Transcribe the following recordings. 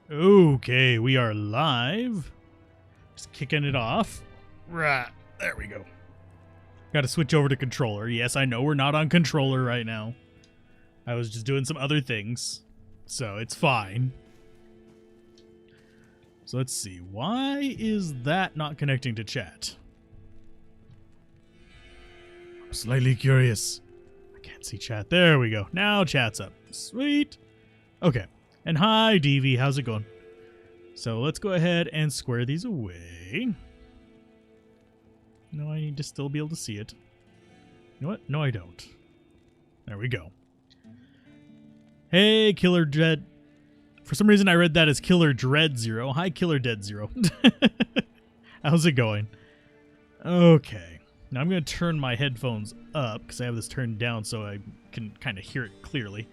Okay, we are live. Just kicking it off. Right, there we go. Got to switch over to controller. Yes, I know we're not on controller right now. I was just doing some other things, so it's fine. So let's see. Why is that not connecting to chat? I'm slightly curious. I can't see chat. There we go. Now chat's up. Sweet. Okay. And hi, DV. How's it going? So let's go ahead and square these away. No, I need to still be able to see it. You know what? No, I don't. There we go. Hey, Killer Dread. For some reason, I read that as Killer Dread Zero. Hi, Killer Dead Zero. How's it going? Okay. Now I'm going to turn my headphones up because I have this turned down so I can kind of hear it clearly.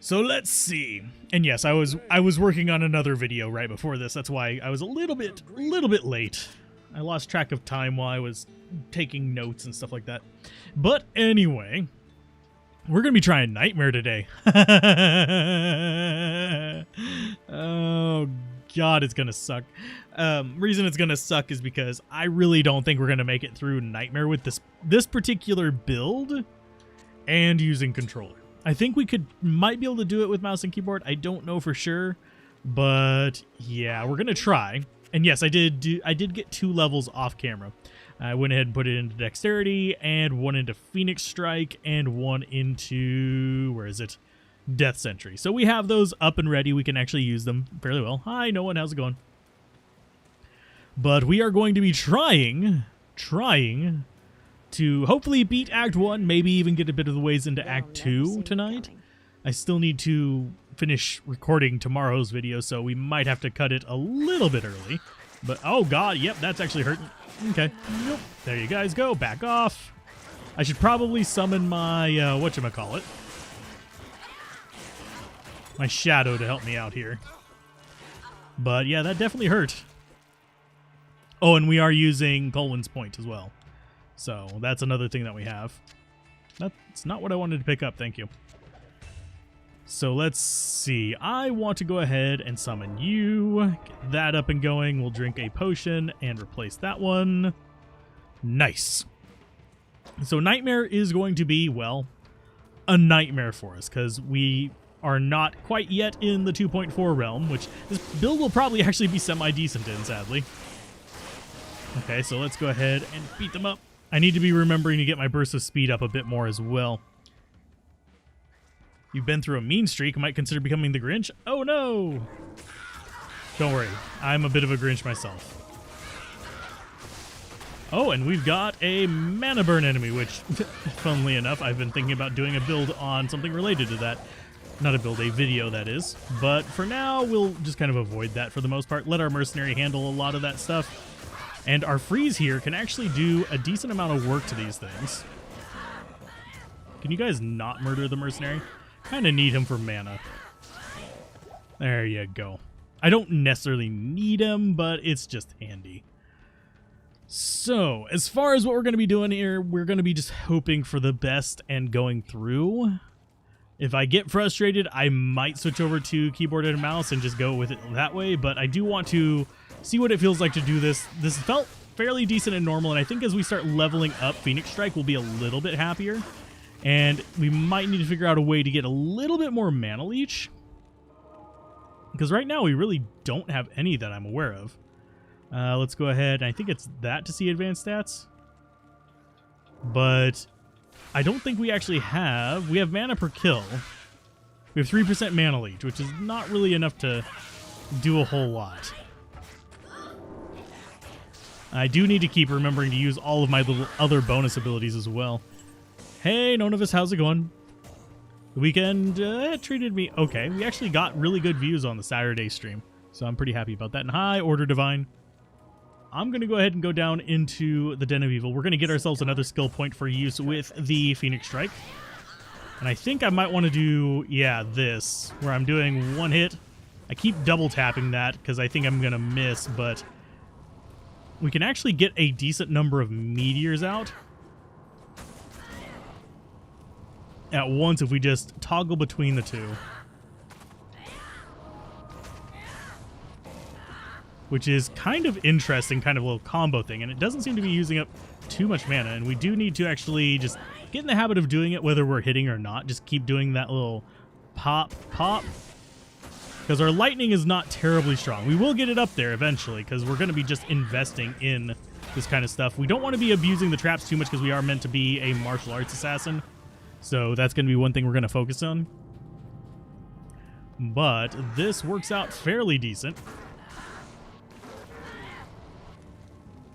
So let's see. And yes, I was working on another video right before this. That's why I was a little bit late. I lost track of time while I was taking notes and stuff like that. But anyway, we're going to be trying Nightmare today. Oh, God, it's going to suck. Reason it's going to suck is because I really don't think we're going to make it through Nightmare with this particular build and using controller. I think we might be able to do it with mouse and keyboard. I don't know for sure, but yeah, we're going to try. And yes, I did get 2 levels off camera. I went ahead and put it into Dexterity, and 1 into Phoenix Strike, and 1 into, where is it? Death Sentry. So we have those up and ready. We can actually use them fairly well. Hi, no one. How's it going? But we are going to be trying to hopefully beat Act 1, maybe even get a bit of the ways into Act 2 tonight. I still need to finish recording tomorrow's video, so we might have to cut it a little bit early. But, oh god, yep, that's actually hurting. Okay, nope. There you guys go, back off. I should probably summon my, whatchamacallit. My shadow to help me out here. But yeah, that definitely hurt. Oh, and we are using Colwyn's Point as well. So that's another thing that we have. That's not what I wanted to pick up, thank you. So let's see. I want to go ahead and summon you. Get that up and going. We'll drink a potion and replace that one. Nice. So Nightmare is going to be, well, a nightmare for us because we are not quite yet in the 2.4 realm, which this build will probably actually be semi-decent in, sadly. Okay, so let's go ahead and beat them up. I need to be remembering to get my burst of speed up a bit more as well. You've been through a mean streak. Might consider becoming the Grinch. Oh no! Don't worry. I'm a bit of a Grinch myself. Oh, and we've got a mana burn enemy, which, funnily enough, I've been thinking about doing a build on something related to that. Not a build, a video, that is. But for now, we'll just kind of avoid that for the most part. Let our mercenary handle a lot of that stuff. And our freeze here can actually do a decent amount of work to these things. Can you guys not murder the mercenary? Kind of need him for mana. There you go. I don't necessarily need him, but it's just handy. So, as far as what we're going to be doing here, we're going to be just hoping for the best and going through. If I get frustrated, I might switch over to keyboard and mouse and just go with it that way, but I do want to see what it feels like to do this. This felt fairly decent and normal, and I think as we start leveling up Phoenix Strike, we'll be a little bit happier. And we might need to figure out a way to get a little bit more mana leech. Because right now we really don't have any that I'm aware of. Let's go ahead. I think it's that to see advanced stats. But I don't think we actually have. We have mana per kill. We have 3% mana leech, which is not really enough to do a whole lot. I do need to keep remembering to use all of my little other bonus abilities as well. Hey, none of us, how's it going? The weekend treated me okay. We actually got really good views on the Saturday stream, so I'm pretty happy about that. And hi, Order Divine. I'm going to go ahead and go down into the Den of Evil. We're going to get ourselves another skill point for use with the Phoenix Strike. And I think I might want to do, yeah, this, where I'm doing one hit. I keep double tapping that because I think I'm going to miss, but we can actually get a decent number of meteors out at once if we just toggle between the two. which is kind of interesting, kind of a little combo thing, and it doesn't seem to be using up too much mana, and we do need to actually just get in the habit of doing it whether we're hitting or not. Just keep doing that little pop, pop, because our lightning is not terribly strong. We will get it up there eventually, because we're going to be just investing in this kind of stuff. We don't want to be abusing the traps too much, because we are meant to be a martial arts assassin, so that's going to be one thing we're going to focus on. But this works out fairly decent.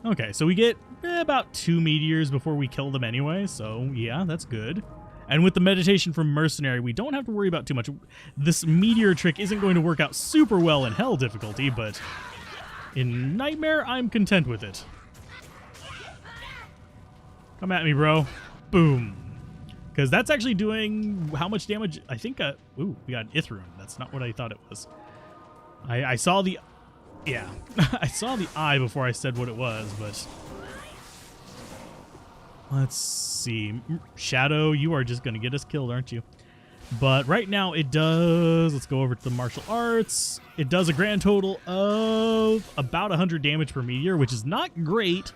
Okay, so we get about 2 meteors before we kill them anyway, so yeah, that's good. And with the meditation from Mercenary, we don't have to worry about too much. This meteor trick isn't going to work out super well in Hell difficulty, but in Nightmare, I'm content with it. Come at me, bro. Boom. Because that's actually doing how much damage? I think, ooh, we got an Ithrin. That's not what I thought it was. I saw the... Yeah, I saw the eye before I said what it was, but let's see. Shadow, you are just going to get us killed, aren't you? But right now it does, let's go over to the martial arts. It does a grand total of about 100 damage per meteor, which is not great,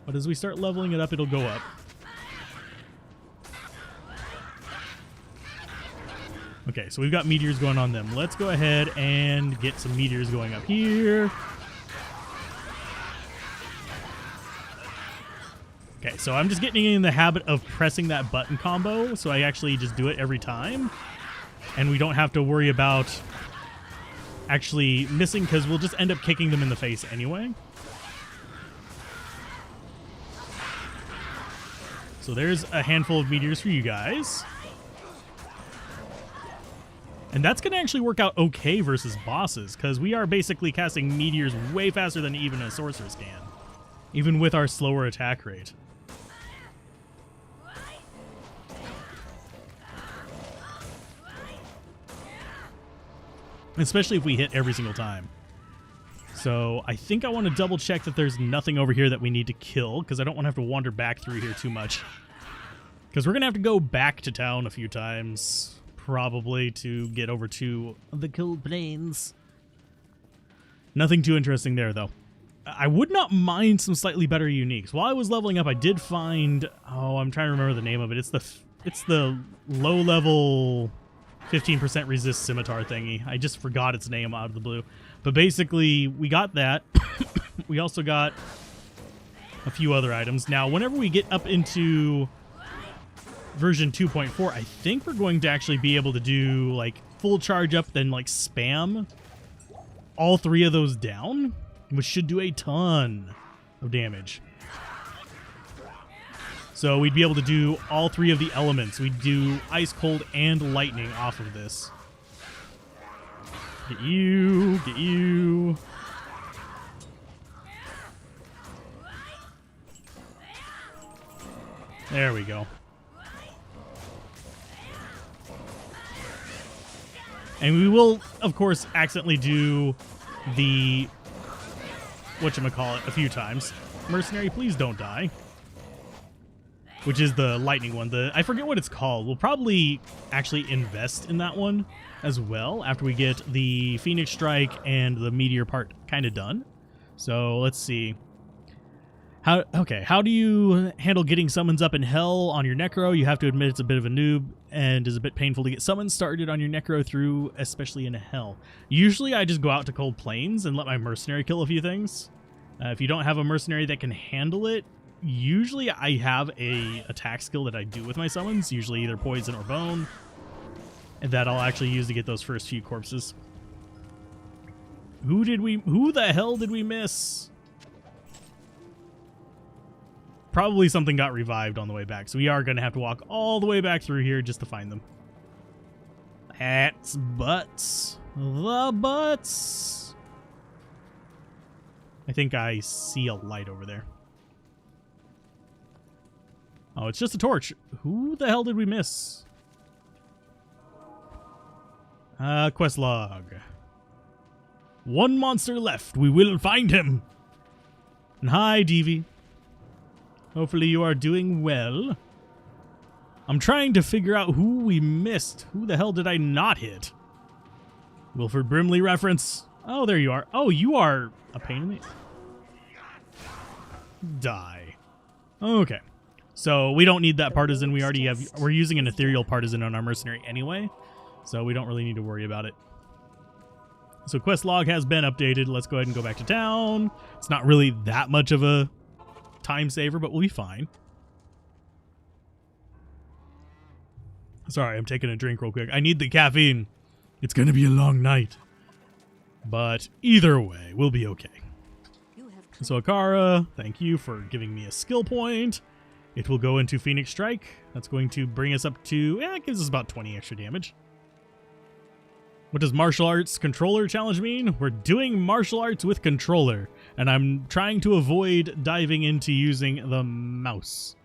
but as we start leveling it up, it'll go up. Okay, so we've got meteors going on them. Let's go ahead and get some meteors going up here. Okay, so I'm just getting in the habit of pressing that button combo, so I actually just do it every time. And we don't have to worry about actually missing, because we'll just end up kicking them in the face anyway. So there's a handful of meteors for you guys. And that's going to actually work out okay versus bosses, because we are basically casting meteors way faster than even a sorceress can, even with our slower attack rate. Especially if we hit every single time. So I think I want to double check that there's nothing over here that we need to kill, because I don't want to have to wander back through here too much. Because we're going to have to go back to town a few times, probably, to get over to the cold plains. Nothing too interesting there, though. I would not mind some slightly better uniques. While I was leveling up, I did find... Oh, I'm trying to remember the name of it. It's the low-level 15% resist scimitar thingy. I just forgot its name out of the blue. But basically, we got that. We also got a few other items. Now, whenever we get up into version 2.4, I think we're going to actually be able to do like full charge up, then like spam all 3 of those down, which should do a ton of damage. So we'd be able to do all 3 of the elements. We'd do ice, cold, and lightning off of this. Get you, get you. There we go. And we will, of course, accidentally do the whatchamacallit a few times. Mercenary, please don't die. Which is the lightning one. I forget what it's called. We'll probably actually invest in that one as well after we get the Phoenix Strike and the Meteor part kind of done. So let's see. How do you handle getting summons up in Hell on your Necro? You have to admit it's a bit of a noob and is a bit painful to get summons started on your Necro through, especially in Hell. Usually I just go out to Cold Plains and let my Mercenary kill a few things. If you don't have a Mercenary that can handle it, usually I have a attack skill that I do with my summons, usually either Poison or Bone, and that I'll actually use to get those first few corpses. Who the hell did we miss? Probably something got revived on the way back, so we are going to have to walk all the way back through here just to find them. That's butts. The butts. I think I see a light over there. Oh, it's just a torch. Who the hell did we miss? Quest log. 1 monster left. We will find him. And hi, Devi. Hopefully you are doing well. I'm trying to figure out who we missed. Who the hell did I not hit? Wilford Brimley reference. Oh, there you are. Oh, you are a pain in the... Die. Okay. So we don't need that partisan. We already have... We're using an ethereal partisan on our mercenary anyway, so we don't really need to worry about it. So quest log has been updated. Let's go ahead and go back to town. It's not really that much of a time saver, but we'll be fine. Sorry, I'm taking a drink real quick. I need the caffeine. It's going to be a long night. But either way, we'll be okay. So Akara, thank you for giving me a skill point. It will go into Phoenix Strike. That's going to bring us up to... Yeah, it gives us about 20 extra damage. What does martial arts controller challenge mean? We're doing martial arts with controller, and I'm trying to avoid diving into using the mouse.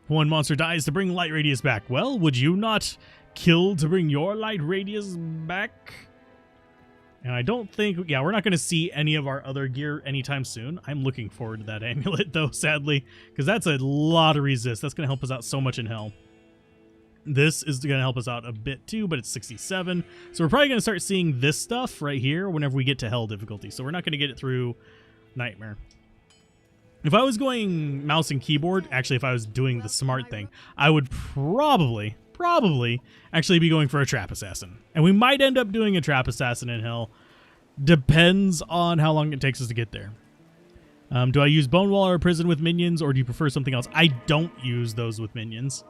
One monster dies to bring light radius back. Well, would you not kill to bring your light radius back? And I don't think... Yeah, we're not going to see any of our other gear anytime soon. I'm looking forward to that amulet, though, sadly, because that's a lot of resist. That's going to help us out so much in hell. This is going to help us out a bit too, but it's 67. So we're probably going to start seeing this stuff right here whenever we get to hell difficulty. So we're not going to get it through Nightmare. If I was going mouse and keyboard, actually if I was doing the smart thing, I would probably actually be going for a Trap Assassin. And we might end up doing a Trap Assassin in hell. Depends on how long it takes us to get there. Do I use Bone Wall or Prison with minions, or do you prefer something else? I don't use those with minions.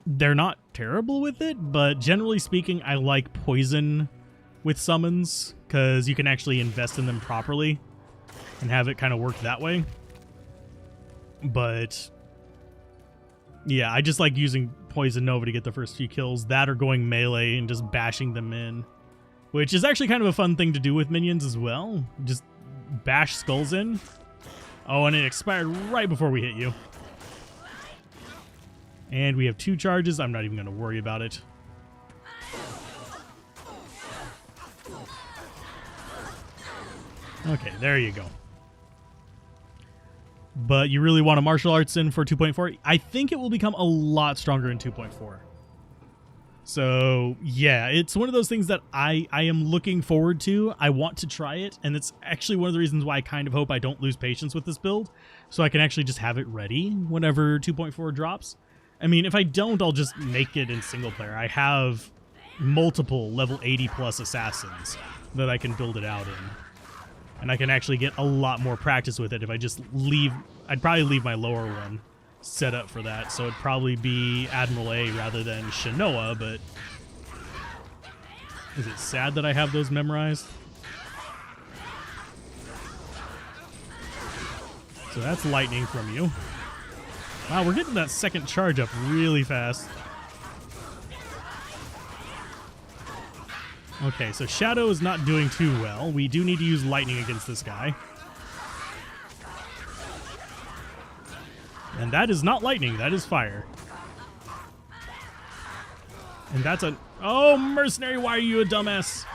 They're not terrible with it, but generally speaking, I like poison with summons because you can actually invest in them properly and have it kind of work that way. But yeah, I just like using Poison Nova to get the first few kills. That or going melee and just bashing them in, which is actually kind of a fun thing to do with minions as well. Just bash skulls in. Oh, and it expired right before we hit you. And we have 2 charges. I'm not even going to worry about it. Okay, there you go. But you really want a martial arts in for 2.4? I think it will become a lot stronger in 2.4. So, yeah, it's one of those things that I am looking forward to. I want to try it, and it's actually one of the reasons why I kind of hope I don't lose patience with this build, so I can actually just have it ready whenever 2.4 drops. I mean, if I don't, I'll just make it in single player. I have multiple level 80 plus assassins that I can build it out in. And I can actually get a lot more practice with it if I just leave. I'd probably leave my lower one set up for that. So it'd probably be Admiral A rather than Shinoa, but is it sad that I have those memorized? So that's lightning from you. Wow, we're getting that second charge up really fast. Okay, so Shadow is not doing too well. We do need to use lightning against this guy. And that is not lightning, that is fire. And that's a... Oh, mercenary, why are you a dumbass?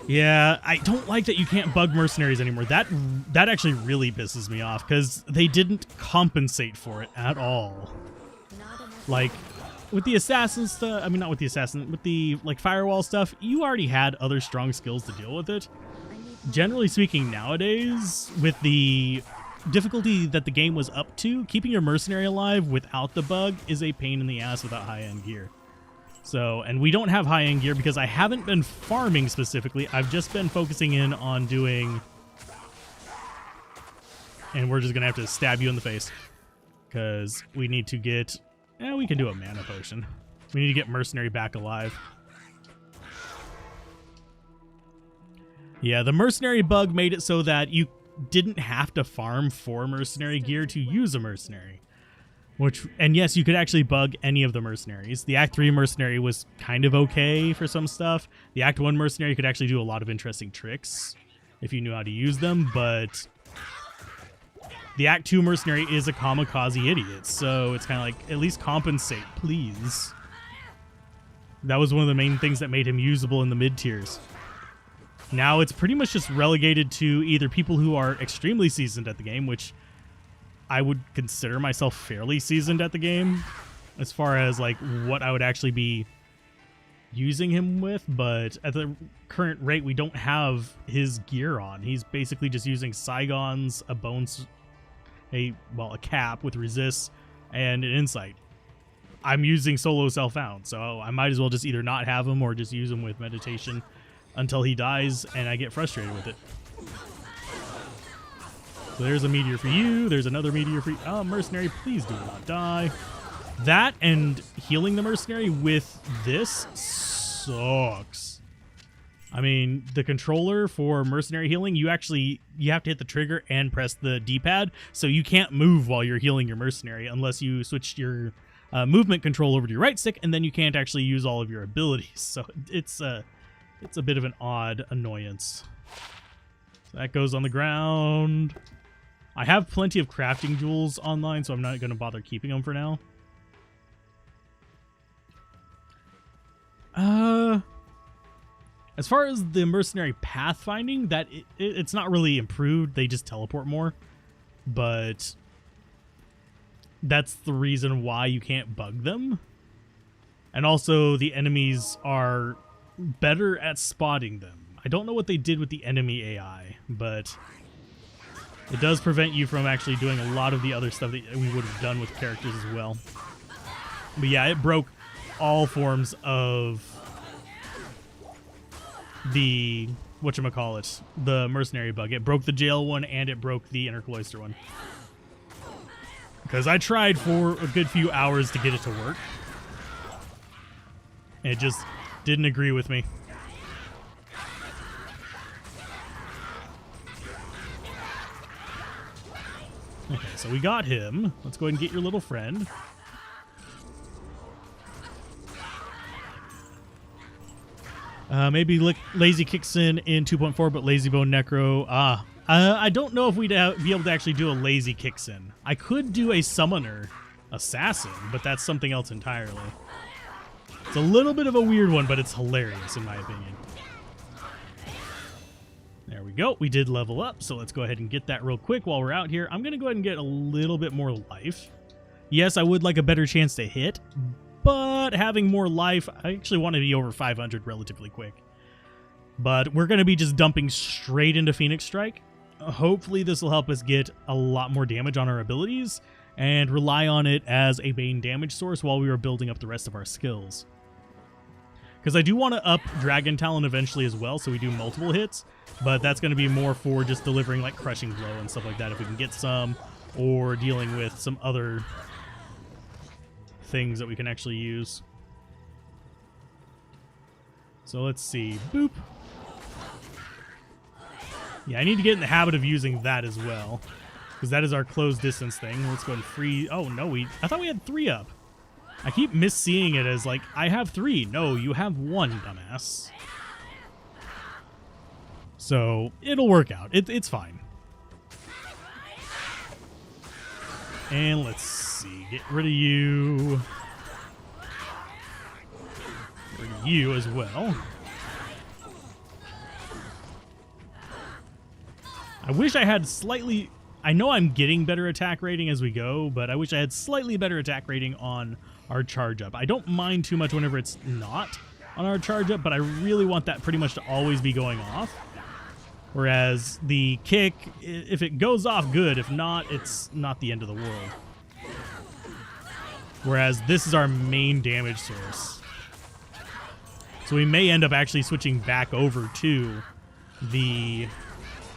Yeah, I don't like that you can't bug mercenaries anymore. That actually really pisses me off because they didn't compensate for it at all. Like, with the assassin stuff, I mean, not with the assassin, with the, like, firewall stuff, you already had other strong skills to deal with it. Generally speaking, nowadays, with the difficulty that the game was up to, keeping your mercenary alive without the bug is a pain in the ass without high-end gear. So, and we don't have high-end gear because I haven't been farming specifically. I've just been focusing in on doing... And we're just going to have to stab you in the face. Because we need to get... we can do a mana potion. We need to get mercenary back alive. Yeah, the mercenary bug made it so that you didn't have to farm for mercenary gear to use a mercenary. And yes, you could actually bug any of the mercenaries. The Act 3 mercenary was kind of okay for some stuff. The Act 1 mercenary could actually do a lot of interesting tricks if you knew how to use them, but the Act 2 mercenary is a kamikaze idiot, so it's kind of like, at least compensate, please. That was one of the main things that made him usable in the mid-tiers. Now it's pretty much just relegated to either people who are extremely seasoned at the game, which I would consider myself fairly seasoned at the game as far as like what I would actually be using him with, but at the current rate, we don't have his gear on. He's basically just using Saigons, a bones, a cap with resist and an insight. I'm using solo self-found, so I might as well just either not have him or just use him with meditation until he dies and I get frustrated with it. So there's a meteor for you. There's another meteor for you. Oh, mercenary, please do not die. That and healing the mercenary with this sucks. I mean, the controller for mercenary healing, you have to hit the trigger and press the D-pad, so you can't move while you're healing your mercenary unless you switch your movement control over to your right stick, and then you can't actually use all of your abilities. So it's a bit of an odd annoyance. So that goes on the ground. I have plenty of crafting jewels online, so I'm not going to bother keeping them for now. As far as the mercenary pathfinding, it's not really improved. They just teleport more, but that's the reason why you can't bug them. And also the enemies are better at spotting them. I don't know what they did with the enemy AI, but it does prevent you from actually doing a lot of the other stuff that we would have done with characters as well. But yeah, it broke all forms of the the mercenary bug. It broke the jail one and it broke the inner cloister one. Because I tried for a good few hours to get it to work. And it just didn't agree with me. Okay, so we got him. Let's go ahead and get your little friend. Maybe Lazy kicks in 2.4, but Lazy Bone Necro. I don't know if we'd be able to actually do a Lazy kicks in. I could do a Summoner Assassin, but that's something else entirely. It's a little bit of a weird one, but it's hilarious in my opinion. There we go. We did level up, so let's go ahead and get that real quick while we're out here. I'm going to go ahead and get a little bit more life. Yes, I would like a better chance to hit, but having more life, I actually want to be over 500 relatively quick. But we're going to be just dumping straight into Phoenix Strike. Hopefully this will help us get a lot more damage on our abilities and rely on it as a main damage source while we are building up the rest of our skills. Because I do want to up Dragon Talon eventually as well, so we do multiple hits, but that's going to be more for just delivering like Crushing Blow and stuff like that if we can get some, or dealing with some other things that we can actually use. So let's see. Boop. Yeah, I need to get in the habit of using that as well, because that is our closed distance thing. Let's go and free. Oh no, I thought we had 3 up. I keep misseeing it as like, I have 3. No, you have 1, dumbass. So it'll work out. It's fine. And let's see. Get rid of you. Get rid of you as well. I wish I had slightly... I know I'm getting better attack rating as we go, but I wish I had slightly better attack rating on our charge up. I don't mind too much whenever it's not on our charge up, but I really want that pretty much to always be going off. Whereas the kick, if it goes off, good. If not, it's not the end of the world. Whereas this is our main damage source. So we may end up actually switching back over to the...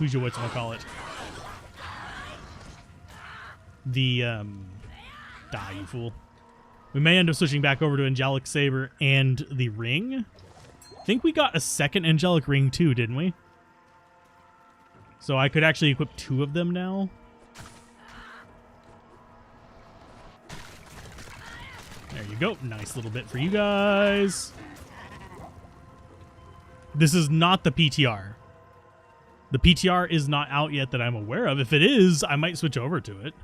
whatchamacallit? The, die, you fool. We may end up switching back over to Angelic Saber and the ring. I think we got a second Angelic Ring too, didn't we? So I could actually equip 2 of them now. There you go. Nice little bit for you guys. This is not the PTR. The PTR is not out yet that I'm aware of. If it is, I might switch over to it.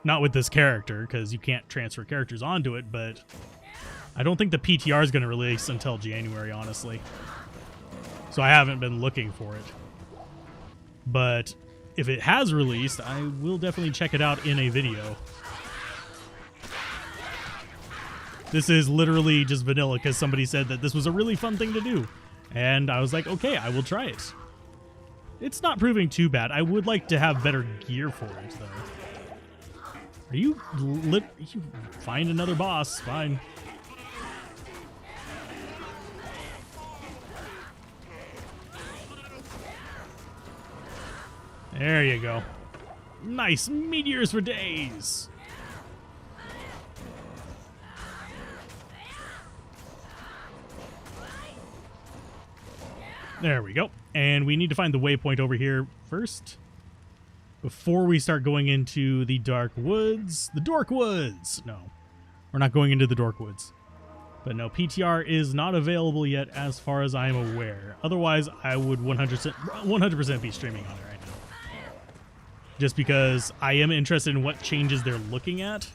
Not with this character, because you can't transfer characters onto it, but I don't think the PTR is going to release until January, honestly. So I haven't been looking for it. But if it has released, I will definitely check it out in a video. This is literally just vanilla because somebody said that this was a really fun thing to do. And I was like, okay, I will try it. It's not proving too bad. I would like to have better gear for it, though. Are you you find another boss? Fine. There you go. Nice meteors for days. There we go. And we need to find the waypoint over here first before we start going into the dark woods. The Dork Woods. No, we're not going into the Dork Woods. But no, PTR is not available yet as far as I'm aware. Otherwise, I would 100% be streaming on it right now. Just because I am interested in what changes they're looking at.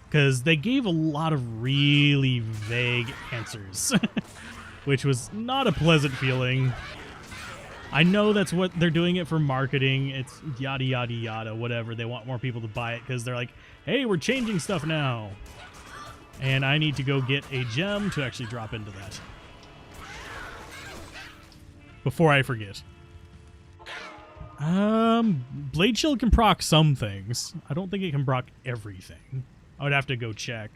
Because they gave a lot of really vague answers. Which was not a pleasant feeling. I know that's what they're doing it for marketing. It's yada, yada, yada, whatever. They want more people to buy it because they're like, hey, we're changing stuff now. And I need to go get a gem to actually drop into that. Before I forget. Blade Shield can proc some things. I don't think it can proc everything. I would have to go check.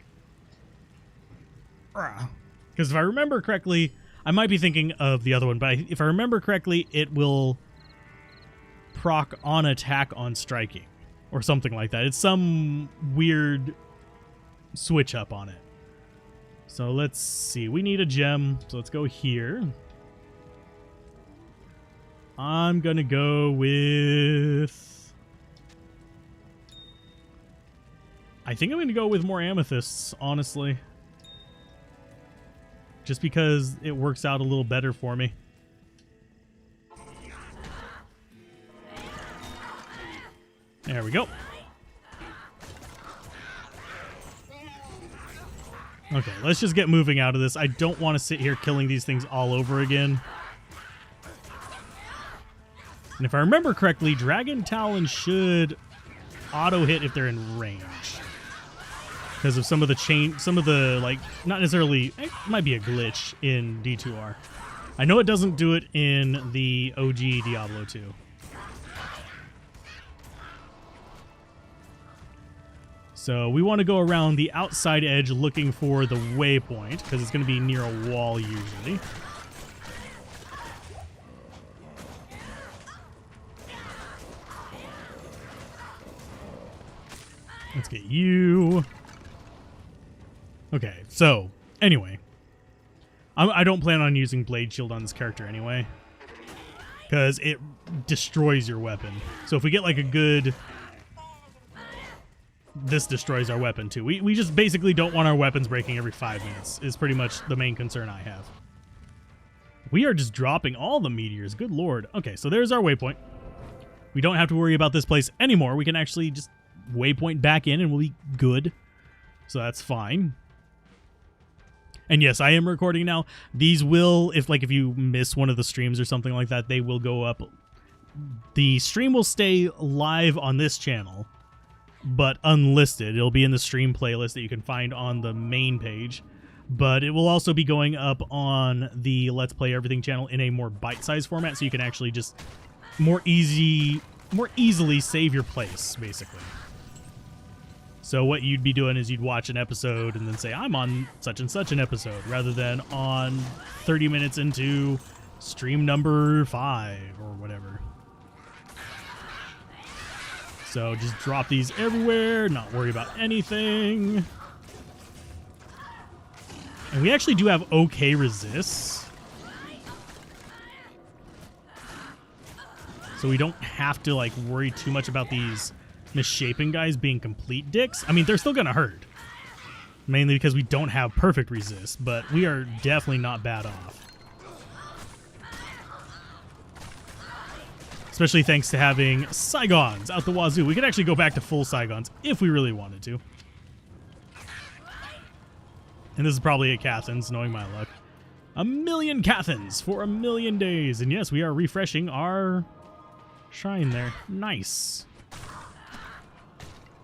Because if I remember correctly, I might be thinking of the other one, but if I remember correctly, it will proc on attack on striking or something like that. It's some weird switch up on it. So let's see. We need a gem, so let's go here. I'm going to go with... I think I'm going to go with more amethysts, honestly. Just because it works out a little better for me. There we go. Okay, let's just get moving out of this. I don't want to sit here killing these things all over again. And if I remember correctly, Dragon Talon should auto-hit if they're in range. Because of some of the like, not necessarily, it might be a glitch in D2R. I know it doesn't do it in the OG Diablo 2. So we want to go around the outside edge looking for the waypoint, because it's going to be near a wall usually. Let's get you. Okay, so, anyway. I don't plan on using Blade Shield on this character anyway. Because it destroys your weapon. So if we get like a good... This destroys our weapon too. We just basically don't want our weapons breaking every 5 minutes. Is pretty much the main concern I have. We are just dropping all the meteors. Good lord. Okay, so there's our waypoint. We don't have to worry about this place anymore. We can actually just waypoint back in and we'll be good. So that's fine. And yes, I am recording now. These will, if you miss one of the streams or something like that, they will go up. The stream will stay live on this channel, but unlisted. It'll be in the stream playlist that you can find on the main page. But it will also be going up on the Let's Play Everything channel in a more bite-sized format, so you can actually just more easily save your place, basically. So what you'd be doing is you'd watch an episode and then say, I'm on such and such an episode, rather than on 30 minutes into stream number 5 or whatever. So just drop these everywhere, not worry about anything. And we actually do have okay resists. So we don't have to worry too much about these misshapen guys being complete dicks. I mean, they're still gonna hurt. Mainly because we don't have perfect resist, but we are definitely not bad off. Especially thanks to having Saigons out the wazoo. We could actually go back to full Saigons if we really wanted to. And this is probably a Cathans, knowing my luck. 1,000,000 Cathans for 1,000,000 days. And yes, we are refreshing our shrine there. Nice.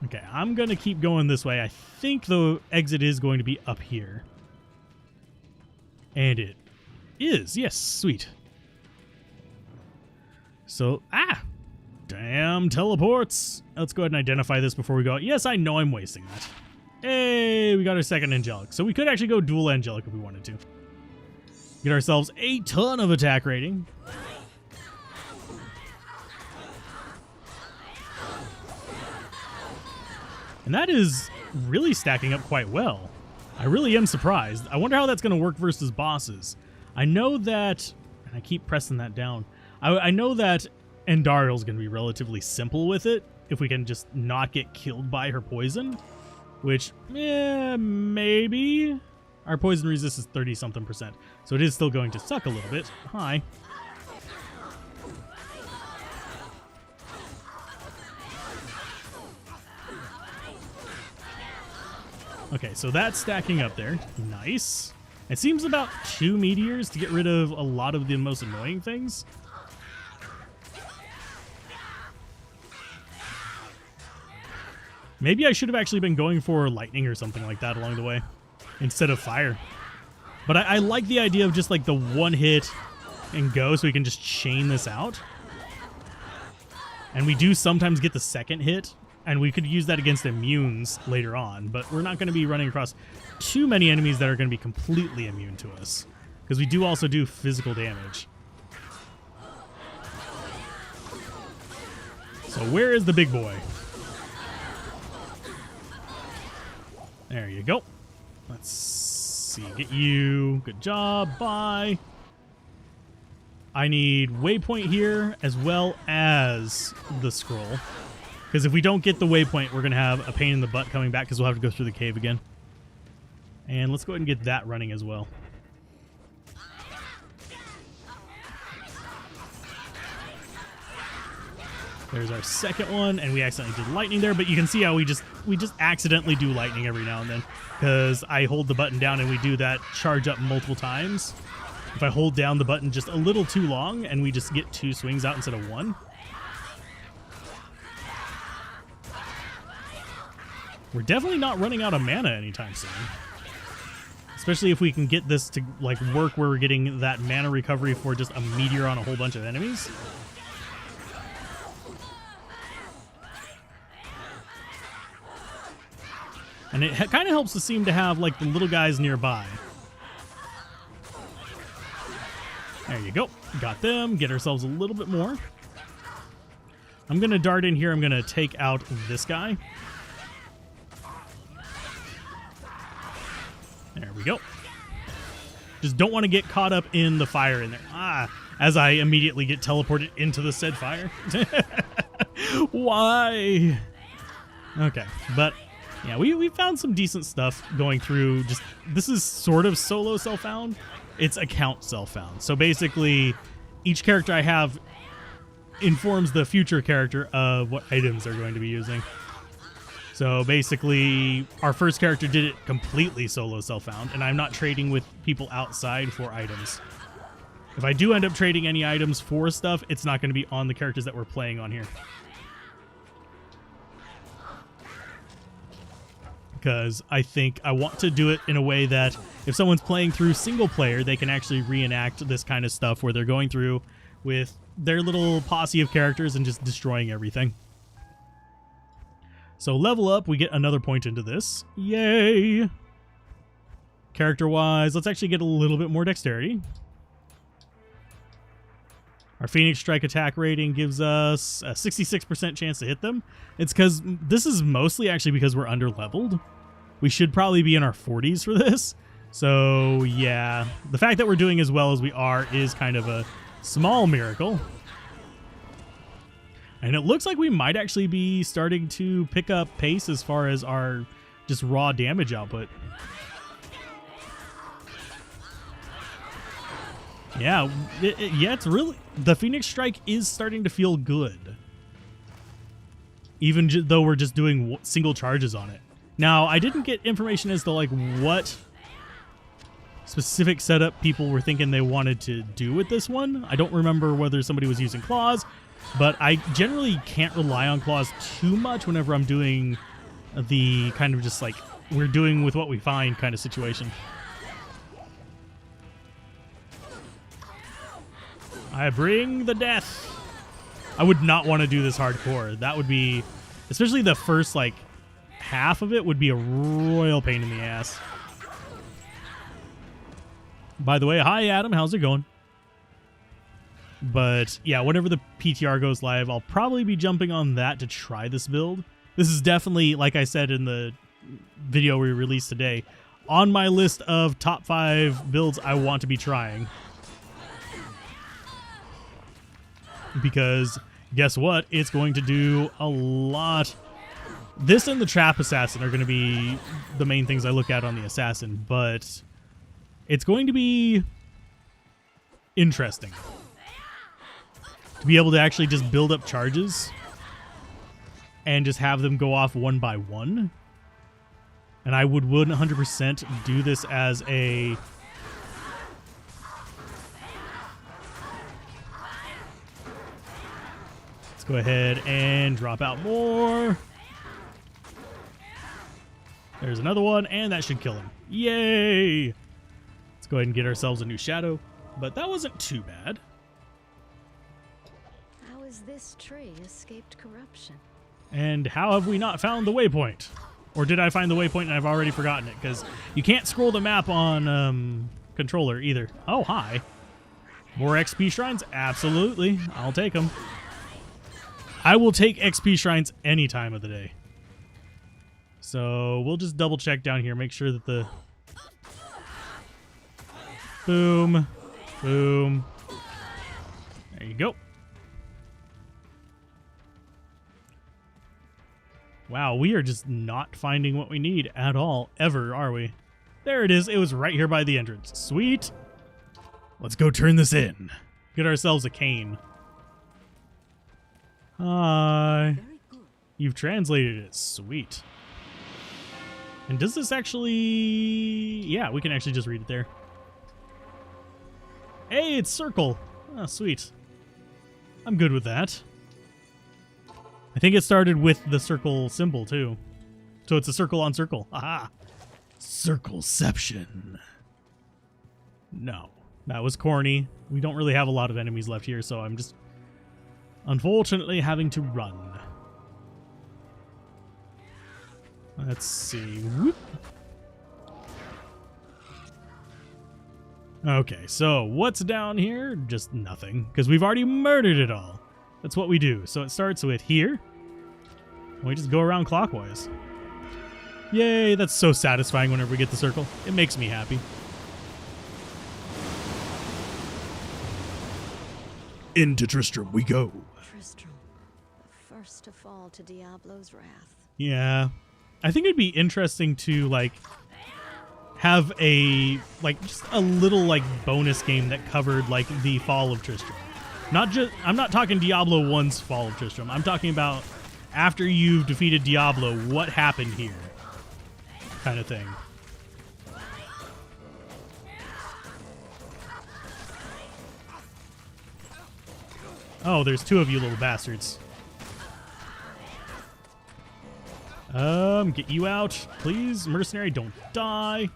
Okay, I'm going to keep going this way. I think the exit is going to be up here. And it is. Yes, sweet. So, damn teleports. Let's go ahead and identify this before we go. Yes, I know I'm wasting that. Hey, we got our second angelic. So we could actually go dual angelic if we wanted to. Get ourselves a ton of attack rating. And that is really stacking up quite well. I really am surprised. I wonder how that's going to work versus bosses. I know that, and I keep pressing that down, I know that Endariel's going to be relatively simple with it if we can just not get killed by her poison, which, maybe. Our poison resist is 30-something%, so it is still going to suck a little bit. Hi. Okay, so that's stacking up there. Nice. It seems about 2 meteors to get rid of a lot of the most annoying things. Maybe I should have actually been going for lightning or something like that along the way instead of fire. But I like the idea of just like the one hit and go so we can just chain this out. And we do sometimes get the second hit, and we could use that against immunes later on, but we're not going to be running across too many enemies that are going to be completely immune to us, because we do also do physical damage. So where is the big boy? There you go. Let's see. Get you. Good job. Bye. I need waypoint here as well as the scroll. Because if we don't get the waypoint, we're going to have a pain in the butt coming back because we'll have to go through the cave again. And let's go ahead and get that running as well. There's our second one, and we accidentally did lightning there, but you can see how we just accidentally do lightning every now and then because I hold the button down and we do that charge up multiple times. If I hold down the button just a little too long and we just get 2 swings out instead of 1. We're definitely not running out of mana anytime soon. Especially if we can get this to like work where we're getting that mana recovery for just a meteor on a whole bunch of enemies. And it kind of helps to seem to have like the little guys nearby. There you go. Got them. Get ourselves a little bit more. I'm going to dart in here. I'm going to take out this guy. There we go. Just don't want to get caught up in the fire in there. As I immediately get teleported into the said fire. Why? Okay, but yeah, we found some decent stuff going through. Just this is sort of solo self-found. It's account self-found. So basically, each character I have informs the future character of what items they're going to be using. So basically, our first character did it completely solo self-found, and I'm not trading with people outside for items. If I do end up trading any items for stuff, it's not going to be on the characters that we're playing on here. Because I think I want to do it in a way that if someone's playing through single player, they can actually reenact this kind of stuff where they're going through with their little posse of characters and just destroying everything. So level up, we get another point into this. Yay! Character-wise, let's actually get a little bit more dexterity. Our Phoenix Strike attack rating gives us a 66% chance to hit them. It's because this is mostly actually because we're under-leveled. We should probably be in our 40s for this. So, yeah. The fact that we're doing as well as we are is kind of a small miracle. And it looks like we might actually be starting to pick up pace as far as our just raw damage output. Yeah, it's really... The Phoenix Strike is starting to feel good. Even though we're just doing single charges on it. Now, I didn't get information as to like what specific setup people were thinking they wanted to do with this one. I don't remember whether somebody was using claws, but I generally can't rely on claws too much whenever I'm doing the kind of just like we're doing with what we find kind of situation. I bring the death. I would not want to do this hardcore. That would be, especially the first like half of it would be a royal pain in the ass. By the way, hi Adam, how's it going? But yeah, whenever the PTR goes live, I'll probably be jumping on that to try this build. This is definitely, like I said in the video we released today, on my list of top 5 builds I want to be trying. Because guess what? It's going to do a lot. This and the Trap Assassin are going to be the main things I look at on the Assassin, but it's going to be interesting to be able to actually just build up charges and just have them go off one by one. And I would 100% do this as a... Let's go ahead and drop out more. There's another one, and that should kill him. Yay! Let's go ahead and get ourselves a new shadow. But that wasn't too bad. How has this tree escaped corruption? And how have we not found the waypoint? Or did I find the waypoint and I've already forgotten it? Because you can't scroll the map on controller either. Oh, hi. More XP shrines? Absolutely. I'll take them. I will take XP shrines any time of the day. So we'll just double check down here. Make sure that the... Boom. Boom. There you go. Wow, we are just not finding what we need at all, ever, are we? There it is. It was right here by the entrance. Sweet. Let's go turn this in. Get ourselves a cane. Hi. You've translated it. Sweet. And does this actually... Yeah, we can actually just read it there. Hey, it's circle. Oh, sweet. I'm good with that. I think it started with the circle symbol, too. So it's a circle on circle. Aha! Circleception. No, that was corny. We don't really have a lot of enemies left here, so I'm just unfortunately having to run. Let's see. Whoop. Okay, so what's down here? Just nothing, because we've already murdered it all. That's what we do. So it starts with here. And we just go around clockwise. Yay, that's so satisfying whenever we get the circle. It makes me happy. Into Tristram we go. Tristram, the first to fall to Diablo's wrath. Yeah. I think it'd be interesting to, like, have a, like, just a little, like, bonus game that covered, like, the fall of Tristram. Not just, I'm not talking Diablo 1's fall of Tristram. I'm talking about after you've defeated Diablo, what happened here? Kind of thing. Oh, there's 2 of you little bastards. Get you out, please. Mercenary, don't die.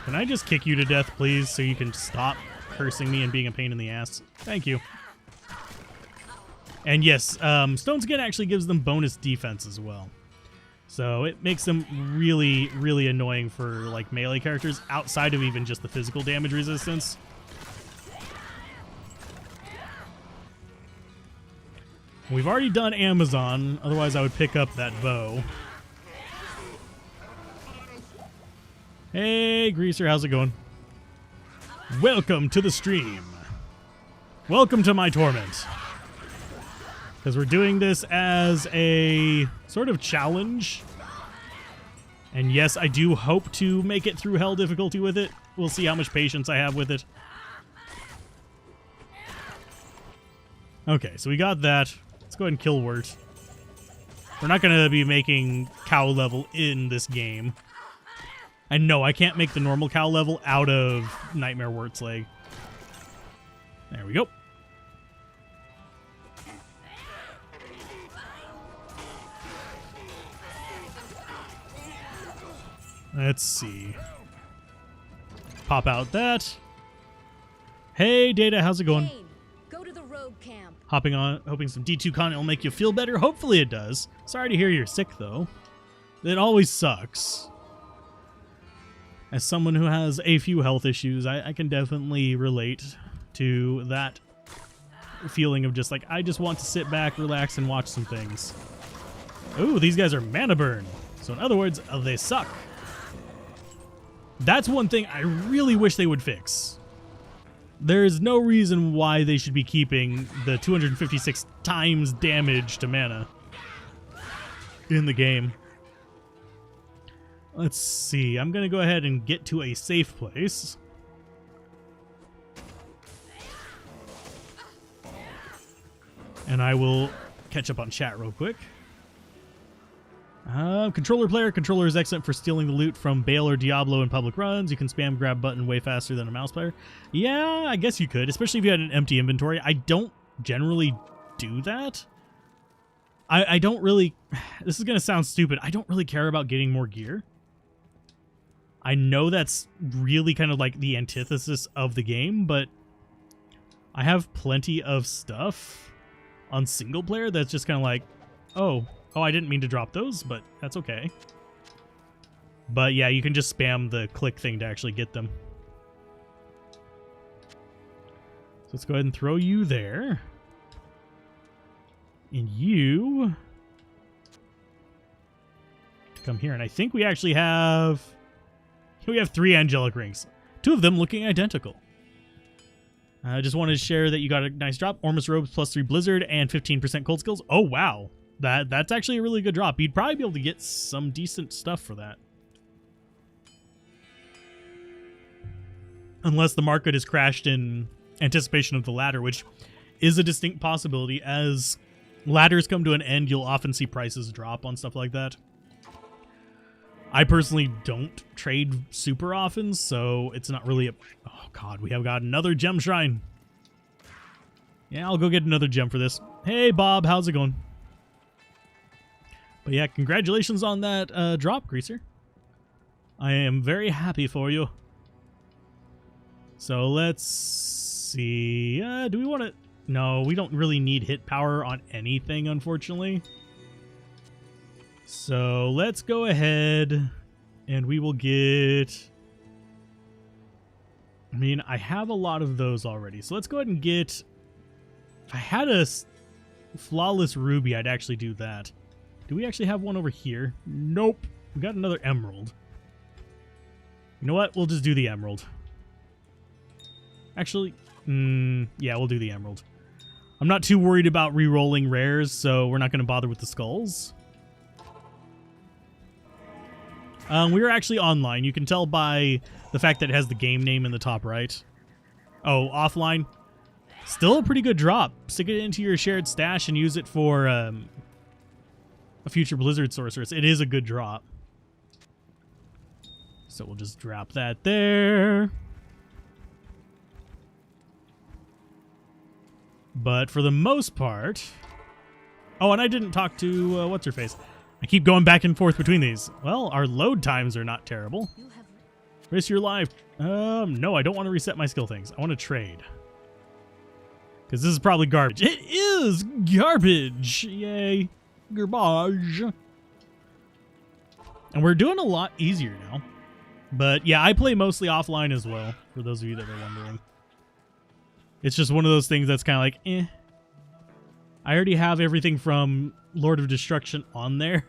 Can I just kick you to death, please, so you can stop cursing me and being a pain in the ass? Thank you. And yes, Stone Skin actually gives them bonus defense as well. So it makes them really, really annoying for like melee characters outside of even just the physical damage resistance. We've already done Amazon, otherwise I would pick up that bow. Hey, Greaser, how's it going? Welcome to the stream. Welcome to my torment. Because we're doing this as a sort of challenge. And yes, I do hope to make it through hell difficulty with it. We'll see how much patience I have with it. Okay, so we got that. Let's go ahead and kill Wirt. We're not going to be making cow level in this game. And no, I can't make the normal cow level out of Nightmare Wirt's leg. There we go. Let's see. Pop out that. Hey, Data, how's it going? Kane, go to the rogue camp. Hopping on, hoping some D2 content will make you feel better. Hopefully it does. Sorry to hear you're sick, though. It always sucks. As someone who has a few health issues, I can definitely relate to that feeling of just like, I just want to sit back, relax, and watch some things. Ooh, these guys are mana burn. So in other words, they suck. That's one thing I really wish they would fix. There's no reason why they should be keeping the 256 times damage to mana in the game. Let's see. I'm going to go ahead and get to a safe place. And I will catch up on chat real quick. Controller player. Controller is excellent for stealing the loot from Bale or Diablo in public runs. You can spam grab button way faster than a mouse player. Yeah, I guess you could, especially if you had an empty inventory. I don't generally do that. I don't really... This is going to sound stupid. I don't really care about getting more gear. I know that's really kind of like the antithesis of the game, but I have plenty of stuff on single player that's just kind of like, oh, I didn't mean to drop those, but that's okay. But yeah, you can just spam the click thing to actually get them. So let's go ahead and throw you there. And you come here. And I think we actually have... We have 3 angelic rings. 2 of them looking identical. I just wanted to share that you got a nice drop. Ormus robes plus 3 blizzard and 15% cold skills. Oh, wow. That's actually a really good drop. You'd probably be able to get some decent stuff for that. Unless the market has crashed in anticipation of the ladder, which is a distinct possibility. As ladders come to an end, you'll often see prices drop on stuff like that. I personally don't trade super often, so it's not really a... Oh, God, we have got another gem shrine. Yeah, I'll go get another gem for this. Hey, Bob, how's it going? But yeah, congratulations on that drop, Greaser. I am very happy for you. So let's see. Do we want to... No, we don't really need hit power on anything, unfortunately. So let's go ahead and we will get... I mean, I have a lot of those already. So let's go ahead and get... If I had a flawless ruby, I'd actually do that. Do we actually have one over here? Nope. We got another emerald. You know what? We'll just do the emerald. Actually, yeah, we'll do the emerald. I'm not too worried about re-rolling rares, so we're not going to bother with the skulls. We are actually online. You can tell by the fact that it has the game name in the top right. Oh, offline. Still a pretty good drop. Stick it into your shared stash and use it for a future Blizzard Sorceress. It is a good drop. So we'll just drop that there. But for the most part... Oh, and I didn't talk to what's-her-face. I keep going back and forth between these. Well, our load times are not terrible. Risk your life. No, I don't want to reset my skill things. I want to trade. Because this is probably garbage. It is garbage! Yay. Garbage. And we're doing a lot easier now. But yeah, I play mostly offline as well, for those of you that are wondering. It's just one of those things that's kind of like, eh. I already have everything from Lord of Destruction on there.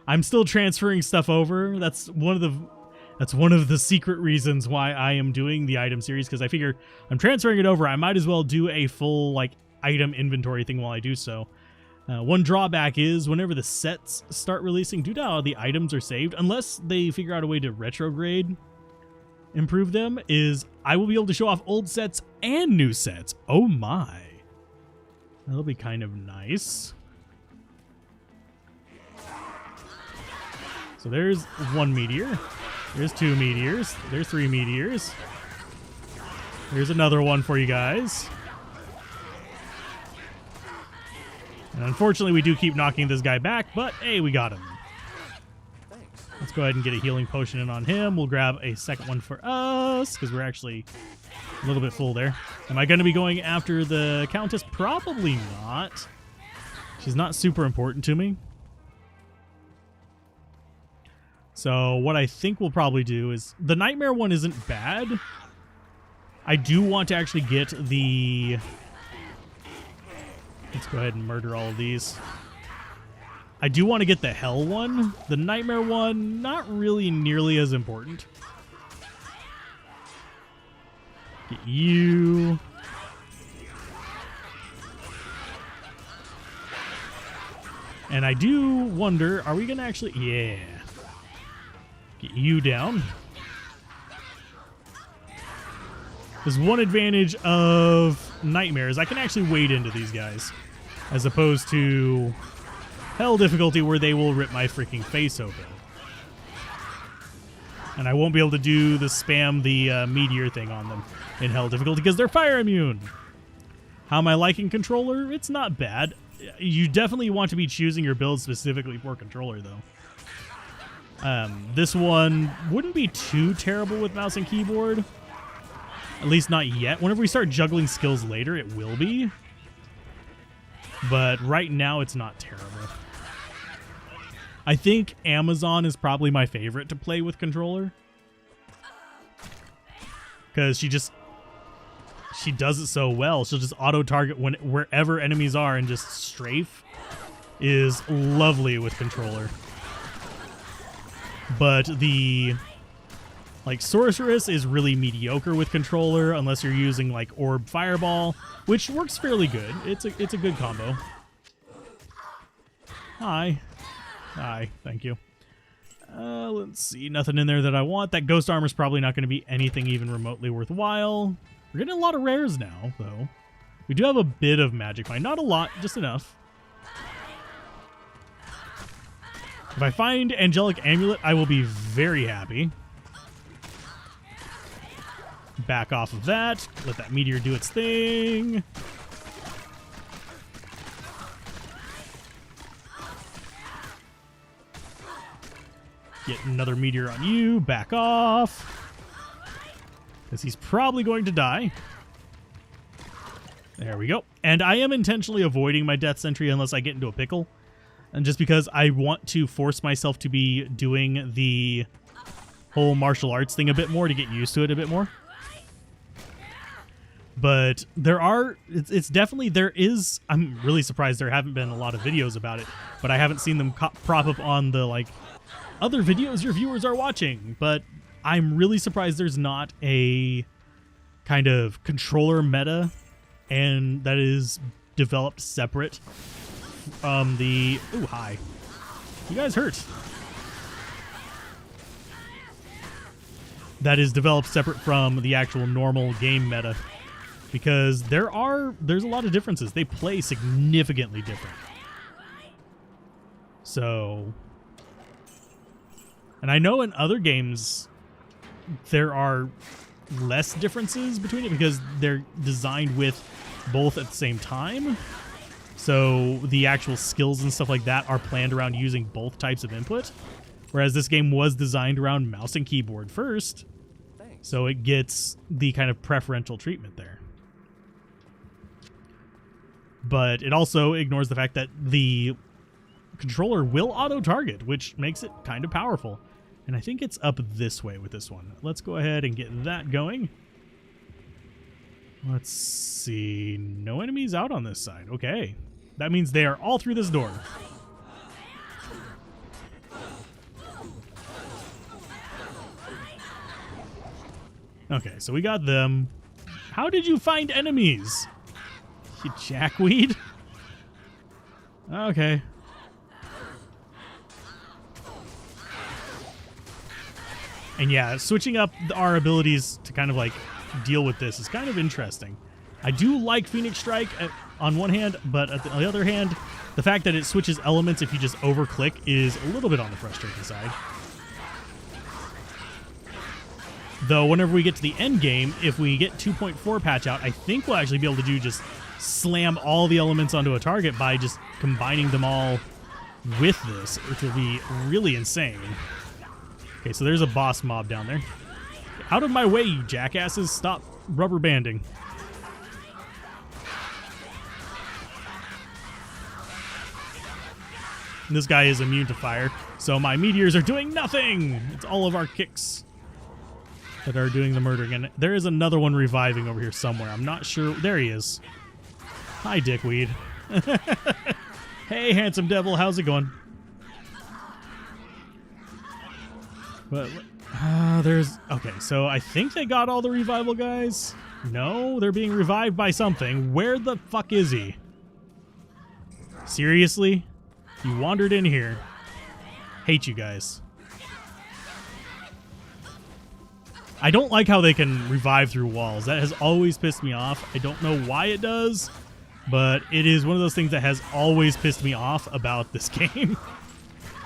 I'm still transferring stuff over. That's one of the secret reasons why I am doing the item series, because I figure I'm transferring it over. I might as well do a full like item inventory thing while I do so. One drawback is whenever the sets start releasing, due to how the items are saved, unless they figure out a way to retrograde, improve them, is I will be able to show off old sets and new sets. Oh my. That'll be kind of nice. So there's 1 meteor. There's 2 meteors. There's 3 meteors. There's another one for you guys. And unfortunately, we do keep knocking this guy back, but hey, we got him. Let's go ahead and get a healing potion in on him. We'll grab a second one for us, because we're actually a little bit full there. Am I going to be going after the Countess? Probably not. She's not super important to me. So what I think we'll probably do is... The Nightmare one isn't bad. I do want to actually get the... Let's go ahead and murder all of these. I do want to get the Hell one. The Nightmare one, not really nearly as important. Get you. And I do wonder, are we going to actually... Yeah. Get you down. There's one advantage of Nightmares. I can actually wade into these guys. As opposed to Hell difficulty where they will rip my freaking face open. And I won't be able to do the spam the meteor thing on them in Hell difficulty because they're fire immune. How am I liking controller? It's not bad. You definitely want to be choosing your build specifically for controller though. This one wouldn't be too terrible with mouse and keyboard. At least not yet. Whenever we start juggling skills later, it will be. But right now, it's not terrible. I think Amazon is probably my favorite to play with controller. Because she does it so well. She'll just auto-target wherever enemies are and just strafe. Is lovely with controller. But the... Like, Sorceress is really mediocre with controller unless you're using, like, Orb Fireball, which works fairly good. It's a good combo. Hi. Hi, thank you. Let's see. Nothing in there that I want. That Ghost Armor's probably not going to be anything even remotely worthwhile. We're getting a lot of rares now, though. We do have a bit of Magic Mine. Not a lot, just enough. If I find Angelic Amulet, I will be very happy. Back off of that. Let that meteor do its thing. Get another meteor on you. Back off. Because he's probably going to die. There we go. And I am intentionally avoiding my Death Sentry unless I get into a pickle. And just because I want to force myself to be doing the whole martial arts thing a bit more to get used to it a bit more. But there are, it's definitely, there is, I'm really surprised there haven't been a lot of videos about it, but I haven't seen them prop up on the, like, other videos your viewers are watching. But I'm really surprised there's not a kind of controller meta and that is developed separate from the, ooh, hi. You guys hurt. That is developed separate from the actual normal game meta. Because there's a lot of differences. They play significantly different. So, and I know in other games there are less differences between it because they're designed with both at the same time. So the actual skills and stuff like that are planned around using both types of input. Whereas this game was designed around mouse and keyboard first. So it gets the kind of preferential treatment there. But it also ignores the fact that the controller will auto-target, which makes it kind of powerful. And I think it's up this way with this one. Let's go ahead and get that going. Let's see. No enemies out on this side. Okay. That means they are all through this door. Okay, so we got them. How did you find enemies? You jackweed? Okay. And yeah, switching up our abilities to kind of like deal with this is kind of interesting. I do like Phoenix Strike on one hand, but on the other hand, the fact that it switches elements if you just over-click is a little bit on the frustrating side. Though whenever we get to the end game, if we get 2.4 patch out, I think we'll actually be able to do just slam all the elements onto a target by just combining them all with this, which will be really insane. Okay, so there's a boss mob down there. Out of my way, you jackasses. Stop rubber banding. This guy is immune to fire, so my meteors are doing nothing. It's all of our kicks that are doing the murdering. And there is another one reviving over here somewhere. I'm not sure. There he is. Hi, dickweed. Hey, handsome devil. How's it going? But there's... Okay, so I think they got all the revival guys. No, they're being revived by something. Where the fuck is he? Seriously? You wandered in here. Hate you guys. I don't like how they can revive through walls. That has always pissed me off. I don't know why it does, but it is one of those things that has always pissed me off about this game.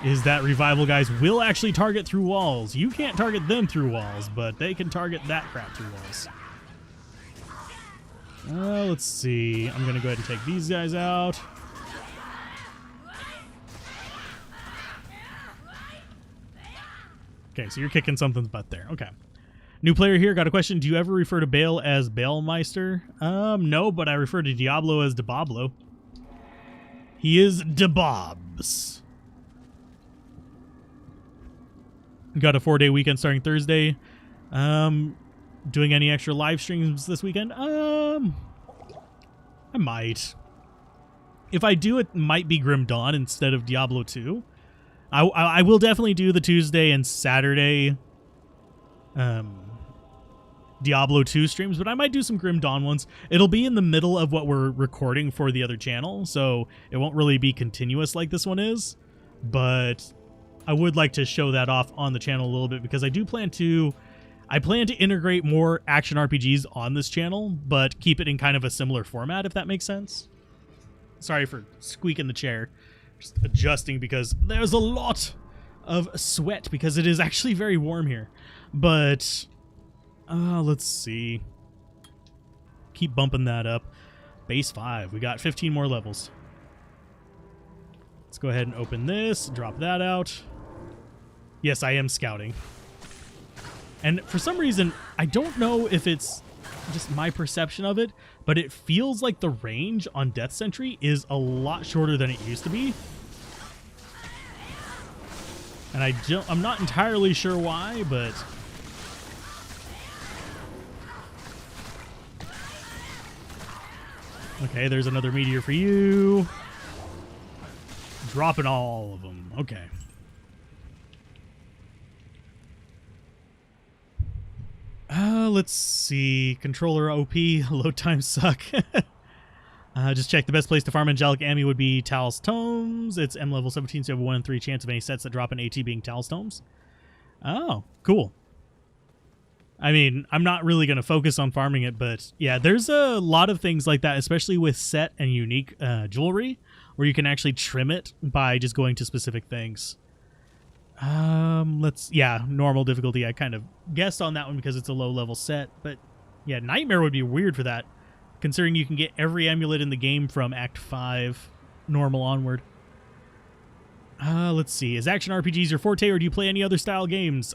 Is that revival guys will actually target through walls. You can't target them through walls, but they can target that crap through walls. Let's see. I'm going to go ahead and take these guys out. Okay, so you're kicking something's butt there. Okay. New player here, got a question. Do you ever refer to Bale as Balemeister? No, but I refer to Diablo as Diablo. He is DeBobs. Got a 4-day weekend starting Thursday. Doing any extra live streams this weekend? I might. If I do, it might be Grim Dawn instead of Diablo 2. I will definitely do the Tuesday and Saturday Diablo 2 streams, but I might do some Grim Dawn ones. It'll be in the middle of what we're recording for the other channel, so it won't really be continuous like this one is, but I would like to show that off on the channel a little bit because I plan to integrate more action RPGs on this channel, but keep it in kind of a similar format, if that makes sense. Sorry for squeaking the chair. Just adjusting because there's a lot of sweat because it is actually very warm here. But let's see. Keep bumping that up. Base 5. We got 15 more levels. Let's go ahead and open this. Drop that out. Yes, I am scouting. And for some reason, I don't know if it's just my perception of it, but it feels like the range on Death Sentry is a lot shorter than it used to be. And I'm not entirely sure why, but okay, there's another meteor for you. Dropping all of them. Okay. Let's see. Controller OP. Load times suck. Just check. The best place to farm Angelic Ammy would be Tal's Tomes. It's M level 17, so you have a 1 in 3 chance of any sets that drop an AT being Tal's Tomes. Oh, cool. I mean, I'm not really going to focus on farming it, but yeah, there's a lot of things like that, especially with set and unique jewelry, where you can actually trim it by just going to specific things. Normal difficulty. I kind of guessed on that one because it's a low level set, but yeah, Nightmare would be weird for that, considering you can get every amulet in the game from Act 5 normal onward. Let's see. Is action RPGs your forte, or do you play any other style games?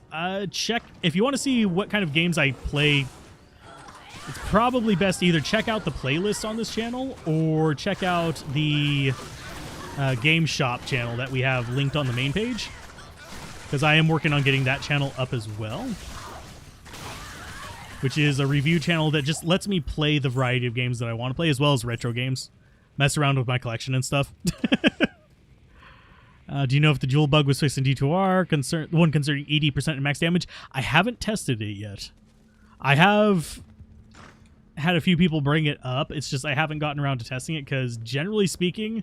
Check. If you want to see what kind of games I play, it's probably best to either check out the playlist on this channel or check out the Game Shop channel that we have linked on the main page, because I am working on getting that channel up as well, which is a review channel that just lets me play the variety of games that I want to play, as well as retro games. Mess around with my collection and stuff. Do you know if the jewel bug was fixed in D2R? The one concerning 80% in max damage? I haven't tested it yet. I have had a few people bring it up. It's just I haven't gotten around to testing it because, generally speaking,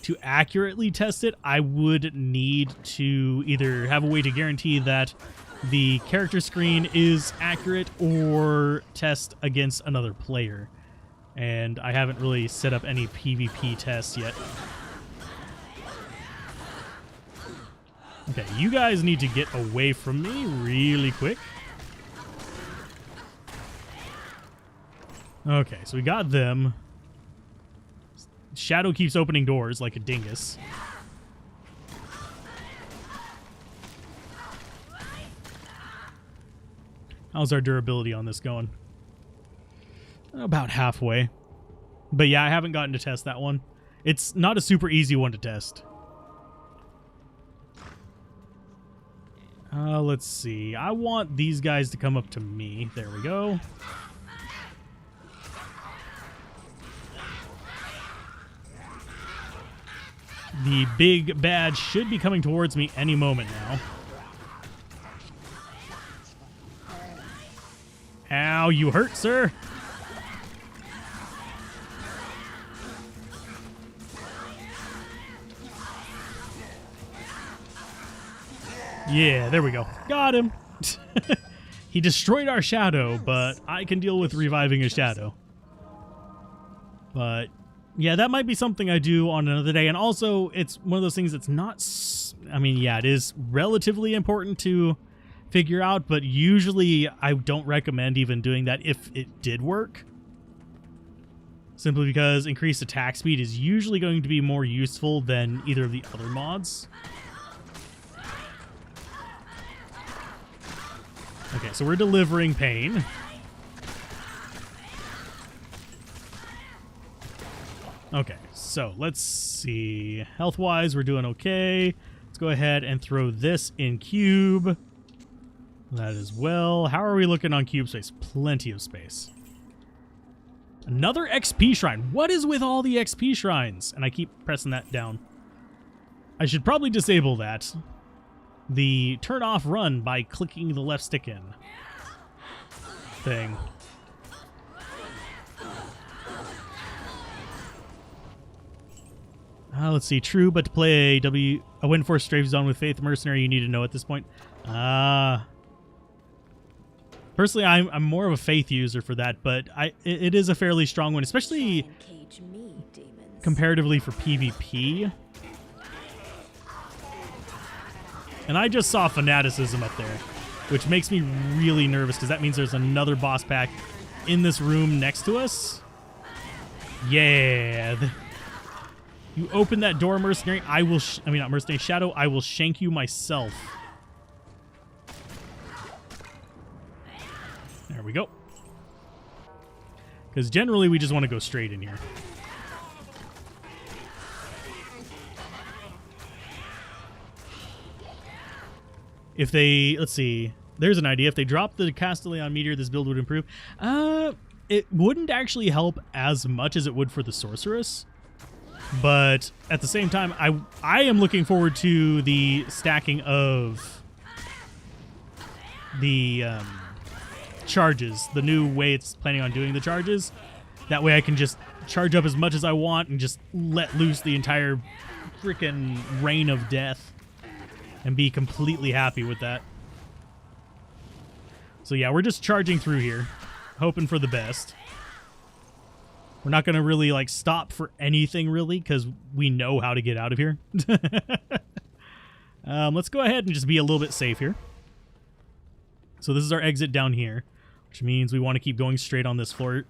to accurately test it, I would need to either have a way to guarantee that the character screen is accurate or test against another player. And I haven't really set up any PvP tests yet. Okay, you guys need to get away from me really quick. Okay, so we got them. Shadow keeps opening doors like a dingus. How's our durability on this going? About halfway. But yeah, I haven't gotten to test that one. It's not a super easy one to test. Let's see. I want these guys to come up to me. There we go. The big bad should be coming towards me any moment now. Ow, you hurt, sir? Yeah, there we go. Got him. He destroyed our shadow, but I can deal with reviving a shadow. But yeah, that might be something I do on another day. And also, it's one of those things that's not... I mean, yeah, it is relatively important to figure out, but usually I don't recommend even doing that if it did work. Simply because increased attack speed is usually going to be more useful than either of the other mods. Okay, so we're delivering pain. Okay, so let's see. Health-wise, we're doing okay. Let's go ahead and throw this in cube. That as well. How are we looking on cube space? Plenty of space. Another XP shrine. What is with all the XP shrines? And I keep pressing that down. I should probably disable that. The turn off run by clicking the left stick in thing. Let's see. True, but to play a Wind Force Strafe Zone with Faith Mercenary, you need to know at this point. Personally, I'm more of a Faith user for that, but it is a fairly strong one, especially comparatively for PvP. And I just saw Fanaticism up there, which makes me really nervous because that means there's another boss pack in this room next to us. Yeah. You open that door, Mercenary, I will... I mean, not Mercenary, Shadow, I will shank you myself. There we go. Because generally, we just want to go straight in here. If they, let's see, there's an idea. If they drop the Castellan Meteor, this build would improve. It wouldn't actually help as much as it would for the Sorceress. But at the same time, I am looking forward to the stacking of the charges, the new way it's planning on doing the charges. That way I can just charge up as much as I want and just let loose the entire freaking rain of death. And be completely happy with that. So yeah, we're just charging through here, hoping for the best. We're not going to really like stop for anything really, because we know how to get out of here. Let's go ahead and just be a little bit safe here. So this is our exit down here, which means we want to keep going straight on this floor.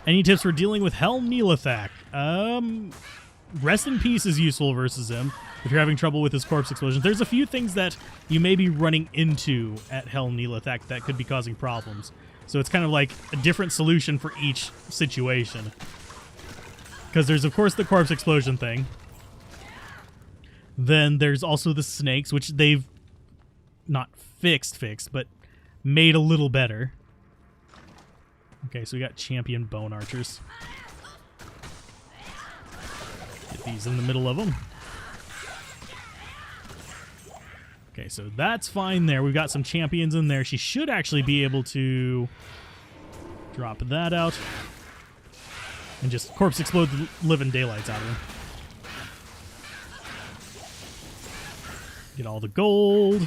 Any tips for dealing with Helm Neelathak? Rest in Peace is useful versus him if you're having trouble with his corpse explosions. There's a few things that you may be running into at Helm Neelathak that could be causing problems. So it's kind of like a different solution for each situation. Because there's, of course, the corpse explosion thing. Then there's also the snakes, which they've not fixed, but made a little better. Okay, so we got champion bone archers. Get these in the middle of them. Okay, so that's fine there. We've got some champions in there. She should actually be able to drop that out and just corpse explode the living daylights out of him. Get all the gold.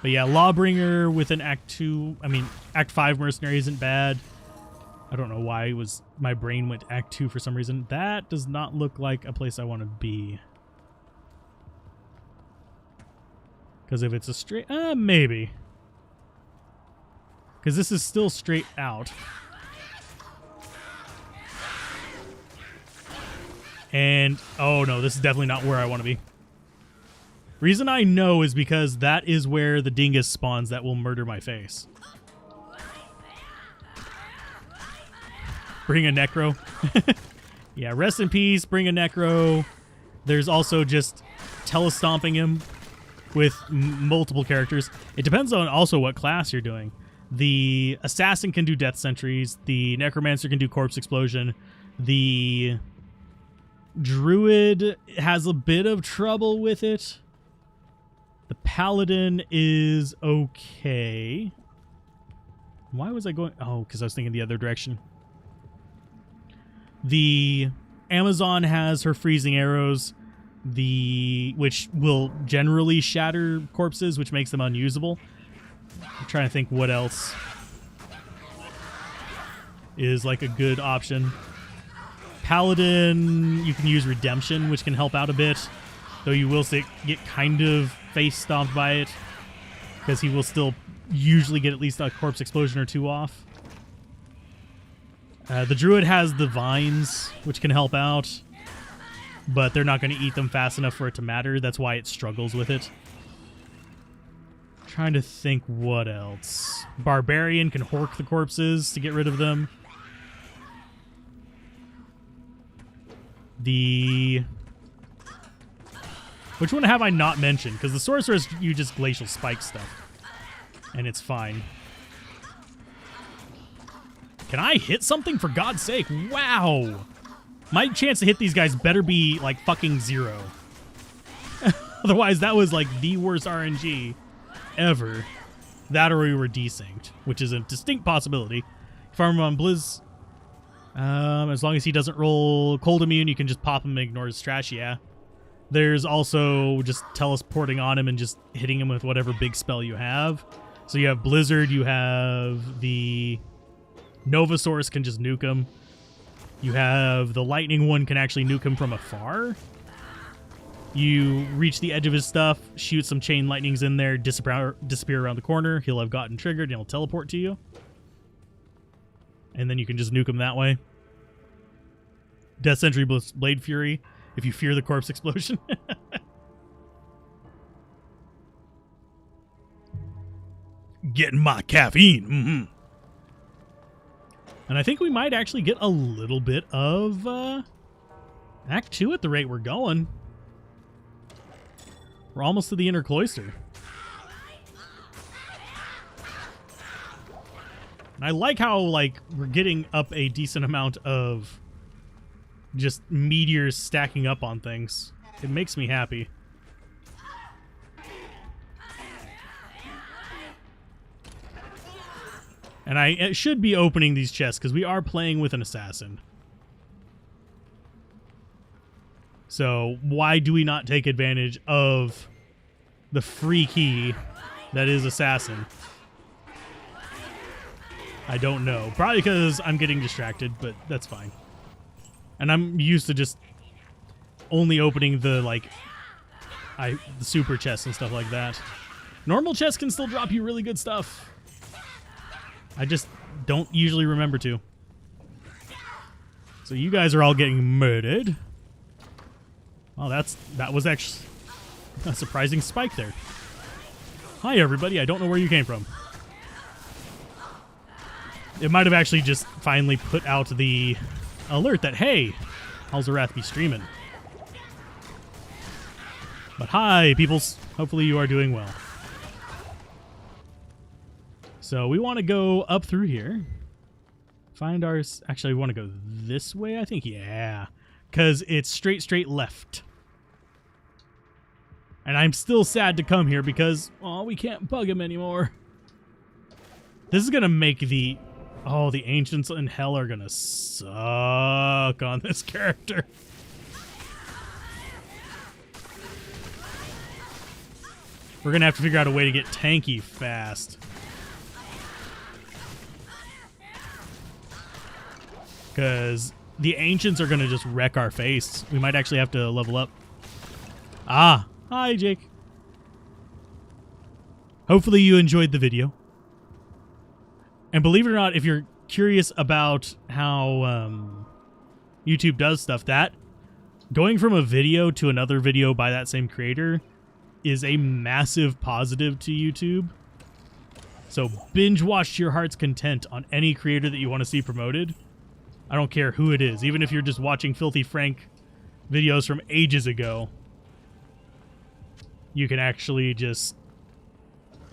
But yeah, Lawbringer with an Act 5 mercenary isn't bad. I don't know why it was my brain went to Act 2 for some reason. That does not look like a place I want to be. Because if it's a straight... maybe. Because this is still straight out. And, oh no, this is definitely not where I want to be. Reason I know is because that is where the dingus spawns that will murder my face. Bring a necro. Yeah, rest in peace, bring a necro. There's also just telestomping him with multiple characters. It depends on also what class you're doing. The assassin can do death sentries. The necromancer can do corpse explosion. The druid has a bit of trouble with it. The paladin is okay. Why was I going? Oh, because I was thinking the other direction. The Amazon has her freezing arrows, which will generally shatter corpses, which makes them unusable. I'm trying to think what else is like a good option. Paladin, you can use redemption, which can help out a bit, though you will get kind of face stomped by it, because he will still usually get at least a corpse explosion or two off. The druid has the vines, which can help out, but they're not going to eat them fast enough for it to matter. That's why it struggles with it. Trying to think what else. Barbarian can hork the corpses to get rid of them. Which one have I not mentioned? Because the sorceress, you just glacial spike stuff, and it's fine. Can I hit something, for God's sake? Wow. My chance to hit these guys better be like fucking 0. Otherwise, that was like the worst RNG ever. That or we were desynced, which is a distinct possibility. Farm on Blizz. As long as he doesn't roll cold immune, you can just pop him and ignore his trash, yeah. There's also just teleporting on him and just hitting him with whatever big spell you have. So you have Blizzard, you have the Novasaurus can just nuke him. You have the lightning one can actually nuke him from afar. You reach the edge of his stuff, shoot some chain lightnings in there, disappear around the corner. He'll have gotten triggered and he'll teleport to you. And then you can just nuke him that way. Death Sentry Blade Fury, if you fear the corpse explosion. Getting my caffeine. Mm-hmm. And I think we might actually get a little bit of Act 2 at the rate we're going. We're almost to the inner cloister. And I like how, like, we're getting up a decent amount of just meteors stacking up on things. It makes me happy. And I should be opening these chests because we are playing with an assassin. So why do we not take advantage of the free key that is assassin? I don't know. Probably because I'm getting distracted, but that's fine. And I'm used to just only opening the, like, the super chests and stuff like that. Normal chests can still drop you really good stuff. I just don't usually remember to. So you guys are all getting murdered. Oh, that was actually a surprising spike there. Hi, everybody. I don't know where you came from. It might have actually just finally put out the alert that, hey, Alzorath be streaming. But hi, peoples. Hopefully you are doing well. So we want to go up through here. Find our... Actually, we want to go this way, I think. Yeah. Because it's straight left. And I'm still sad to come here because, oh, we can't bug him anymore. This is going to make the... Oh, the ancients in hell are going to suck on this character. We're going to have to figure out a way to get tanky fast. Because the ancients are going to just wreck our face. We might actually have to level up. Ah, hi, Jake. Hopefully you enjoyed the video. And believe it or not, if you're curious about how YouTube does stuff, that going from a video to another video by that same creator is a massive positive to YouTube. So binge watch to your heart's content on any creator that you want to see promoted. I don't care who it is, even if you're just watching Filthy Frank videos from ages ago. You can actually just,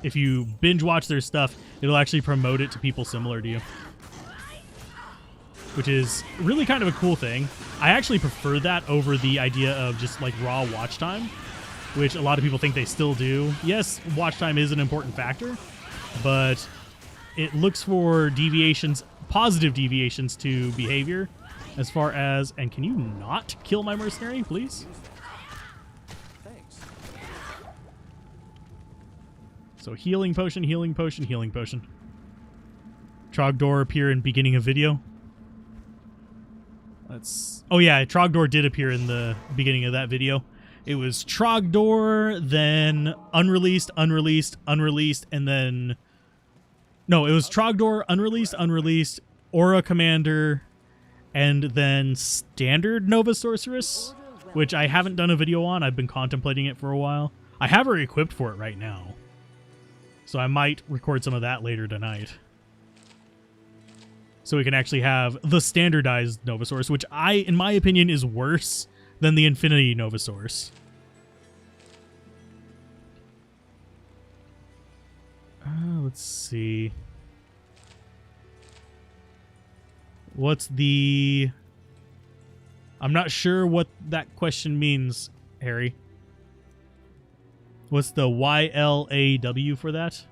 if you binge watch their stuff, it'll actually promote it to people similar to you, which is really kind of a cool thing. I actually prefer that over the idea of just like raw watch time, which a lot of people think they still do. Yes, watch time is an important factor, but it looks for deviations, positive deviations to behavior as far as, and can you not kill my mercenary, please? So healing potion, healing potion, healing potion. Trogdor appear in beginning of video. Oh yeah, Trogdor did appear in the beginning of that video. It was Trogdor, then unreleased, unreleased, unreleased, and then... No, it was Trogdor, unreleased, unreleased, Aura Commander, and then Standard Nova Sorceress, which I haven't done a video on. I've been contemplating it for a while. I have her equipped for it right now, so I might record some of that later tonight. So we can actually have the standardized Novasaurus, which in my opinion, is worse than the Infinity Novasaurus. Let's see. What's the... I'm not sure what that question means, Harry. What's the YLAW for that?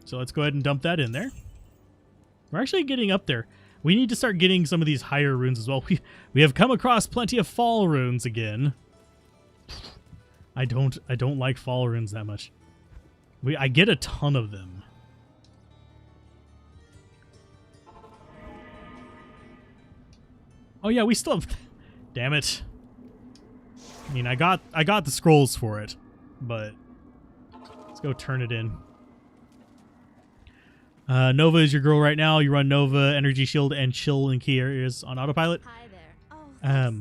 So let's go ahead and dump that in there. We're actually getting up there. We need to start getting some of these higher runes as well. We have come across plenty of fall runes again. I don't like fall runes that much. I get a ton of them. Oh yeah, we still have... Damn it. I mean, I got the scrolls for it, but let's go turn it in. Nova is your girl right now. You run Nova, Energy Shield, and Chill in key areas on autopilot. Hi there. Oh,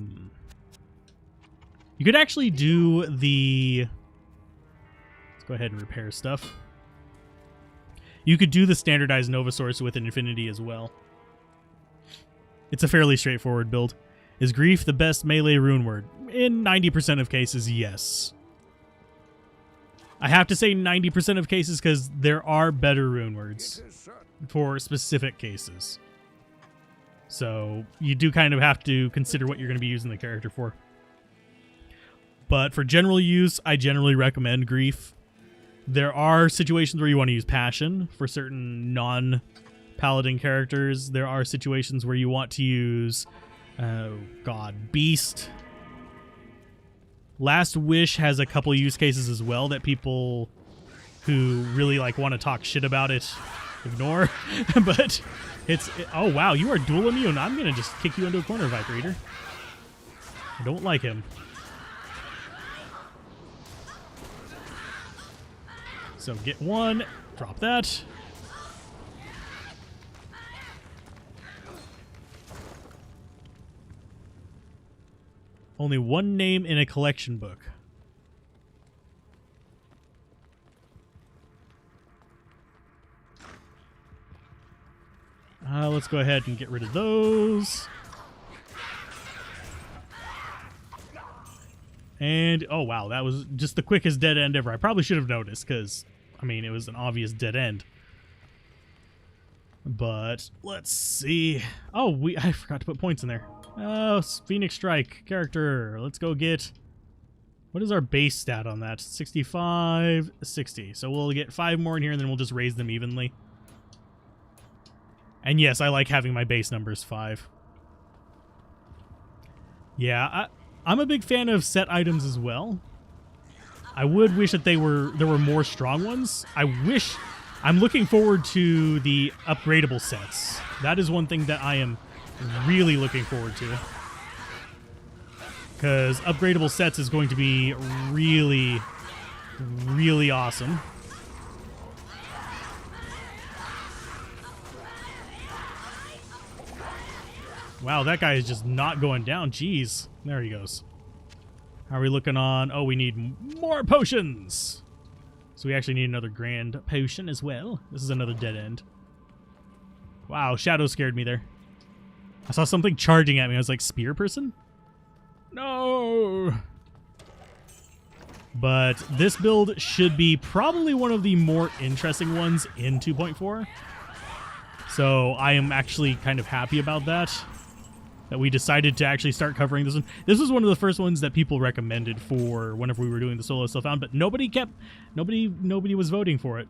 you could actually do the... Let's go ahead and repair stuff. You could do the standardized Nova Source with an Infinity as well. It's a fairly straightforward build. Is Grief the best melee rune word? In 90% of cases, yes. I have to say 90% of cases because there are better rune words for specific cases. So you do kind of have to consider what you're going to be using the character for. But for general use, I generally recommend Grief. There are situations where you want to use Passion for certain non-paladin characters. There are situations where you want to use, Beast. Last Wish has a couple use cases as well that people who really want to talk shit about it ignore. But oh wow, you are dual immune. I'm gonna just kick you into a corner, Viper Eater. I don't like him. So get one, drop that. Only one name in a collection book. Let's go ahead and get rid of those. And, oh wow, that was just the quickest dead end ever. I probably should have noticed because, I mean, it was an obvious dead end. But, let's see. Oh, I forgot to put points in there. Oh, Phoenix Strike character. Let's go get... What is our base stat on that? 65, 60. So we'll get 5 more in here and then we'll just raise them evenly. And yes, I like having my base numbers 5. Yeah, I'm a big fan of set items as well. I would wish that there were more strong ones. I'm looking forward to the upgradable sets. That is one thing that I am really looking forward to. because upgradable sets is going to be really, really awesome. Wow, that guy is just not going down. Jeez. There he goes. How are we looking on? Oh, we need more potions. So we actually need another grand potion as well. This is another dead end. Wow, Shadow scared me there. I saw something charging at me. I was like, spear person? No. But this build should be probably one of the more interesting ones in 2.4. So I am actually kind of happy about that. That we decided to actually start covering this one. This was one of the first ones that people recommended for whenever we were doing the solo stuff found, but nobody was voting for it.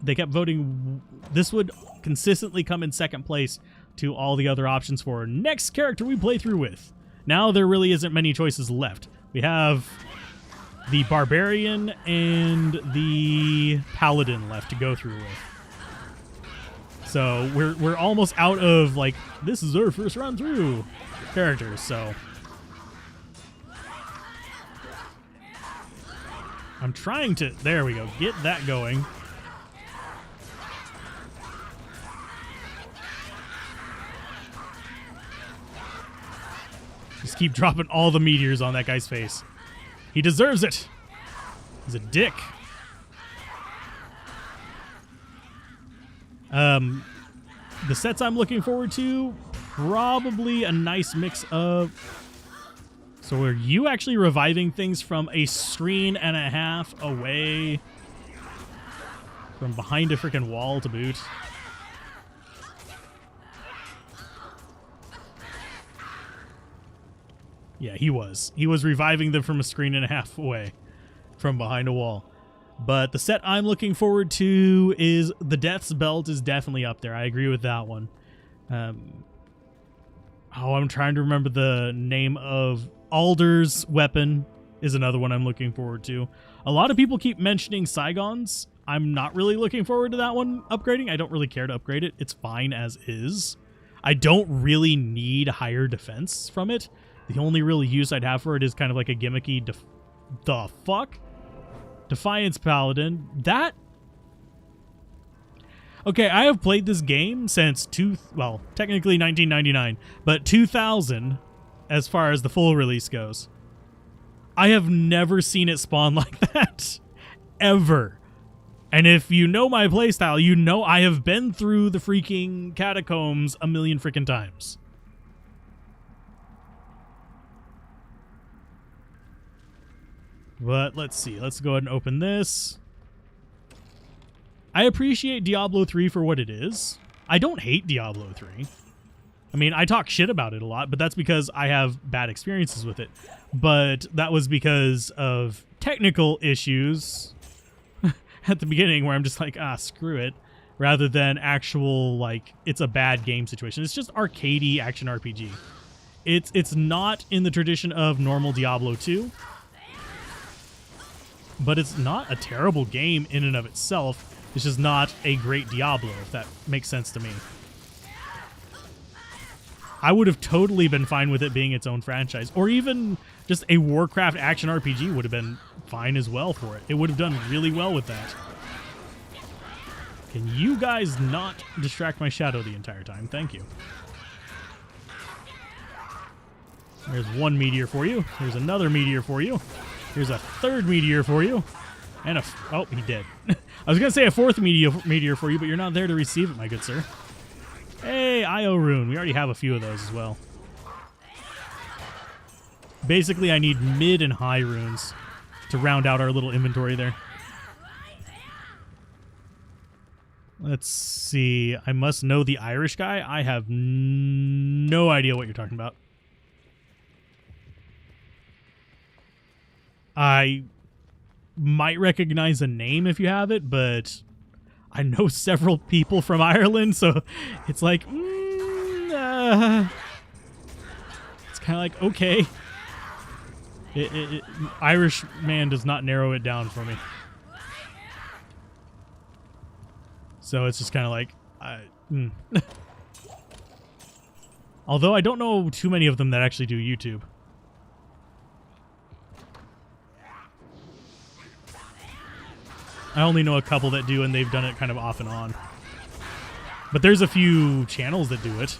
They kept voting. This would consistently come in second place to all the other options for next character we play through with. Now there really isn't many choices left. We have the Barbarian and the Paladin left to go through with. So we're almost out of, like, this is our first run through characters, so I'm trying to, there we go, get that going. Just keep dropping all the meteors on that guy's face. He deserves it. He's a dick. The sets I'm looking forward to, probably a nice mix of... So are you actually reviving things from a screen and a half away? From behind a freaking wall to boot? Yeah, he was. He was reviving them from a screen and a half away from behind a wall. But the set I'm looking forward to is the Death's Belt is definitely up there. I agree with that one. I'm trying to remember the name of Alder's weapon is another one I'm looking forward to. A lot of people keep mentioning Saigon's. I'm not really looking forward to that one upgrading. I don't really care to upgrade it. It's fine as is. I don't really need higher defense from it. The only real use I'd have for it is kind of like a gimmicky the fuck? Defiance Paladin. That... Okay, I have played this game since technically 1999, but 2000 as far as the full release goes. I have never seen it spawn like that. Ever. And if you know my playstyle, you know I have been through the freaking catacombs a million freaking times. But let's see. Let's go ahead and open this. I appreciate Diablo 3 for what it is. I don't hate Diablo 3. I mean, I talk shit about it a lot, but that's because I have bad experiences with it. But that was because of technical issues at the beginning where I'm just like, screw it. Rather than actual, like, it's a bad game situation. It's just arcadey action RPG. It's not in the tradition of normal Diablo 2. But it's not a terrible game in and of itself. It's just not a great Diablo, if that makes sense to me. I would have totally been fine with it being its own franchise. Or even just a Warcraft action RPG would have been fine as well for it. It would have done really well with that. Can you guys not distract my shadow the entire time? Thank you. There's one meteor for you. There's another meteor for you. Here's a third meteor for you. And oh, he did. I was going to say a fourth meteor for you, but you're not there to receive it, my good sir. Hey, IO rune. We already have a few of those as well. Basically, I need mid and high runes to round out our little inventory there. Let's see. I must know the Irish guy. I have no idea what you're talking about. I might recognize a name if you have it, but I know several people from Ireland, so it's like, it's kind of like, okay. Irish man does not narrow it down for me. So it's just kind of like, Although I don't know too many of them that actually do YouTube. I only know a couple that do, and they've done it kind of off and on. But there's a few channels that do it.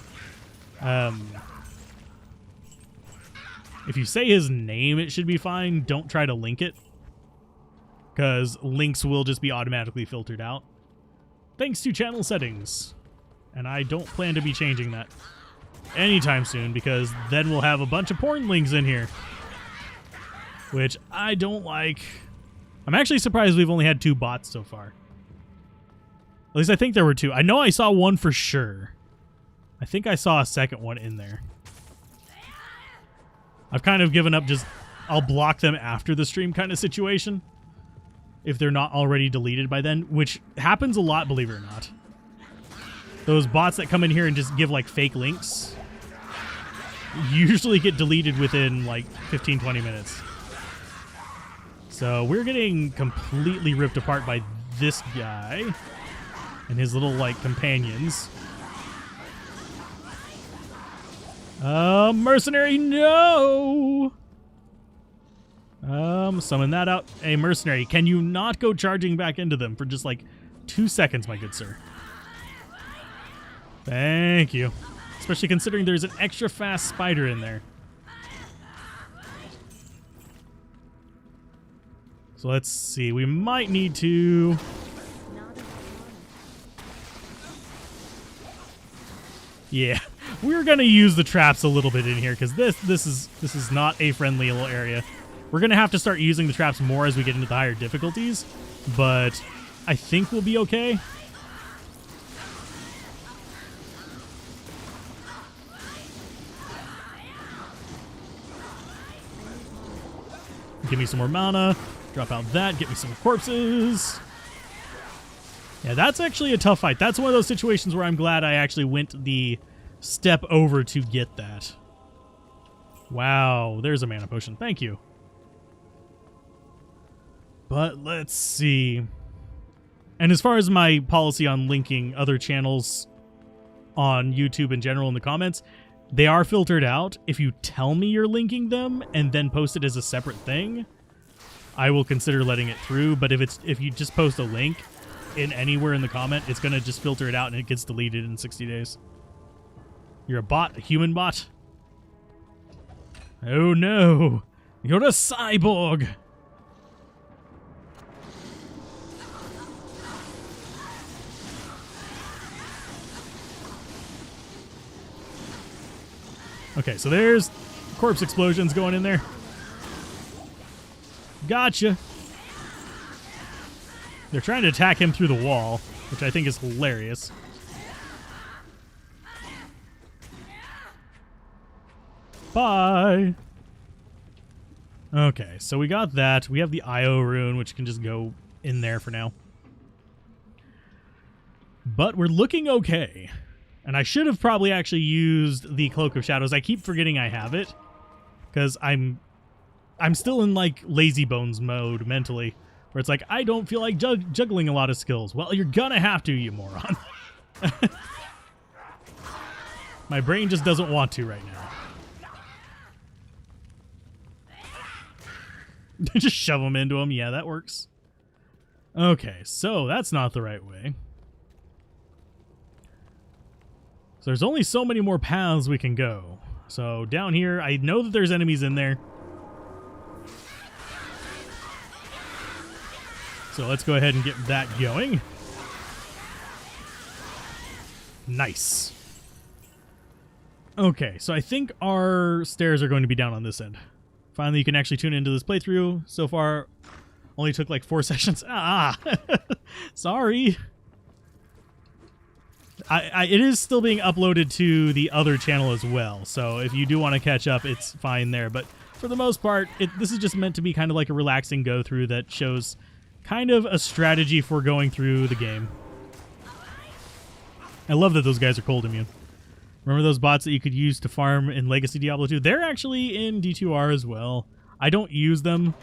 If you say his name, it should be fine. Don't try to link it, because links will just be automatically filtered out. Thanks to channel settings. And I don't plan to be changing that anytime soon, because then we'll have a bunch of porn links in here, which I don't like. I'm actually surprised we've only had 2 bots so far. At least I think there were 2. I know I saw one for sure. I think I saw a second one in there. I've kind of given up, just I'll block them after the stream kind of situation, if they're not already deleted by then, which happens a lot, believe it or not. Those bots that come in here and just give like fake links usually get deleted within like 15-20 minutes. So we're getting completely ripped apart by this guy and his little like companions. Mercenary, no! Summon that out. Hey, mercenary, can you not go charging back into them for just like 2 seconds, my good sir? Thank you. Especially considering there's an extra fast spider in there. So let's see. We might need to... Yeah, we're gonna use the traps a little bit in here, because this is not a friendly little area. We're gonna have to start using the traps more as we get into the higher difficulties, but I think we'll be okay. Give me some more mana. Drop out that. Get me some corpses. Yeah, that's actually a tough fight. That's one of those situations where I'm glad I actually went the step over to get that. Wow, there's a mana potion. Thank you. But let's see. And as far as my policy on linking other channels on YouTube in general in the comments, they are filtered out. If you tell me you're linking them and then post it as a separate thing, I will consider letting it through. But if you just post a link in anywhere in the comment, it's going to just filter it out and it gets deleted in 60 days. You're a bot, a human bot? Oh no, you're a cyborg. Okay, so there's corpse explosions going in there. Gotcha. They're trying to attack him through the wall, which I think is hilarious. Bye. Okay, so we got that. We have the IO rune, which can just go in there for now. But we're looking okay. And I should have probably actually used the Cloak of Shadows. I keep forgetting I have it, because I'm still in like lazy bones mode mentally, where it's like, I don't feel like juggling a lot of skills. Well, you're gonna have to, you moron. My brain just doesn't want to right now. Just shove them into him. Yeah, that works. Okay, so that's not the right way. So there's only so many more paths we can go. So down here, I know that there's enemies in there. So let's go ahead and get that going. Nice. Okay, so I think our stairs are going to be down on this end. Finally, you can actually tune into this playthrough. So far, only took like 4 sessions. Ah, sorry. It is still being uploaded to the other channel as well, so if you do want to catch up, it's fine there. But for the most part, this is just meant to be kind of like a relaxing go-through that shows kind of a strategy for going through the game. I love that those guys are cold immune. Remember those bots that you could use to farm in Legacy Diablo 2? They're actually in D2R as well. I don't use them.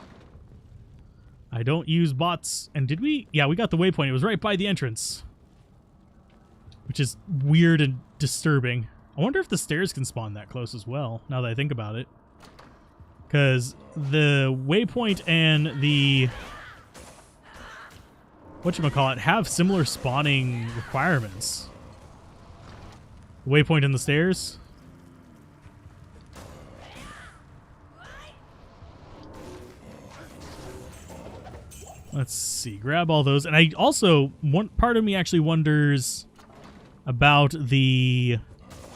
I don't use bots. And did we? Yeah, we got the waypoint. It was right by the entrance, which is weird and disturbing. I wonder if the stairs can spawn that close as well, now that I think about it. Because the waypoint and the whatchamacallit, have similar spawning requirements. Waypoint in the stairs. Let's see. Grab all those. And I also, one part of me actually wonders about the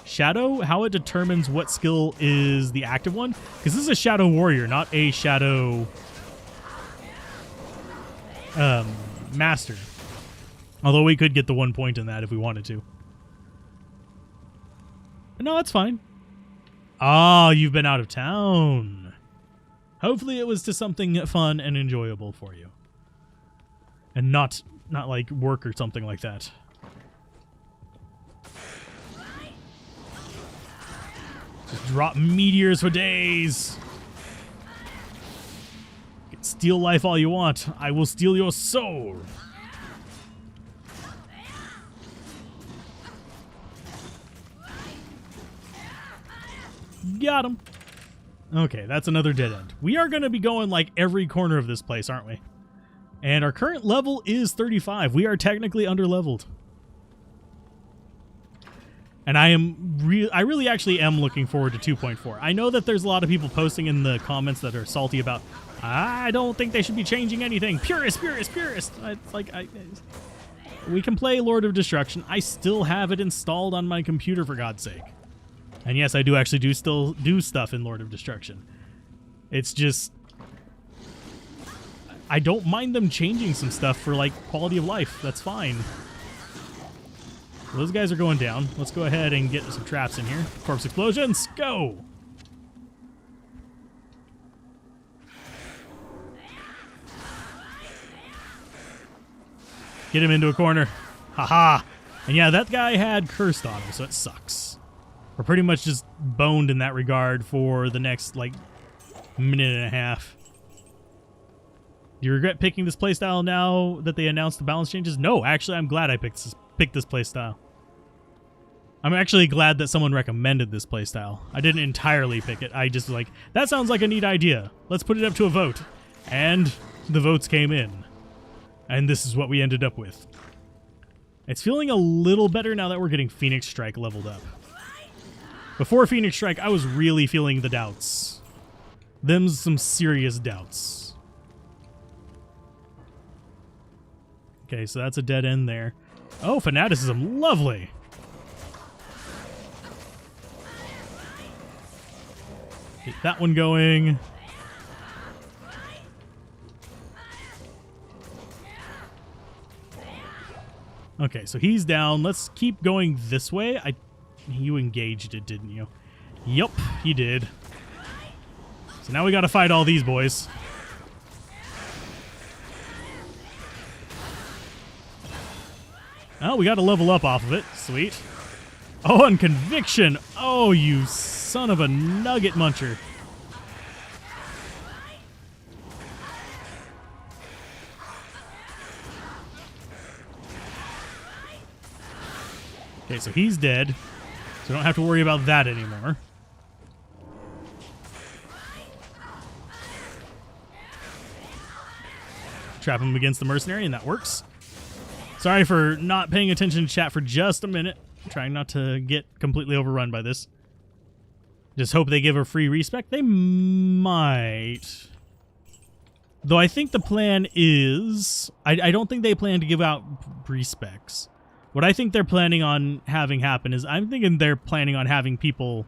shadow, how it determines what skill is the active one. Because this is a shadow warrior, not a shadow master. Although we could get the 1 point in that if we wanted to. But no, that's fine. Ah, you've been out of town. Hopefully it was to something fun and enjoyable for you. And not like work or something like that. Just drop meteors for days. You can steal life all you want. I will steal your soul. Got him. Okay, that's another dead end. We are going to be going like every corner of this place, aren't we? And our current level is 35. We are technically underleveled. And I really actually am looking forward to 2.4. I know that there's a lot of people posting in the comments that are salty about, I don't think they should be changing anything. Purist. It's like, we can play Lord of Destruction. I still have it installed on my computer, for God's sake. And yes, I do actually still do stuff in Lord of Destruction. It's just, I don't mind them changing some stuff for, like, quality of life. That's fine. So those guys are going down. Let's go ahead and get some traps in here. Corpse explosions, go! Get him into a corner. Haha! And yeah, that guy had cursed on him, so it sucks. We're pretty much just boned in that regard for the next, like, minute and a half. Do you regret picking this playstyle now that they announced the balance changes? No, actually, I'm glad I picked this playstyle. I'm actually glad that someone recommended this playstyle. I didn't entirely pick it. I just like, that sounds like a neat idea. Let's put it up to a vote. And the votes came in. And this is what we ended up with. It's feeling a little better now that we're getting Phoenix Strike leveled up. Before Phoenix Strike, I was really feeling the doubts. Them's some serious doubts. Okay, so that's a dead end there. Oh, fanaticism. Lovely. Get that one going. Okay, so he's down. Let's keep going this way. You engaged it, didn't you? Yup, he did. So now we gotta fight all these boys. Oh, we gotta level up off of it. Sweet. Oh, and conviction. Oh, you son of a nugget muncher. Okay, so he's dead. So we don't have to worry about that anymore. Trap him against the mercenary, and that works. Sorry for not paying attention to chat for just a minute. I'm trying not to get completely overrun by this. Just hope they give a free respec. They might. Though I think the plan is... I don't think they plan to give out respecs. What I think they're planning on having happen is I'm thinking they're planning on having people,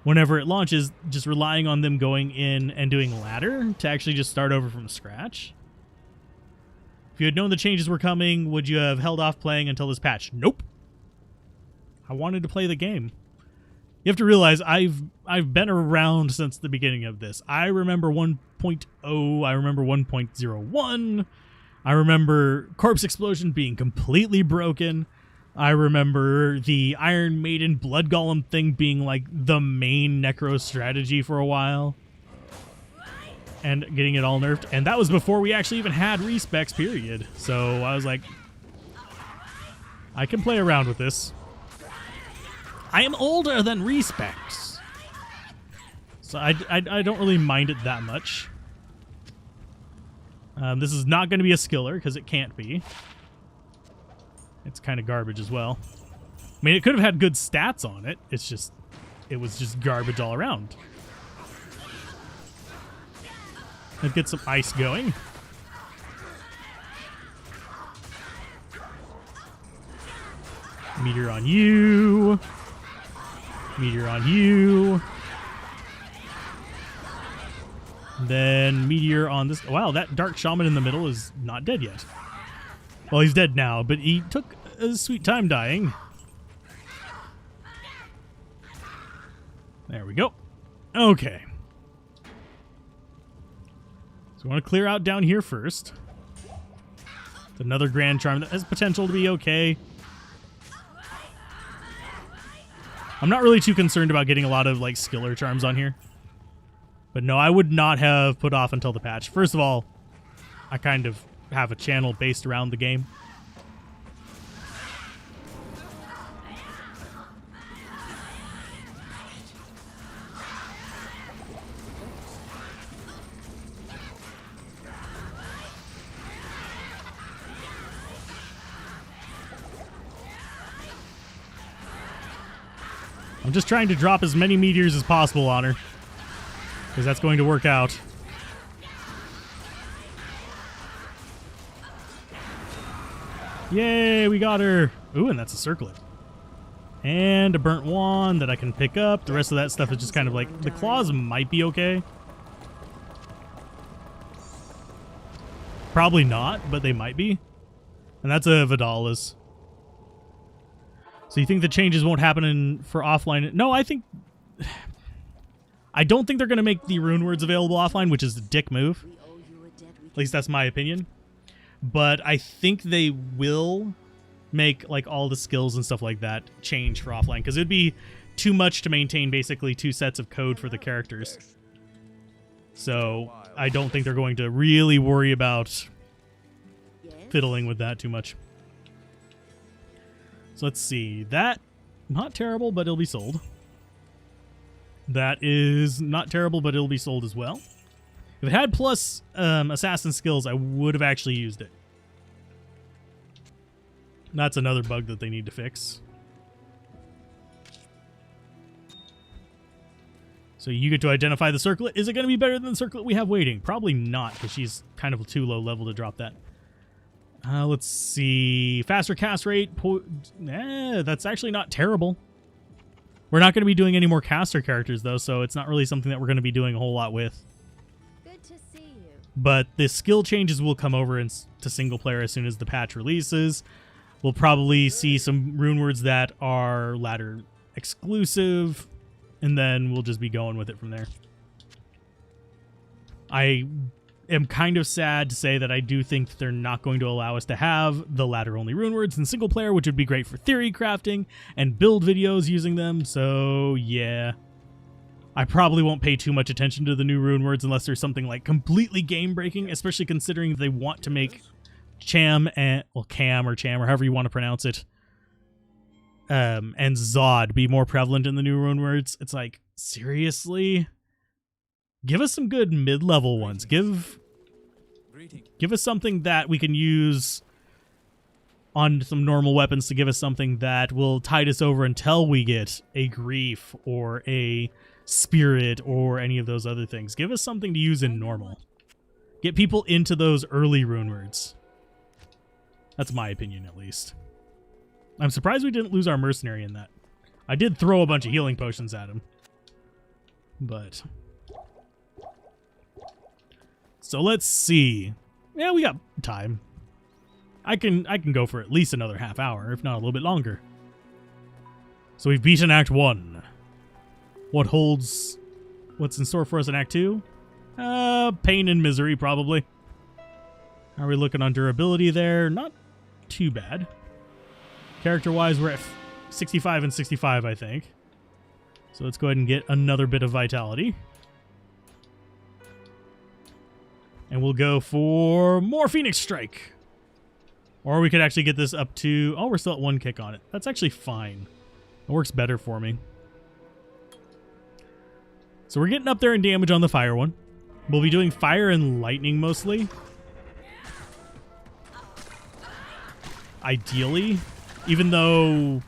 whenever it launches, just relying on them going in and doing ladder to actually just start over from scratch. If you had known the changes were coming, would you have held off playing until this patch? Nope. I wanted to play the game. You have to realize I've been around since the beginning of this. I remember 1.0, I remember 1.01. I remember Corpse Explosion being completely broken. I remember the Iron Maiden Blood Golem thing being like the main Necro strategy for a while. And getting it all nerfed. And that was before we actually even had respecs, period. So I was like, I can play around with this. I am older than respecs. So I don't really mind it that much. This is not going to be a skiller because it can't be. It's kind of garbage as well. I mean, it could have had good stats on it. It was just garbage all around. Let's get some ice going. Meteor on you. Meteor on you. Then meteor on this. Wow, that dark shaman in the middle is not dead yet. Well, he's dead now, but he took a sweet time dying. There we go. Okay. So we want to clear out down here first. It's another grand charm that has potential to be okay. I'm not really too concerned about getting a lot of like skiller charms on here. But no, I would not have put off until the patch. First of all, I kind of have a channel based around the game. I'm just trying to drop as many meteors as possible on her, because that's going to work out. Yay, we got her. Ooh, and that's a circlet. And a burnt wand that I can pick up. The rest of that stuff is just kind of like, the claws might be okay. Probably not, but they might be. And that's a Vidala's. So you think the changes won't happen for offline? No, I don't think they're going to make the rune words available offline, which is a dick move. At least that's my opinion. But I think they will make like all the skills and stuff like that change for offline, because it'd be too much to maintain basically 2 sets of code for the characters. So I don't think they're going to really worry about fiddling with that too much. So let's see. That, not terrible, but it'll be sold. That is not terrible, but it'll be sold as well. If it had plus assassin skills, I would have actually used it. That's another bug that they need to fix. So you get to identify the circlet. Is it going to be better than the circlet we have waiting? Probably not, because she's kind of too low level to drop that. Let's see. Faster cast rate. That's actually not terrible. We're not going to be doing any more caster characters, though, so it's not really something that we're going to be doing a whole lot with. Good to see you. But the skill changes will come over to single player as soon as the patch releases. We'll probably see some rune words that are ladder exclusive, and then we'll just be going with it from there. I am kind of sad to say that I do think that they're not going to allow us to have the ladder-only rune words in single player, which would be great for theory crafting and build videos using them, so yeah. I probably won't pay too much attention to the new rune words unless there's something like completely game-breaking, especially considering they want to make Cham and, well, Cam or Cham or however you want to pronounce it, and Zod be more prevalent in the new rune words. It's like, seriously? Give us some good mid-level ones. Give us something that we can use on some normal weapons to give us something that will tide us over until we get a grief or a spirit or any of those other things. Give us something to use in normal. Get people into those early rune words. That's my opinion, at least. I'm surprised we didn't lose our mercenary in that. I did throw a bunch of healing potions at him. But so let's see. Yeah, we got time. I can go for at least another half hour, if not a little bit longer. So we've beaten Act 1. What's in store for us in Act 2? Pain and misery, probably. How are we looking on durability there? Not too bad. Character-wise, we're at 65 and 65, I think. So let's go ahead and get another bit of vitality. And we'll go for more Phoenix Strike. Or we could actually get this up to... Oh, we're still at 1 kick on it. That's actually fine. It works better for me. So we're getting up there in damage on the fire one. We'll be doing fire and lightning mostly. ideally. Even though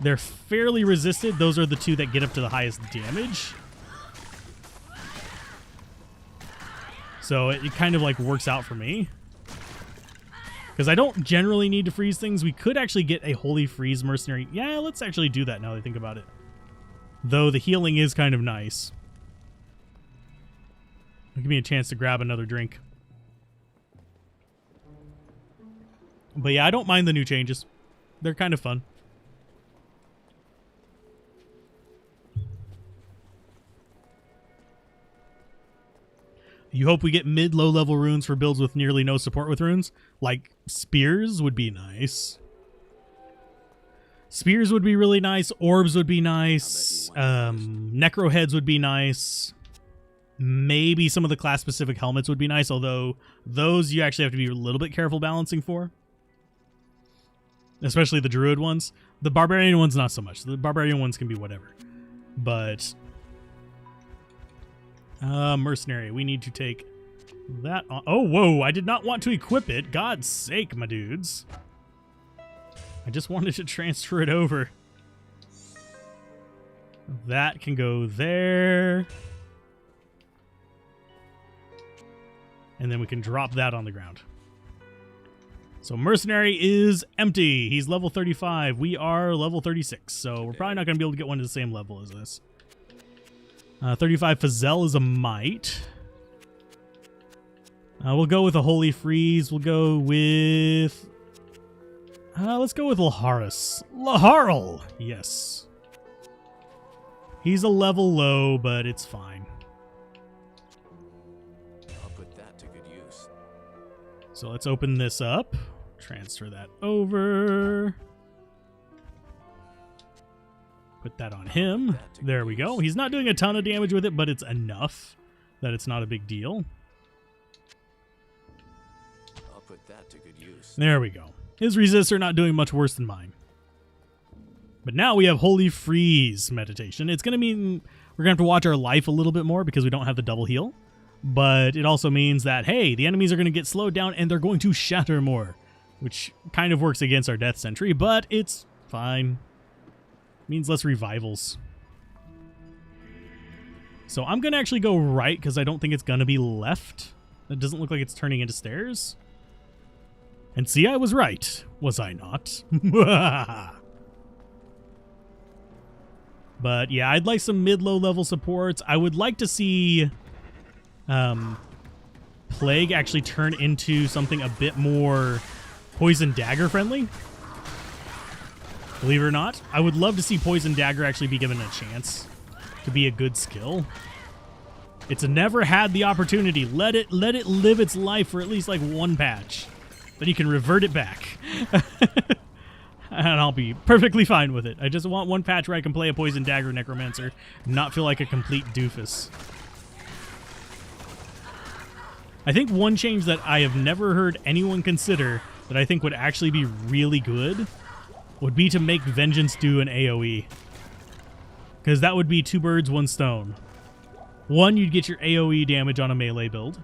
they're fairly resisted, those are the two that get up to the highest damage. So it kind of like works out for me. Because I don't generally need to freeze things. We could actually get a Holy Freeze Mercenary. Yeah, let's actually do that now that I think about it. Though the healing is kind of nice. Give me a chance to grab another drink. But yeah, I don't mind the new changes. They're kind of fun. You hope we get mid-low level runes for builds with nearly no support with runes. Like spears would be nice. Spears would be really nice. Orbs would be nice. Necro heads would be nice. Maybe some of the class-specific helmets would be nice, although those you actually have to be a little bit careful balancing for. Especially the druid ones. The barbarian ones, not so much. The barbarian ones can be whatever. But mercenary, we need to take that on. Oh, whoa, I did not want to equip it. God's sake, my dudes. I just wanted to transfer it over. That can go there. And then we can drop that on the ground. So mercenary is empty. He's level 35. We are level 36. So we're probably not going to be able to get one to the same level as this. 35 Fazel is a might. We'll go with a Holy Freeze. We'll go with... let's go with Laharis. Laharl! Yes. He's a level low, but it's fine. I'll put that to good use. So let's open this up. Transfer that over. Put that on him. There we go. He's not doing a ton of damage with it, but it's enough that it's not a big deal. I'll put that to good use. There we go. His resists are not doing much worse than mine. But now we have Holy Freeze meditation. It's going to mean we're going to have to watch our life a little bit more because we don't have the double heal. But it also means that, hey, the enemies are going to get slowed down and they're going to shatter more, which kind of works against our death sentry, but it's fine. Means less revivals. So I'm going to actually go right because I don't think it's going to be left. It doesn't look like it's turning into stairs. And see, I was right. Was I not? But yeah, I'd like some mid-low level supports. I would like to see Plague actually turn into something a bit more Poison Dagger friendly. Believe it or not, I would love to see Poison Dagger actually be given a chance to be a good skill. It's never had the opportunity. Let it live its life for at least like one patch. Then you can revert it back. And I'll be perfectly fine with it. I just want one patch where I can play a Poison Dagger Necromancer and not feel like a complete doofus. I think one change that I have never heard anyone consider that I think would actually be really good would be to make Vengeance do an AoE. Because that would be 2 birds, 1 stone. One, you'd get your AoE damage on a melee build,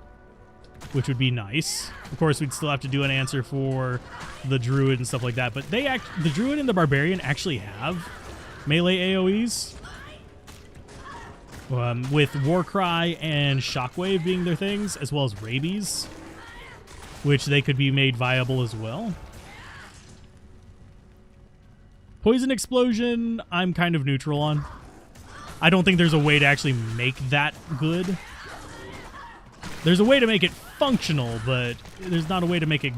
which would be nice. Of course, we'd still have to do an answer for the Druid and stuff like that, but the Druid and the Barbarian actually have melee AoEs. With Warcry and Shockwave being their things, as well as Rabies, which they could be made viable as well. Poison Explosion, I'm kind of neutral on. I don't think there's a way to actually make that good. There's a way to make it functional, but there's not a way to make it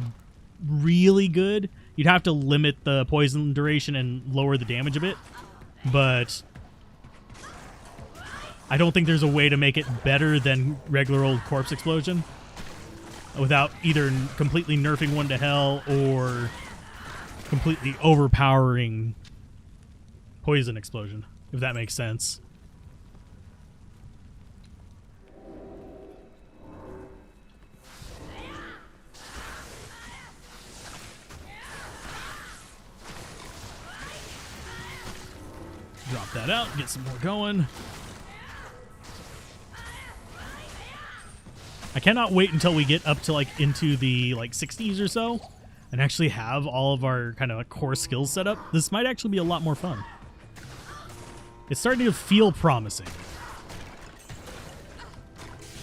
really good. You'd have to limit the poison duration and lower the damage a bit, but I don't think there's a way to make it better than regular old Corpse Explosion without either completely nerfing one to hell or completely overpowering Poison Explosion, if that makes sense. Drop that out, get some more going. I cannot wait until we get up to like into the like 60s or so. and actually have all of our kind of core skills set up, this might actually be a lot more fun. It's starting to feel promising.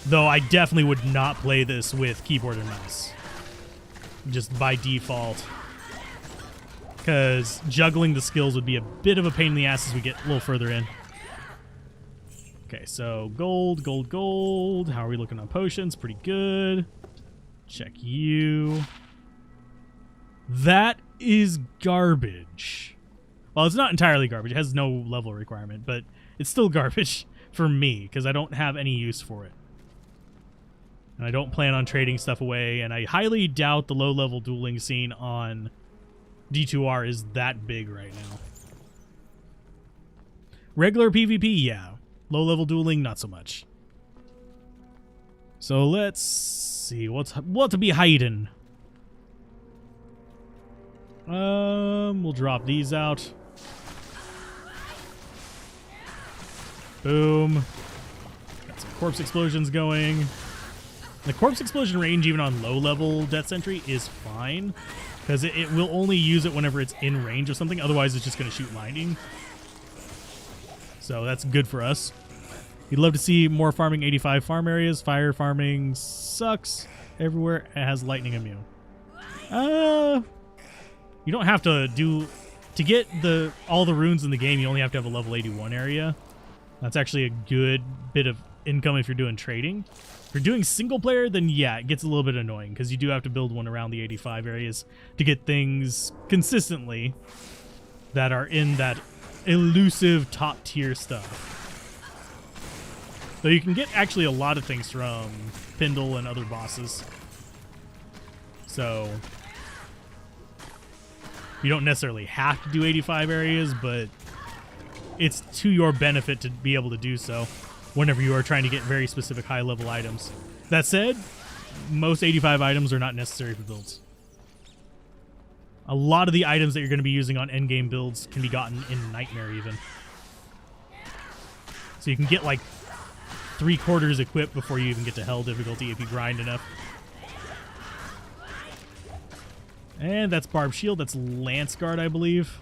Though I definitely would not play this with keyboard and mouse. Just by default. Because juggling the skills would be a bit of a pain in the ass as we get a little further in. Okay, so gold, gold, gold. How are we looking on potions? Pretty good. Check you. That is garbage. Well, it's not entirely garbage. It has no level requirement, but it's still garbage for me because I don't have any use for it. And I don't plan on trading stuff away, and I highly doubt the low-level dueling scene on D2R is that big right now. Regular PvP, yeah. Low-level dueling, not so much. So let's see. What to be hiding? We'll drop these out. Boom. Got some corpse explosions going. The corpse explosion range, even on low-level Death Sentry, is fine. Because it will only use it whenever it's in range of something. Otherwise, it's just going to shoot lightning. So that's good for us. You'd love to see more farming 85 farm areas. Fire farming sucks everywhere. It has lightning immune. You don't have to do... To get all the runes in the game, you only have to have a level 81 area. That's actually a good bit of income if you're doing trading. If you're doing single player, then yeah, it gets a little bit annoying because you do have to build one around the 85 areas to get things consistently that are in that elusive top tier stuff. Though you can get actually a lot of things from Pindle and other bosses. So you don't necessarily have to do 85 areas, but it's to your benefit to be able to do so whenever you are trying to get very specific high-level items. That said, most 85 items are not necessary for builds. A lot of the items that you're going to be using on endgame builds can be gotten in Nightmare even. So you can get like 3/4 equipped before you even get to Hell difficulty if you grind enough. And that's Barb Shield. That's Lance Guard, I believe.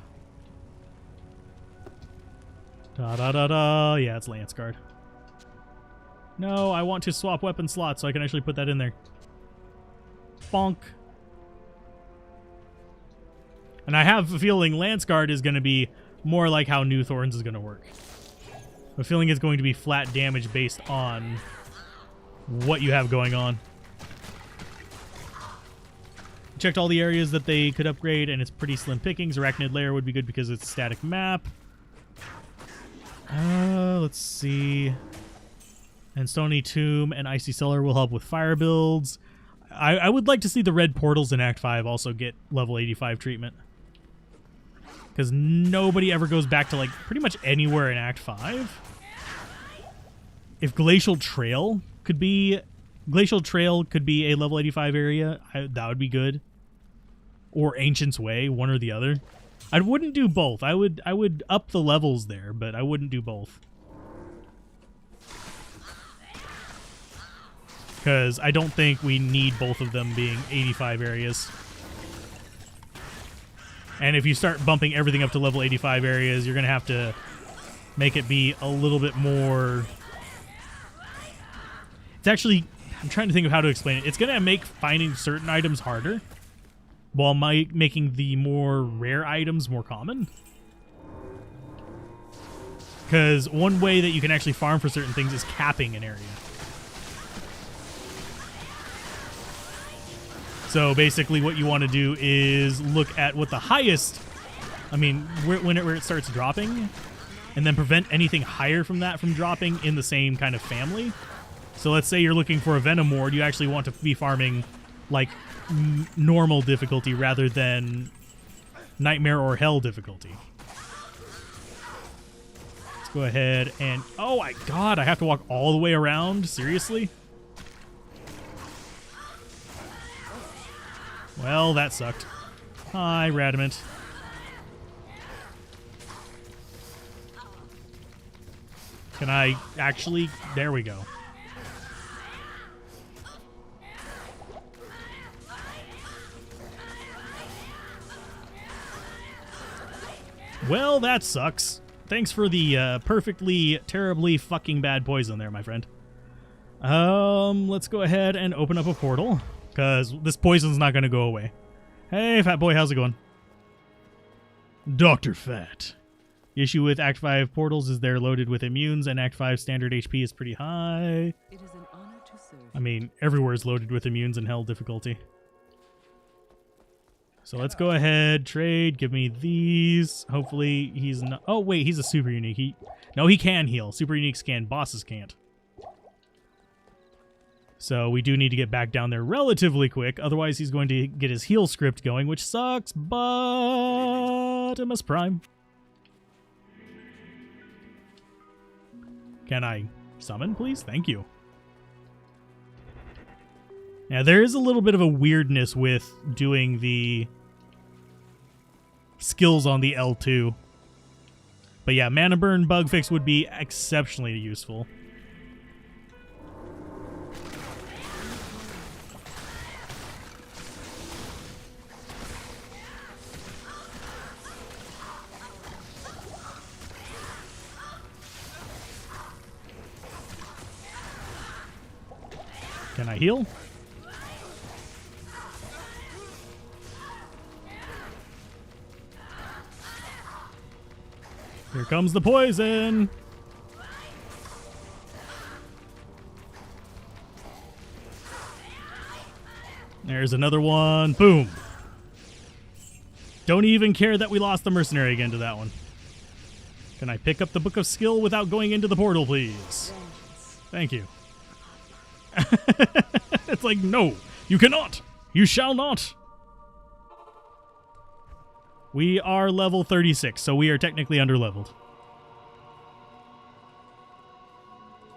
Da-da-da-da. Yeah, it's Lance Guard. No, I want to swap weapon slots so I can actually put that in there. Bonk. And I have a feeling Lance Guard is going to be more like how New Thorns is going to work. I'm feeling it's going to be flat damage based on what you have going on. Checked all the areas that they could upgrade, and it's pretty slim pickings. Arachnid Lair would be good because it's a static map. Let's see. And Stony Tomb and Icy Cellar will help with fire builds. I would like to see the red portals in Act 5 also get level 85 treatment. Because nobody ever goes back to like pretty much anywhere in Act 5. If Glacial Trail could be a level 85 area, that would be good. Or Ancient's Way, one or the other. I wouldn't do both. I would up the levels there, but I wouldn't do both. Because I don't think we need both of them being 85 areas. And if you start bumping everything up to level 85 areas, you're going to have to make it be a little bit more... It's actually... I'm trying to think of how to explain it. It's going to make finding certain items harder while making the more rare items more common. Because one way that you can actually farm for certain things is capping an area. So basically what you want to do is look at what the highest, where it starts dropping, and then prevent anything higher from that from dropping in the same kind of family. So let's say you're looking for a Venom Ward, you actually want to be farming like normal difficulty rather than Nightmare or Hell difficulty. Let's go ahead and... Oh my god, I have to walk all the way around? Seriously? Well, that sucked. Hi, Radamant. Can I actually... There we go. Well, that sucks. Thanks for the perfectly, terribly fucking bad poison there, my friend. Let's go ahead and open up a portal, because this poison's not going to go away. Hey, Fat Boy, how's it going? Dr. Fat. The issue with Act 5 portals is they're loaded with immunes, and Act 5 standard HP is pretty high. It is an honor to serve. I mean, everywhere is loaded with immunes in hell difficulty. So let's go ahead, trade, give me these. Hopefully he's not... Oh, wait, he's a super unique. No, he can heal. Super uniques can, bosses can't. So we do need to get back down there relatively quick. Otherwise, he's going to get his heal script going, which sucks, but MS Prime. Can I summon, please? Thank you. Now, there is a little bit of a weirdness with doing the skills on the L2. But yeah, mana burn bug fix would be exceptionally useful. Can I heal? Here comes the poison. There's another one. Boom. Don't even care that we lost the mercenary again to that one. Can I pick up the Book of Skill without going into the portal, please? Thank you. It's like, no, you cannot. You shall not. We are level 36, so we are technically underleveled.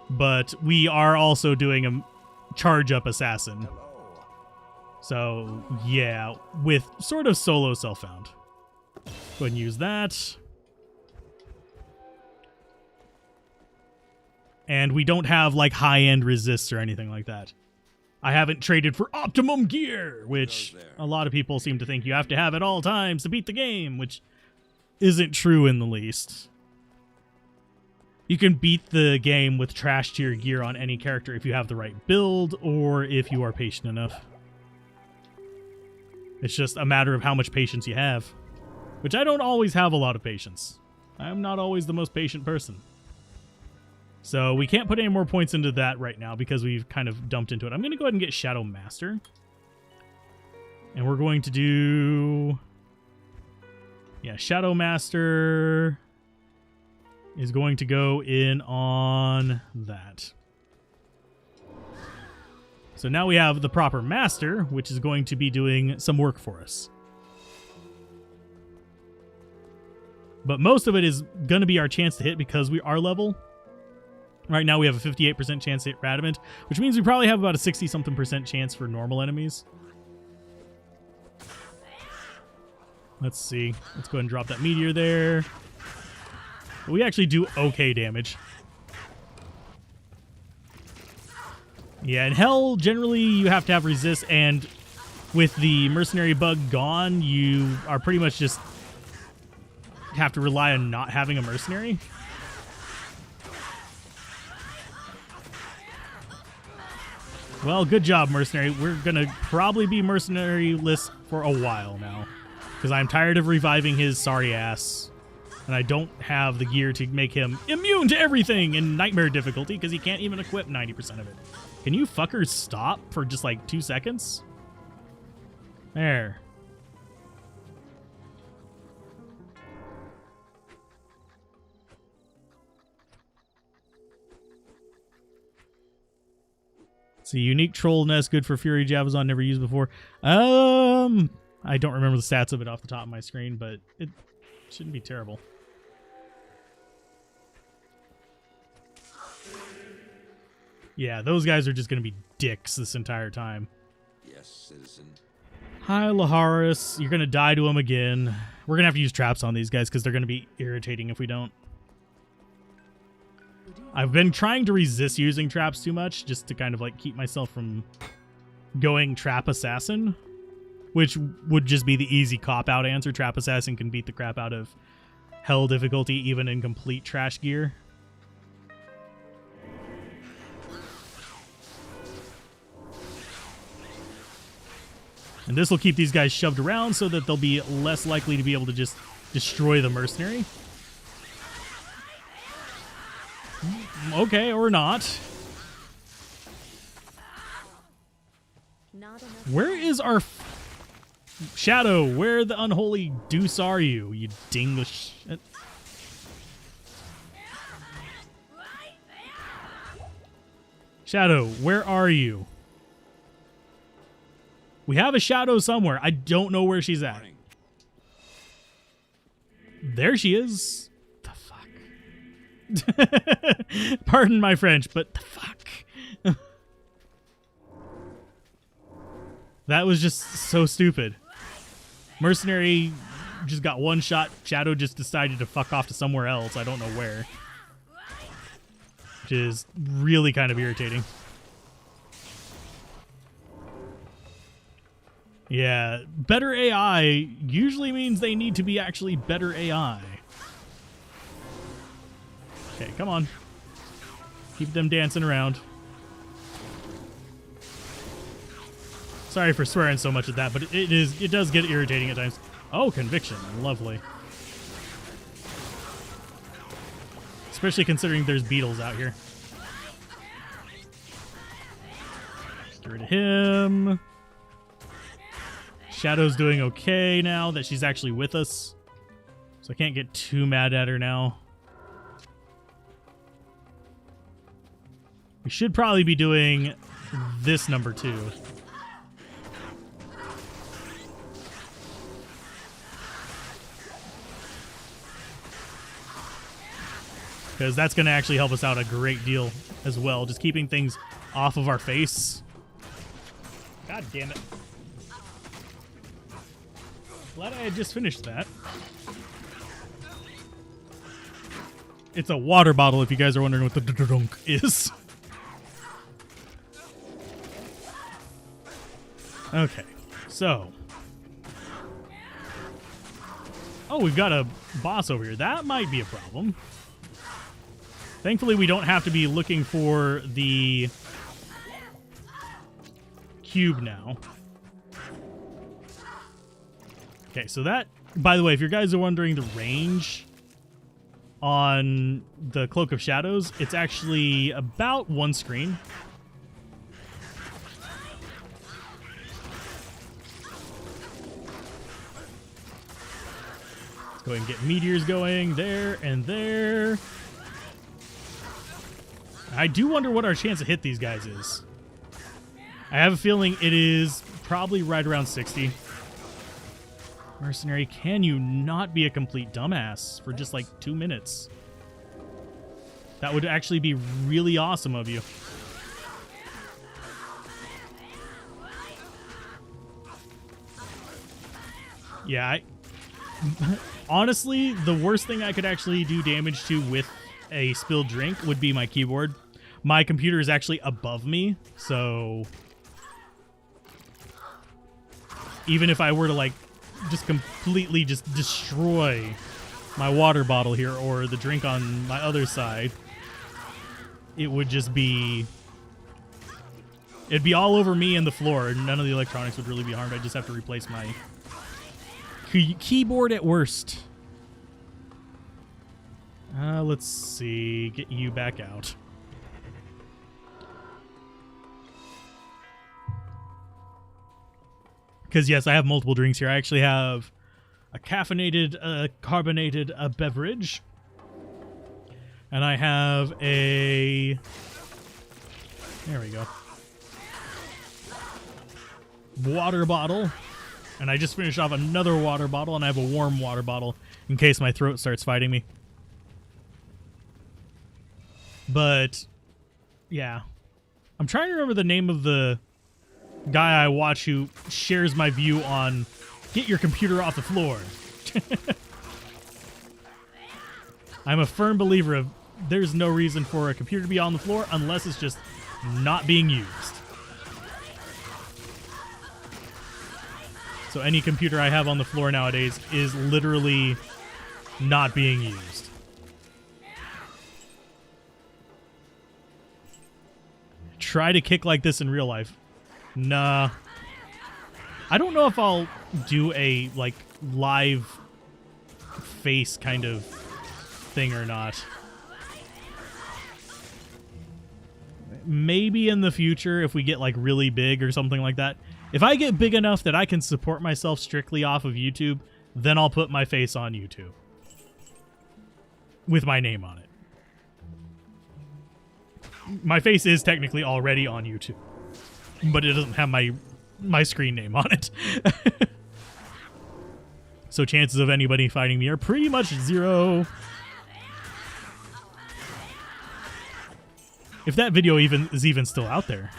But we are also doing a charge up assassin. So, yeah, with sort of solo self-found. Go ahead and use that. And we don't have, like, high-end resists or anything like that. I haven't traded for optimum gear, which a lot of people seem to think you have to have at all times to beat the game, which isn't true in the least. You can beat the game with trash tier gear on any character if you have the right build or if you are patient enough. It's just a matter of how much patience you have, which I don't always have a lot of patience. I'm not always the most patient person. So we can't put any more points into that right now because we've kind of dumped into it. I'm going to go ahead and get Shadow Master. And we're going to do... Yeah, Shadow Master is going to go in on that. So now we have the proper Master, which is going to be doing some work for us. But most of it is going to be our chance to hit because we are level. Right now we have a 58% chance to hit Radamant, which means we probably have about a 60-something% chance for normal enemies. Let's see. Let's go ahead and drop that meteor there. We actually do okay damage. Yeah, in Hell, generally you have to have resist, and with the mercenary bug gone, you are pretty much just have to rely on not having a mercenary. Well, good job, mercenary. We're going to probably be mercenary-less for a while now, because I'm tired of reviving his sorry ass, and I don't have the gear to make him immune to everything in nightmare difficulty, because he can't even equip 90% of it. Can you fuckers stop for just like 2 seconds? There. It's a unique troll nest, good for Fury Javazon, never used before. I don't remember the stats of it off the top of my screen, but it shouldn't be terrible. Yeah, those guys are just going to be dicks this entire time. Yes, citizen. Hi, Laharis. You're going to die to him again. We're going to have to use traps on these guys because they're going to be irritating if we don't. I've been trying to resist using traps too much just to kind of like keep myself from going Trap Assassin, which would just be the easy cop-out answer. Trap Assassin can beat the crap out of hell difficulty even in complete trash gear. And this will keep these guys shoved around so that they'll be less likely to be able to just destroy the mercenary. Okay, or not. Not enough. Where is our Shadow? Where the unholy deuce are you, you dingo shit? Shadow, where are you? We have a Shadow somewhere. I don't know where she's at. There she is. The fuck? Pardon my French, but the fuck? That was just so stupid. Mercenary just got one shot. Shadow just decided to fuck off to somewhere else. I don't know where. Which is really kind of irritating. Yeah, better AI usually means they need to be actually better AI. Okay, come on. Keep them dancing around. Sorry for swearing so much at that, but it does get irritating at times. Oh, conviction. Lovely. Especially considering there's beetles out here. Get rid of him. Shadow's doing okay now that she's actually with us. So I can't get too mad at her now. We should probably be doing this number 2. Because that's going to actually help us out a great deal as well. Just keeping things off of our face. God damn it. Glad I had just finished that. It's a water bottle if you guys are wondering what the dunk is. Okay, so. Oh, we've got a boss over here. That might be a problem. Thankfully, we don't have to be looking for the cube now. Okay, so that, by the way, if you guys are wondering the range on the Cloak of Shadows, it's actually about 1 screen. Let's go ahead and get meteors going there and there. I do wonder what our chance to hit these guys is. I have a feeling it is probably right around 60. Mercenary, can you not be a complete dumbass for just like 2 minutes? That would actually be really awesome of you. Yeah, honestly, the worst thing I could actually do damage to with a spilled drink would be my keyboard. My computer is actually above me, so even if I were to like just completely just destroy my water bottle here or the drink on my other side, it would just be, it'd be all over me and the floor, and none of the electronics would really be harmed. I just have to replace my keyboard at worst. Let's see, get you back out. Because yes, I have multiple drinks here. I actually have a caffeinated, carbonated beverage. And I have a... There we go. Water bottle. And I just finished off another water bottle, and I have a warm water bottle in case my throat starts fighting me. But, yeah. I'm trying to remember the name of the guy I watch who shares my view on get your computer off the floor. I'm a firm believer of there's no reason for a computer to be on the floor unless it's just not being used. So any computer I have on the floor nowadays is literally not being used. Try to kick like this in real life. Nah. I don't know if I'll do a, like, live face kind of thing or not. Maybe in the future if we get, like, really big or something like that. If I get big enough that I can support myself strictly off of YouTube, then I'll put my face on YouTube. With my name on it. My face is technically already on YouTube. But it doesn't have my screen name on it. So chances of anybody finding me are pretty much 0. If that video is even still out there.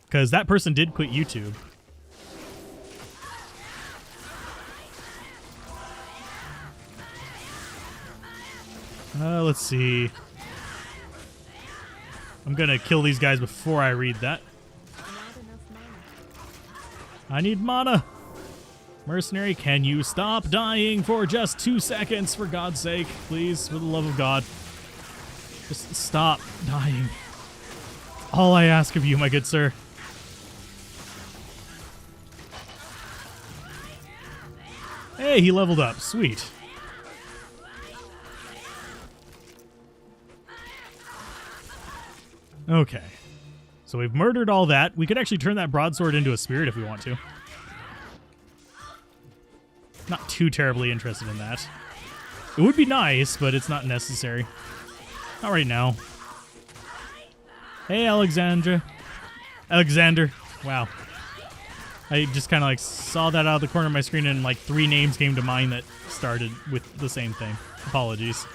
Because that person did quit YouTube. Let's see. I'm gonna kill these guys before I read that. I need mana. Mercenary, can you stop dying for just 2 seconds, for God's sake? Please, for the love of God. Just stop dying. All I ask of you, my good sir. Hey, he leveled up. Sweet. Okay. So we've murdered all that. We could actually turn that broadsword into a spirit if we want to. Not too terribly interested in that. It would be nice, but it's not necessary. Not right now. Hey, Alexander. Wow. I just kind of like saw that out of the corner of my screen and like 3 names came to mind that started with the same thing. Apologies.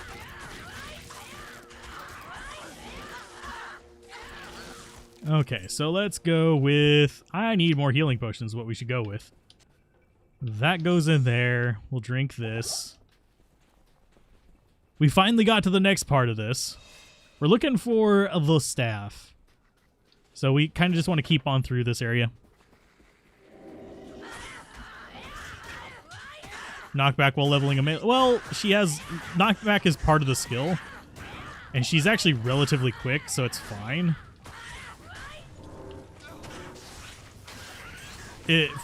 Okay, so let's go with... I need more healing potions is what we should go with. That goes in there. We'll drink this. We finally got to the next part of this. We're looking for the staff. So we kind of just want to keep on through this area. Knockback while leveling a melee. Well, she has... Knockback is part of the skill. And she's actually relatively quick, so it's fine.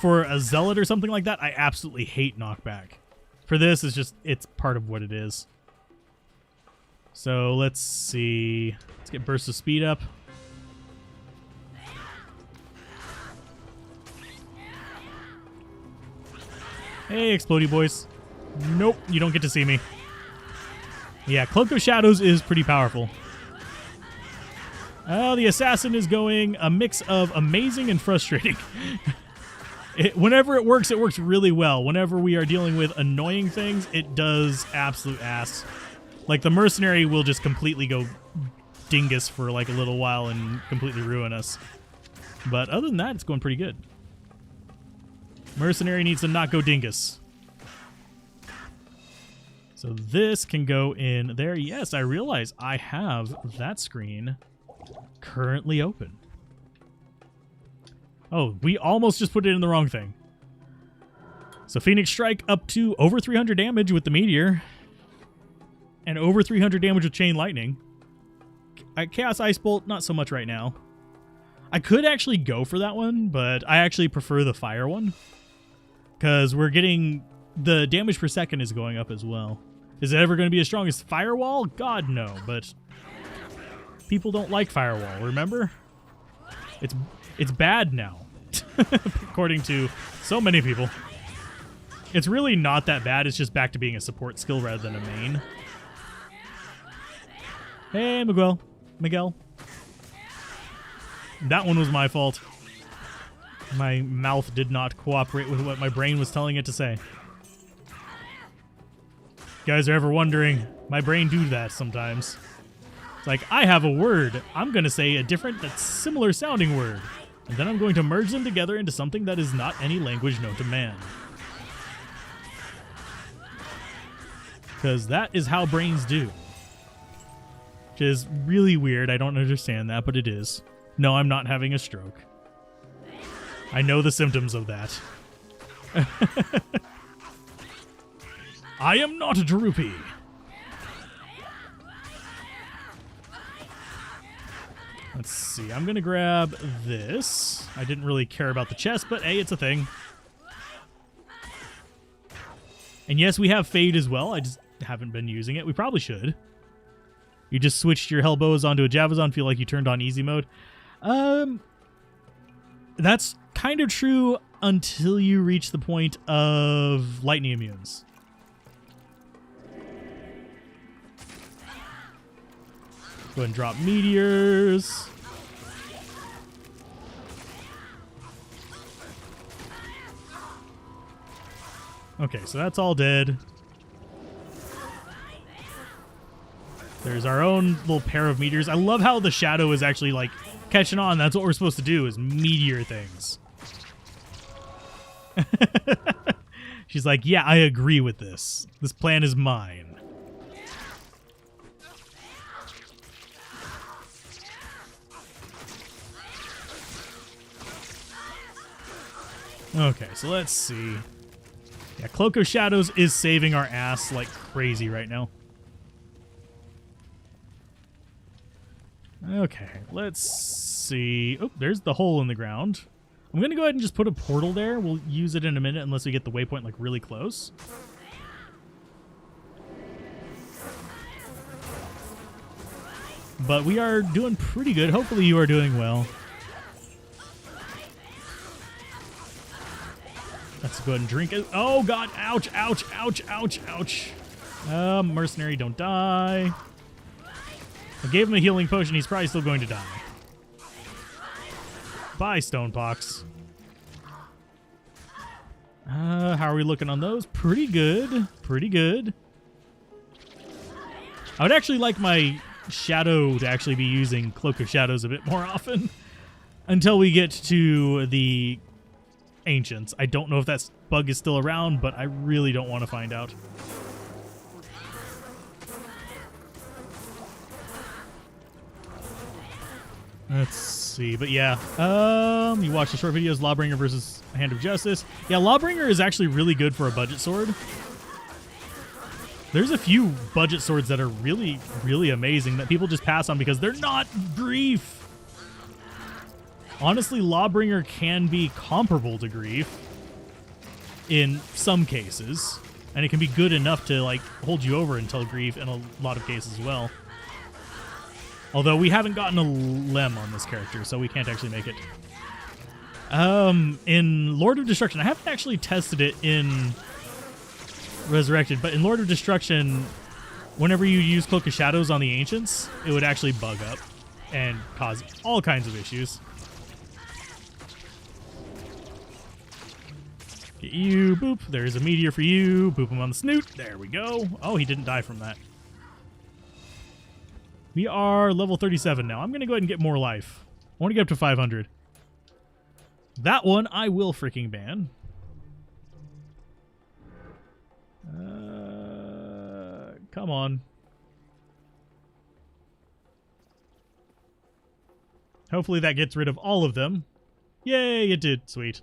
For a zealot or something like that, I absolutely hate knockback. For this, it's part of what it is. So let's see. Let's get burst of speed up. Hey, explodey boys. Nope, you don't get to see me. Yeah, Cloak of Shadows is pretty powerful. Oh, the assassin is going a mix of amazing and frustrating. Whenever it works really well. Whenever we are dealing with annoying things, it does absolute ass. Like the mercenary will just completely go dingus for like a little while and completely ruin us. But other than that, it's going pretty good. Mercenary needs to not go dingus. So this can go in there. Yes, I realize I have that screen currently open. Oh, we almost just put it in the wrong thing. So Phoenix Strike up to over 300 damage with the Meteor. And over 300 damage with Chain Lightning. Chaos Ice Bolt, not so much right now. I could actually go for that one, but I actually prefer the Fire one. Because we're getting... The damage per second is going up as well. Is it ever going to be as strong as Firewall? God, no. But people don't like Firewall, remember? It's bad now, according to so many people. It's really not that bad. It's just back to being a support skill rather than a main. Hey, Miguel. That one was my fault. My mouth did not cooperate with what my brain was telling it to say. You guys are ever wondering, my brain do that sometimes. It's like, I have a word. I'm going to say a different but similar sounding word. And then I'm going to merge them together into something that is not any language known to man. Because that is how brains do. Which is really weird. I don't understand that, but it is. No, I'm not having a stroke. I know the symptoms of that. I am not a droopy. Let's see. I'm going to grab this. I didn't really care about the chest, but hey, it's a thing. And yes, we have Fade as well. I just haven't been using it. We probably should. You just switched your Hellbows onto a Javazon, feel like you turned on easy mode. That's kind of true until you reach the point of lightning immunes. Go ahead and drop meteors. Okay, so that's all dead. There's our own little pair of meteors. I love how the shadow is actually like catching on. That's what we're supposed to do, is meteor things. She's like, yeah, I agree with this. This plan is mine. Okay, so let's see. Yeah, Cloak of Shadows is saving our ass like crazy right now. Okay, let's see. Oh, there's the hole in the ground. I'm going to go ahead and just put a portal there. We'll use it in a minute unless we get the waypoint like really close. But we are doing pretty good. Hopefully you are doing well. Let's go ahead and drink it. Oh, God. Ouch, ouch, ouch, ouch, ouch. Mercenary, don't die. I gave him a healing potion. He's probably still going to die. Bye, Stonepox. How are we looking on those? Pretty good. Pretty good. I would actually like my Shadow to actually be using Cloak of Shadows a bit more often until we get to the Ancients. I don't know if that bug is still around, but I really don't want to find out. Let's see, but yeah. You watch the short videos, Lawbringer versus Hand of Justice. Yeah, Lawbringer is actually really good for a budget sword. There's a few budget swords that are really, really amazing that people just pass on because they're not Grief. Honestly, Lawbringer can be comparable to Grief in some cases, and it can be good enough to like hold you over until Grief in a lot of cases as well. Although we haven't gotten a Lem on this character, so we can't actually make it. In Lord of Destruction, I haven't actually tested it in Resurrected, but in Lord of Destruction, whenever you use Cloak of Shadows on the Ancients, it would actually bug up and cause all kinds of issues. Get you, boop. There's a meteor for you. Boop him on the snoot. There we go. Oh, he didn't die from that. We are level 37 now. I'm going to go ahead and get more life. I want to get up to 500. That one I will freaking ban. Come on. Hopefully that gets rid of all of them. Yay, it did. Sweet.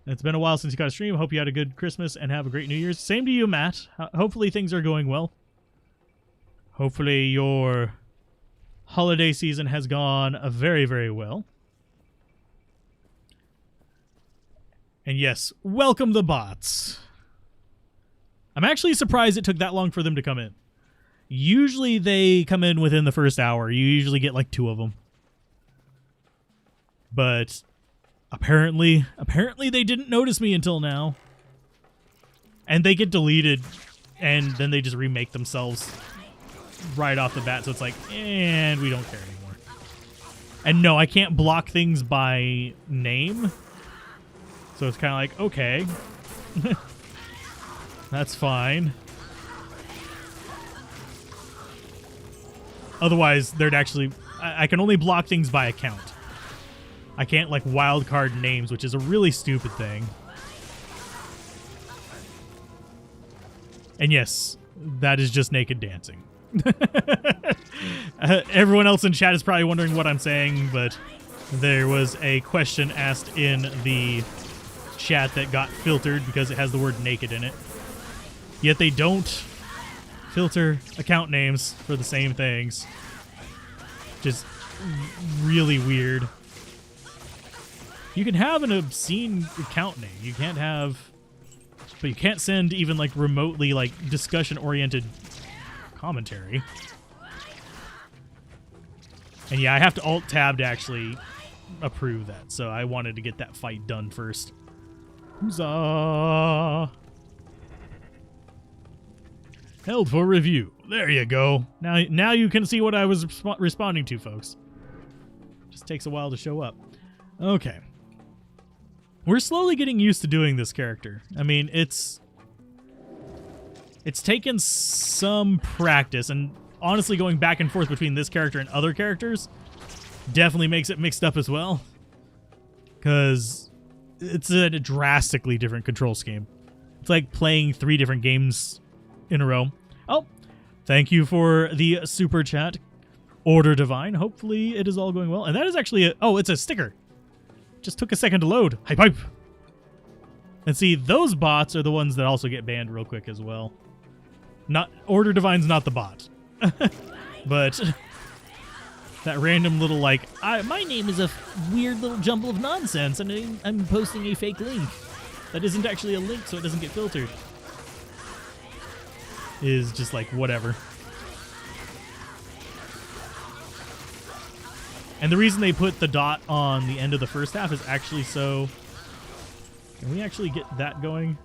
It's been a while since you got a stream. Hope you had a good Christmas and have a great New Year's. Same to you, Matt. Hopefully things are going well. Hopefully your holiday season has gone very, very well. And yes, welcome the bots. I'm actually surprised it took that long for them to come in. Usually they come in within the first hour. You usually get like 2 of them. But apparently they didn't notice me until now. And they get deleted and then they just remake themselves right off the bat. So it's like, and we don't care anymore. And no, I can't block things by name. So it's kind of like, okay. That's fine. Otherwise, there'd actually... I can only block things by account. I can't, like, wildcard names, which is a really stupid thing. And yes, that is just naked dancing. Everyone else in chat is probably wondering what I'm saying, but there was a question asked in the chat that got filtered because it has the word naked in it. Yet they don't filter account names for the same things. Just really weird. You can have an obscene account name. You can't have... But you can't send even, like, remotely, like, discussion-oriented commentary. And yeah, I have to Alt-Tab to actually approve that. So I wanted to get that fight done first. Huzzah! Held for review. There you go. Now you can see what I was responding to, folks. Just takes a while to show up. Okay. We're slowly getting used to doing this character. I mean, it's taken some practice, and honestly going back and forth between this character and other characters definitely makes it mixed up as well. Because it's a drastically different control scheme. It's like playing 3 different games in a row. Oh, thank you for the super chat, Order Divine. Hopefully it is all going well. And that is actually it's a sticker. Just took a second to load. Hype. And see, those bots are the ones that also get banned real quick as well. Not Order Divine's not the bot. But that random little, like, my name is a weird little jumble of nonsense, and I'm posting a fake link that isn't actually a link, so it doesn't get filtered. Is just like, whatever. And the reason they put the dot on the end of the first half is actually so... Can we actually get that going?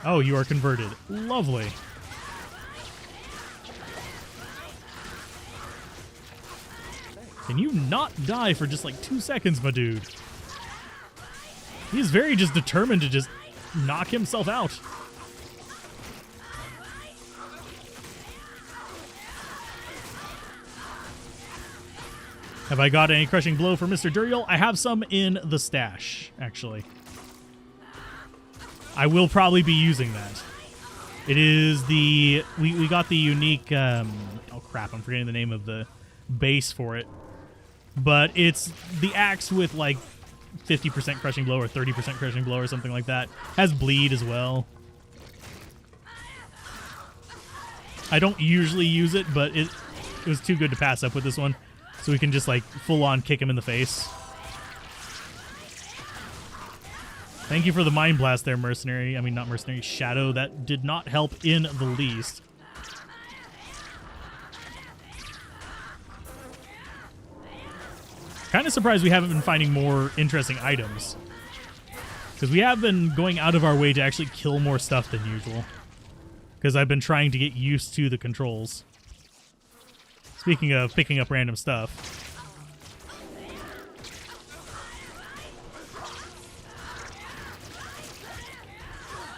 Oh, you are converted. Lovely. Can you not die for just like 2 seconds, my dude? He's very just determined to just knock himself out. Have I got any crushing blow for Mr. Duriel? I have some in the stash, actually. I will probably be using that. It is the... We got the unique... oh, crap. I'm forgetting the name of the base for it. But it's the axe with, like, 50% crushing blow or 30% crushing blow or something like that. Has bleed as well. I don't usually use it, but it was too good to pass up with this one. So we can just, like, full-on kick him in the face. Thank you for the Mind Blast there, Mercenary. I mean, not Mercenary, Shadow. That did not help in the least. Kind of surprised we haven't been finding more interesting items. Because we have been going out of our way to actually kill more stuff than usual. Because I've been trying to get used to the controls. Speaking of picking up random stuff.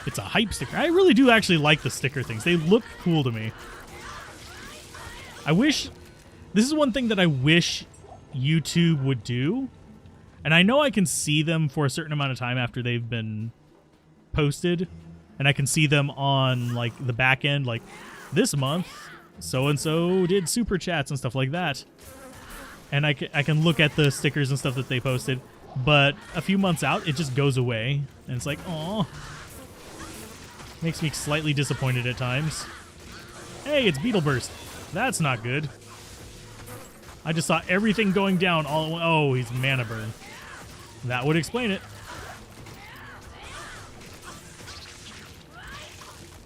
It's a hype sticker. I really do actually like the sticker things. They look cool to me. I wish... This is one thing that I wish YouTube would do. And I know I can see them for a certain amount of time after they've been posted. And I can see them on, like, the back end. Like, this month... so-and-so did super chats and stuff like that. And I can look at the stickers and stuff that they posted. But a few months out, it just goes away. And it's like, aw. Makes me slightly disappointed at times. Hey, it's Beetle Burst. That's not good. I just saw everything going down all at once. Oh, he's mana burn. That would explain it.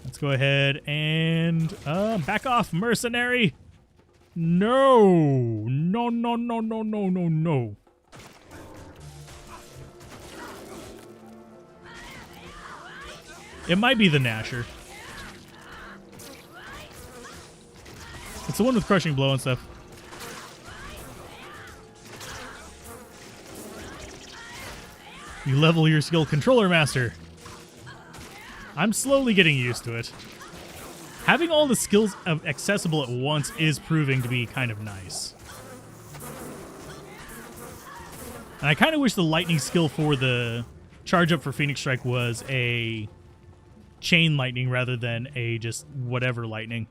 Let's go ahead and back off, mercenary. No. No, no, no, no, no, no, no. It might be the Nasher. It's the one with crushing blow and stuff. You level your skill, Controller Master. I'm slowly getting used to it. Having all the skills accessible at once is proving to be kind of nice. And I kind of wish the lightning skill for the charge up for Phoenix Strike was a chain lightning rather than a just whatever lightning.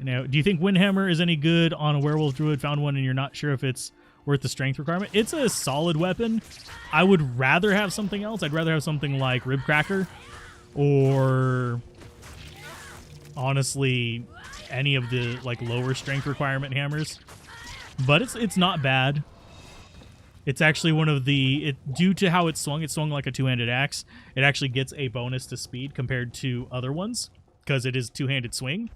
Now, do you think Windhammer is any good on a Werewolf Druid? Found one and you're not sure if it's worth the strength requirement. It's a solid weapon. I would rather have something else. I'd rather have something like Ribcracker or honestly any of the like lower strength requirement hammers. But it's not bad. It's actually one of the due to how it's swung like a two-handed axe. It actually gets a bonus to speed compared to other ones because it is two-handed swing,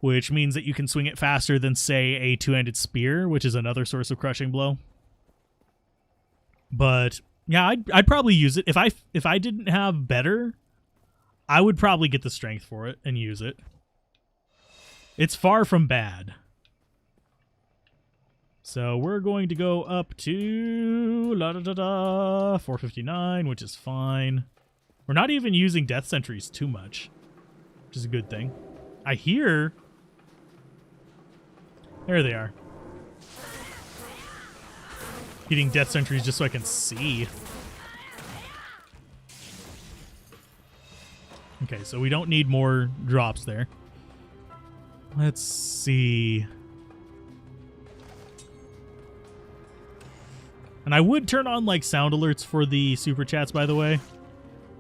which means that you can swing it faster than, say, a two-handed spear, which is another source of crushing blow. But yeah, I'd probably use it if I didn't have better. I would probably get the strength for it and use it. It's far from bad. So we're going to go up to 459, which is fine. We're not even using death sentries too much, which is a good thing. I hear... There they are. Getting death sentries just so I can see. Okay, so we don't need more drops there. Let's see. And I would turn on like sound alerts for the super chats, by the way,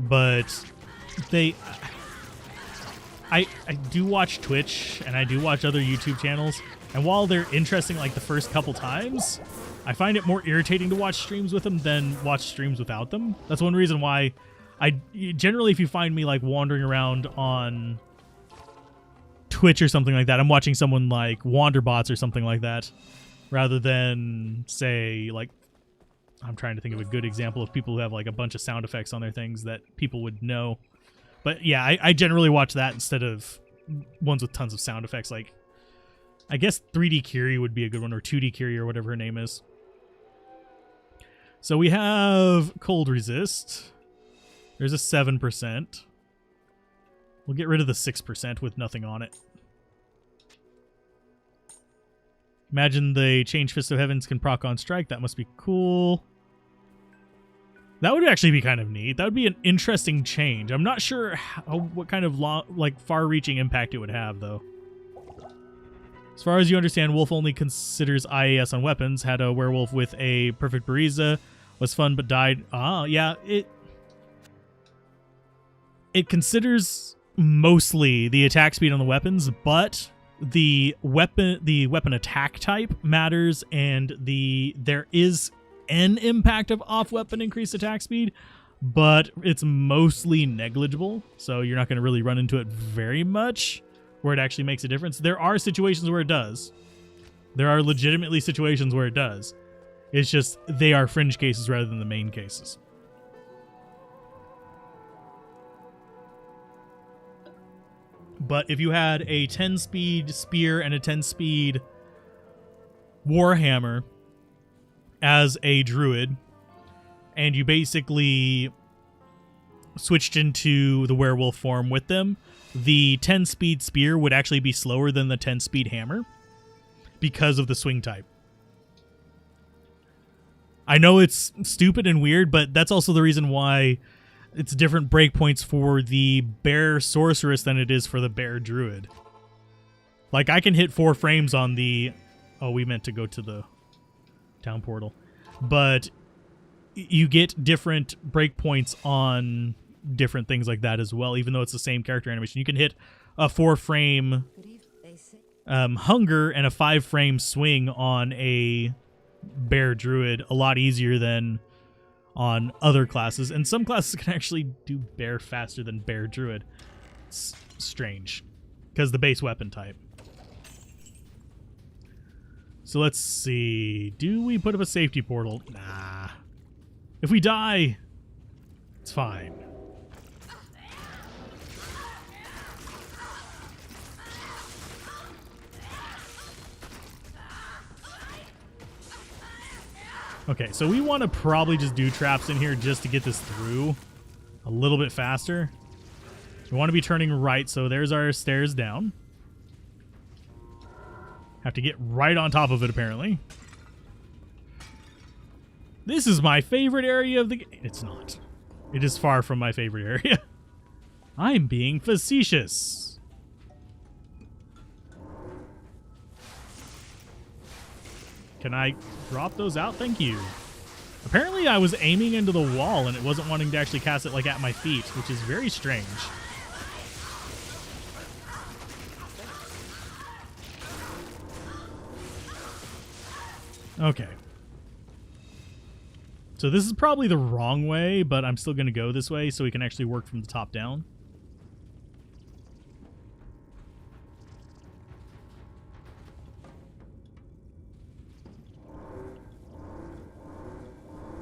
but I do watch Twitch and I do watch other YouTube channels, and while they're interesting like the first couple times, I find it more irritating to watch streams with them than watch streams without them. That's one reason why I generally, if you find me like wandering around on Twitch or something like that, I'm watching someone like Wanderbots or something like that, rather than say like, I'm trying to think of a good example of people who have like a bunch of sound effects on their things that people would know. But yeah, I generally watch that instead of ones with tons of sound effects. Like, I guess 3D Kiri would be a good one, or 2D Kiri, or whatever her name is. So we have cold resist. There's a 7%. We'll get rid of the 6% with nothing on it. Imagine the Change Fist of Heavens can proc on strike. That must be cool. That would actually be kind of neat. That would be an interesting change. I'm not sure what kind of far-reaching impact it would have, though. As far as you understand, Wolf only considers IAS on weapons. Had a werewolf with a perfect Bariza. Was fun, but died. Ah, yeah. It considers mostly the attack speed on the weapons, but the weapon attack type matters, and there is an impact of off weapon increased attack speed, but it's mostly negligible, so you're not going to really run into it very much where it actually makes a difference. There are situations where it does. There are legitimately situations where it does. It's just they are fringe cases rather than the main cases. But if you had a 10-speed spear and a 10-speed warhammer as a druid, and you basically switched into the werewolf form with them, the 10-speed spear would actually be slower than the 10-speed hammer because of the swing type. I know it's stupid and weird, but that's also the reason why it's different breakpoints for the bear sorceress than it is for the bear druid. Like, I can hit 4 frames on the... Oh, we meant to go to the town portal. But you get different breakpoints on different things like that as well, even though it's the same character animation. You can hit a 4-frame hunger and a 5-frame swing on a bear druid a lot easier than on other classes, and some classes can actually do bear faster than bear druid. It's strange because the base weapon type. So let's see, do we put up a safety portal? Nah, if we die, it's fine. Okay, so we want to probably just do traps in here just to get this through a little bit faster. We want to be turning right, so there's our stairs down. Have to get right on top of it, apparently. This is my favorite area of the game. It's not. It is far from my favorite area. I'm being facetious. Can I drop those out? Thank you. Apparently I was aiming into the wall and it wasn't wanting to actually cast it like at my feet, which is very strange. Okay. So this is probably the wrong way, but I'm still going to go this way so we can actually work from the top down.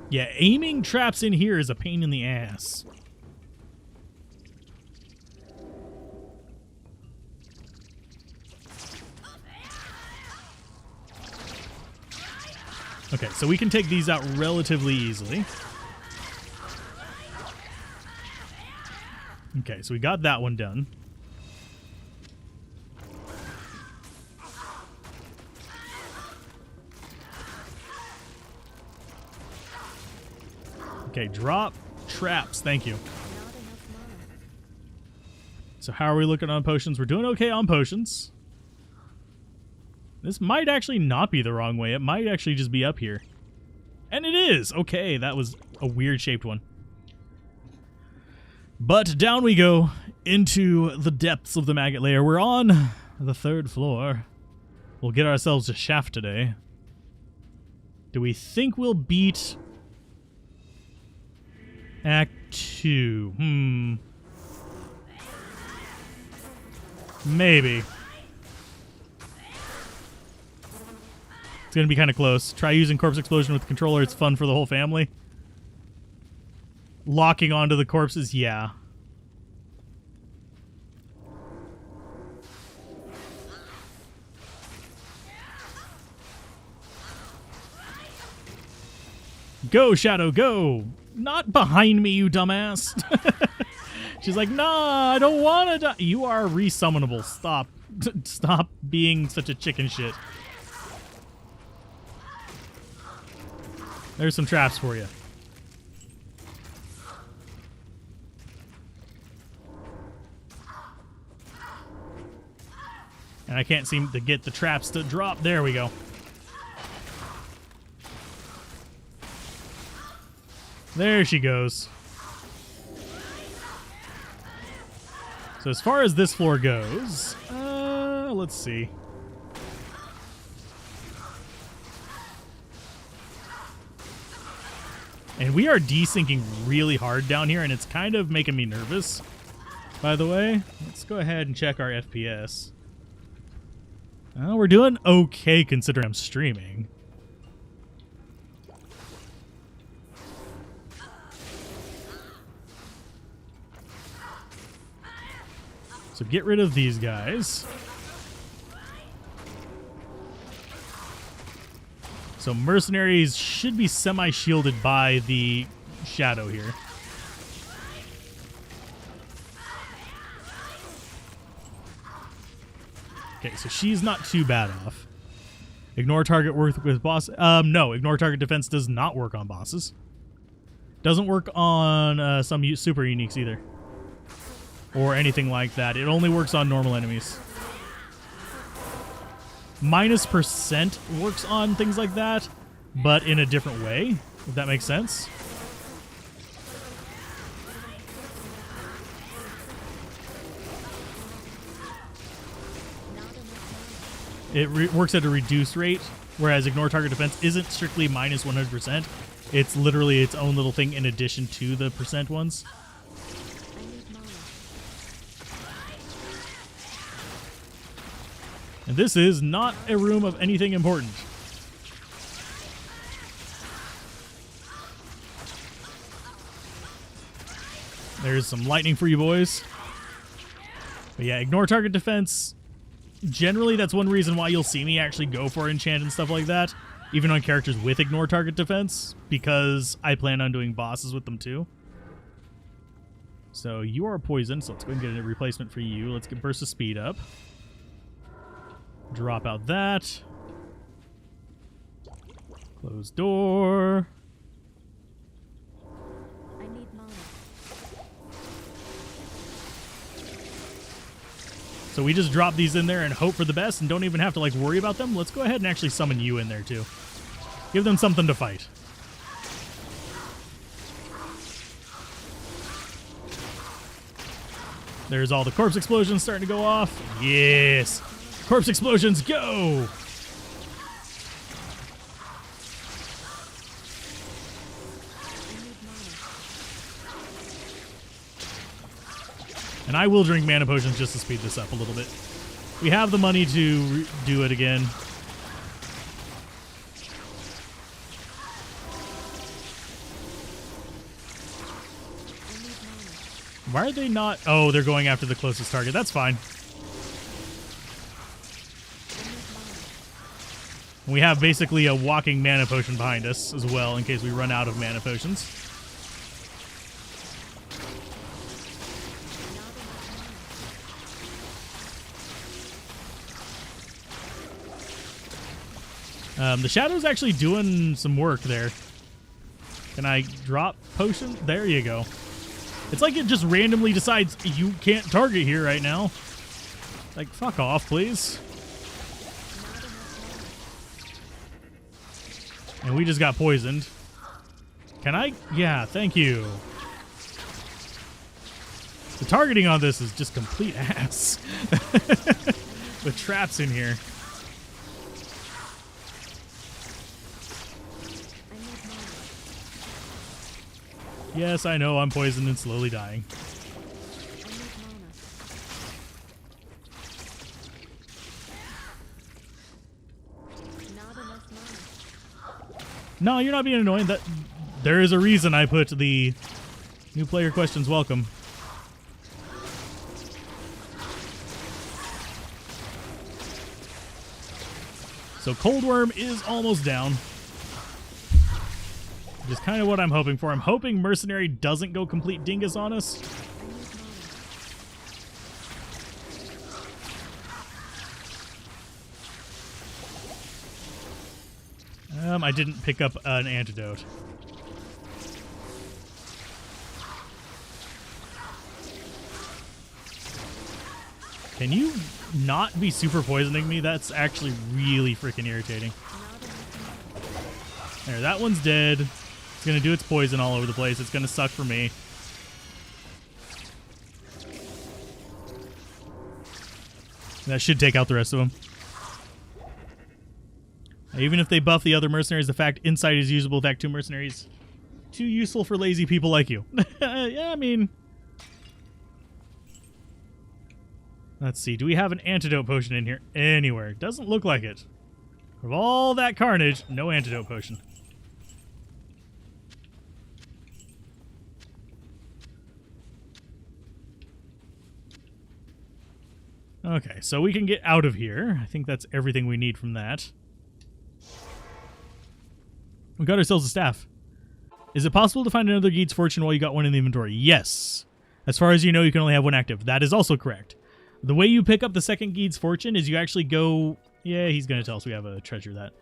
Yeah, aiming traps in here is a pain in the ass. Okay, so we can take these out relatively easily. Okay, so we got that one done. Okay, drop traps. Thank you. So how are we looking on potions? We're doing okay on potions. This might actually not be the wrong way. It might actually just be up here. And it is! Okay, that was a weird shaped one. But down we go into the depths of the maggot layer. We're on the 3rd floor. We'll get ourselves a shaft today. Do we think we'll beat Act 2? Maybe. It's going to be kind of close. Try using Corpse Explosion with the controller. It's fun for the whole family. Locking onto the corpses, yeah. Go, Shadow, go! Not behind me, you dumbass. She's like, nah, I don't want to die. You are resummonable. Stop. Stop being such a chicken shit. There's some traps for you. And I can't seem to get the traps to drop. There we go. There she goes. So as far as this floor goes, let's see. And we are desyncing really hard down here, and it's kind of making me nervous. By the way, let's go ahead and check our FPS. We're doing okay considering I'm streaming. So get rid of these guys. So mercenaries should be semi-shielded by the shadow here. Okay, so she's not too bad off. Ignore target work with boss. No, ignore target defense does not work on bosses. Doesn't work on some super uniques either. Or anything like that. It only works on normal enemies. -% works on things like that, but in a different way, if that makes sense. It works at a reduced rate, whereas ignore target defense isn't strictly -100%. It's literally its own little thing in addition to the percent ones. And this is not a room of anything important. There's some lightning for you boys. But yeah, ignore target defense. Generally, that's one reason why you'll see me actually go for enchant and stuff like that, even on characters with ignore target defense, because I plan on doing bosses with them too. So you are poisoned, so let's go and get a replacement for you. Let's get burst of speed up. Drop out that. Close door. I need mana. So we just drop these in there and hope for the best and don't even have to like worry about them. Let's go ahead and actually summon you in there too. Give them something to fight. There's all the corpse explosions starting to go off. Yes. Corpse explosions, go! And I will drink mana potions just to speed this up a little bit. We have the money to do it again. Why are they not? Oh, they're going after the closest target. That's fine. We have basically a walking mana potion behind us as well in case we run out of mana potions. The Shadow's actually doing some work there. Can I drop potion? There you go. It's like it just randomly decides you can't target here right now. Like, fuck off, please. And we just got poisoned. Can I? Yeah, thank you. The targeting on this is just complete ass. With traps in here. Yes, I know I'm poisoned and slowly dying. No, you're not being annoying. That there is a reason I put the new player questions welcome. So Cold Worm is almost down. Which is kind of what I'm hoping for. I'm hoping Mercenary doesn't go complete dingus on us. I didn't pick up an antidote. Can you not be super poisoning me? That's actually really freaking irritating. There, that one's dead. It's going to do its poison all over the place. It's going to suck for me. That should take out the rest of them. Even if they buff the other mercenaries, the fact Insight is usable with Act 2 mercenaries. Too useful for lazy people like you. Yeah, I mean... Let's see. Do we have an antidote potion in here? Anywhere. Doesn't look like it. Of all that carnage, no antidote potion. Okay, so we can get out of here. I think that's everything we need from that. We got ourselves a staff. Is it possible to find another Geed's Fortune while you got one in the inventory? Yes. As far as you know, you can only have one active. That is also correct. The way you pick up the second Geed's Fortune is you actually go... Yeah, he's going to tell us we have a treasure that.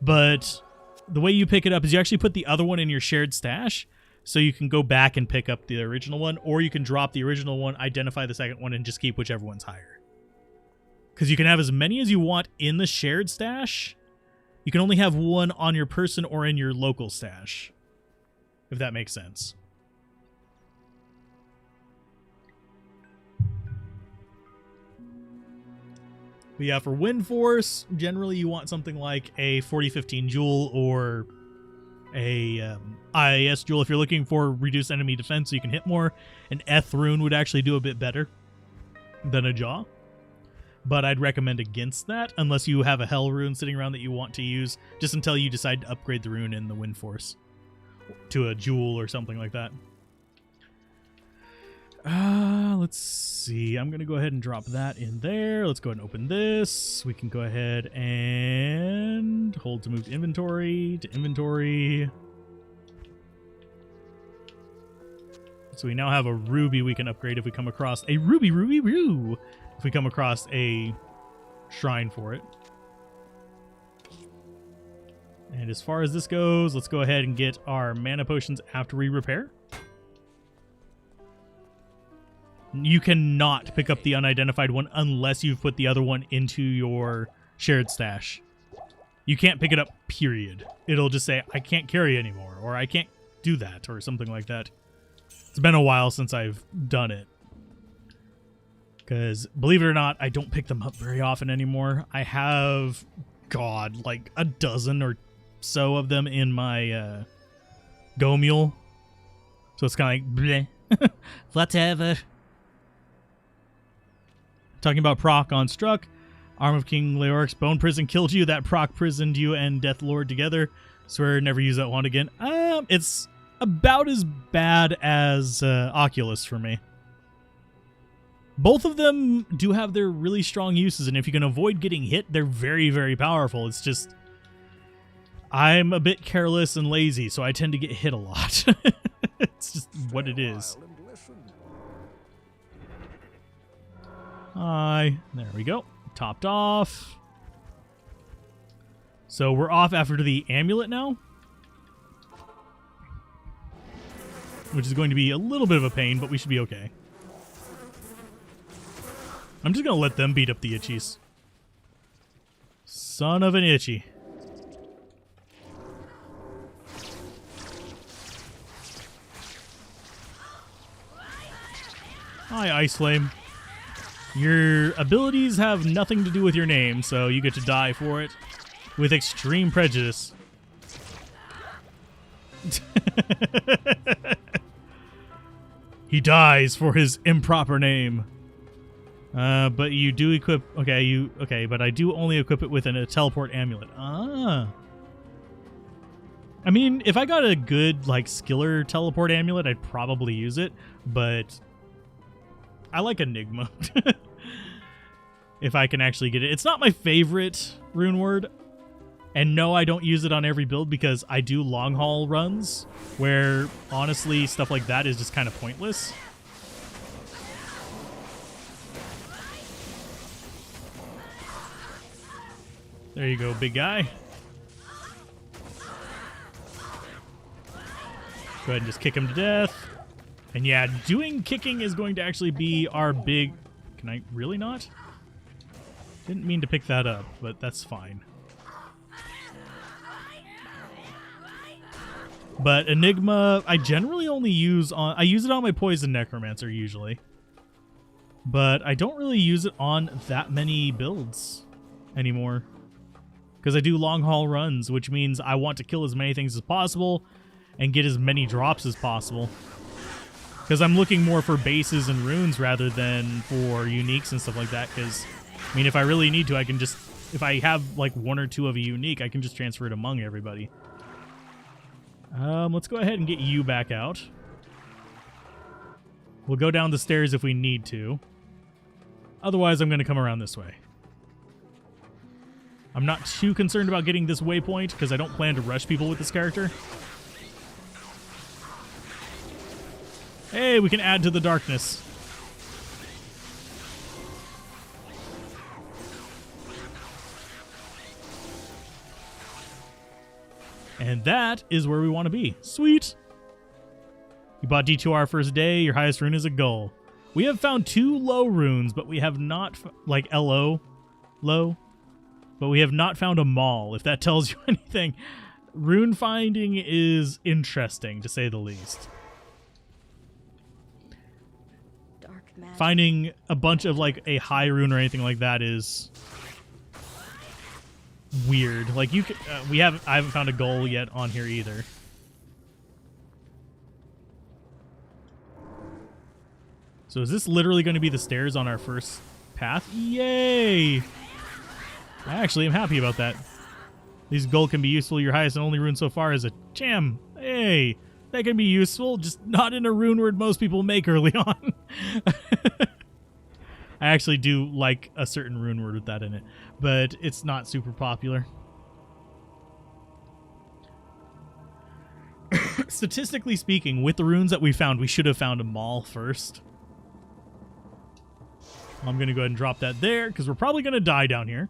But the way you pick it up is you actually put the other one in your shared stash, so you can go back and pick up the original one, or you can drop the original one, identify the second one, and just keep whichever one's higher. Because you can have as many as you want in the shared stash. You can only have one on your person or in your local stash, if that makes sense. But yeah, for Wind Force, generally you want something like a 40-15 Jewel or a IAS Jewel if you're looking for reduced enemy defense so you can hit more. An Eth Rune would actually do a bit better than a Jaw. But I'd recommend against that unless you have a Hell Rune sitting around that you want to use, just until you decide to upgrade the rune in the Wind Force to a Jewel or something like that. Let's see. I'm going to go ahead and drop that in there. Let's go ahead and open this. We can go ahead and hold to move to inventory. So we now have a ruby we can upgrade if we come across a ruby. If we come across a shrine for it. And as far as this goes, let's go ahead and get our mana potions after we repair. You cannot pick up the unidentified one unless you've put the other one into your shared stash. You can't pick it up, period. It'll just say, I can't carry anymore, or I can't do that, or something like that. It's been a while since I've done it. Because, believe it or not, I don't pick them up very often anymore. I have, God, like a dozen or so of them in my Go Mule. So it's kind of like, bleh. Whatever. Talking about proc on Struck. Arm of King Leoric's Bone Prison killed you. That proc prisoned you and Death Lord together. Swear never use that wand again. It's about as bad as Oculus for me. Both of them do have their really strong uses, and if you can avoid getting hit, they're very, very powerful. It's just, I'm a bit careless and lazy, so I tend to get hit a lot. It's just what it is. Hi. There we go. Topped off. So we're off after the amulet now, which is going to be a little bit of a pain, but we should be okay. I'm just going to let them beat up the itchies. Son of an itchy. Hi, Ice Flame. Your abilities have nothing to do with your name, so you get to die for it with extreme prejudice. He dies for his improper name. But you do equip... Okay, but I do only equip it with a teleport amulet. Ah. I mean, if I got a good, like, skiller teleport amulet, I'd probably use it, but I like Enigma. If I can actually get it. It's not my favorite rune word, and no, I don't use it on every build because I do long haul runs where, honestly, stuff like that is just kind of pointless. There you go, big guy. Go ahead and just kick him to death. And yeah, doing kicking is going to actually be our big... Can I really not? Didn't mean to pick that up, but that's fine. But Enigma, I generally only use on... I use it on my Poison Necromancer usually. But I don't really use it on that many builds anymore. Because I do long haul runs, which means I want to kill as many things as possible and get as many drops as possible. Because I'm looking more for bases and runes rather than for uniques and stuff like that. Because, I mean, if I really need to, I can just... If I have, like, one or two of a unique, I can just transfer it among everybody. Let's go ahead and get you back out. We'll go down the stairs if we need to. Otherwise, I'm going to come around this way. I'm not too concerned about getting this waypoint because I don't plan to rush people with this character. Hey, we can add to the darkness. And that is where we want to be. Sweet. You bought D2R first day. Your highest rune is a gull. We have found 2 low runes, but we have not... Like LO. Low. But we have not found a maul, if that tells you anything. Rune finding is interesting, to say the least. Dark magic. Finding a bunch of, like, a high rune or anything like that is weird. Like, you can, I haven't found a goal yet on here either. So is this literally going to be the stairs on our first path? Yay! I actually am happy about that. These gold can be useful. Your highest and only rune so far is a jam. Hey, that can be useful, just not in a rune word most people make early on. I actually do like a certain rune word with that in it, but it's not super popular. Statistically speaking, with the runes that we found, we should have found a maul first. I'm going to go ahead and drop that there, because we're probably going to die down here.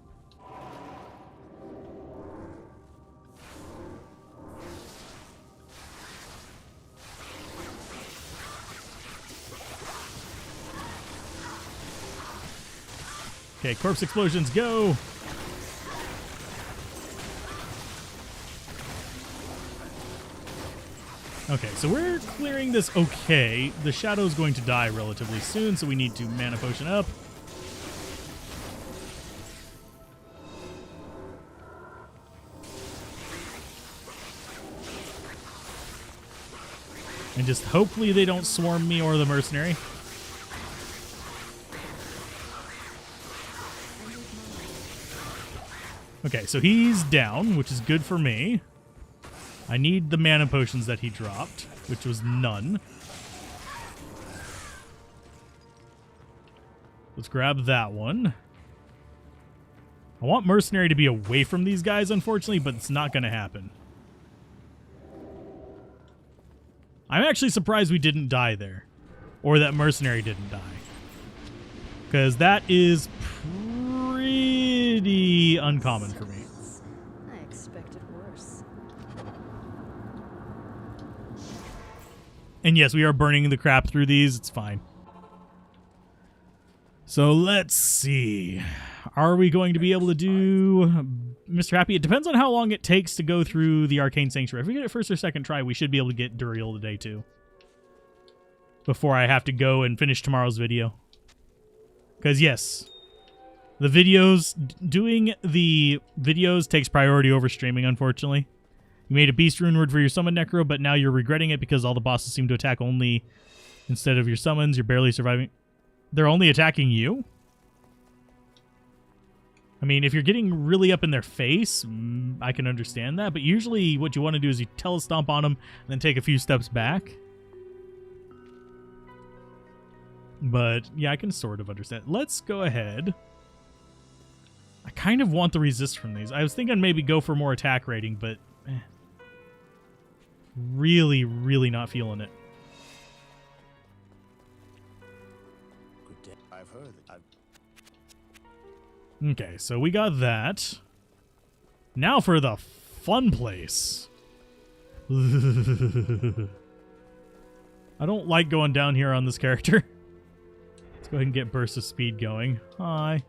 Okay, corpse explosions, go! Okay, so we're clearing this okay. The Shadow's going to die relatively soon, so we need to mana potion up. And just hopefully they don't swarm me or the mercenary. Okay, so he's down, which is good for me. I need the mana potions that he dropped, which was none. Let's grab that one. I want mercenary to be away from these guys, unfortunately, but it's not going to happen. I'm actually surprised we didn't die there. Or that mercenary didn't die. Because that is pretty uncommon for me. I expected worse. And yes, we are burning the crap through these. It's fine. So let's see. Are we going to be able to do Mr. Happy? It depends on how long it takes to go through the Arcane Sanctuary. If we get it first or second try, we should be able to get Duriel today too. Before I have to go and finish tomorrow's video. Because yes, the videos, doing the videos takes priority over streaming, unfortunately. You made a Beast Rune Word for your Summon Necro, but now you're regretting it because all the bosses seem to attack only instead of your summons. You're barely surviving. They're only attacking you? I mean, if you're getting really up in their face, I can understand that. But usually what you want to do is you telestomp on them and then take a few steps back. But yeah, I can sort of understand. Let's go ahead. I kind of want the resist from these. I was thinking maybe go for more attack rating, but really, really not feeling it. I've heard that. Okay, so we got that. Now for the fun place. I don't like going down here on this character. Let's go ahead and get Burst of Speed going. Hi.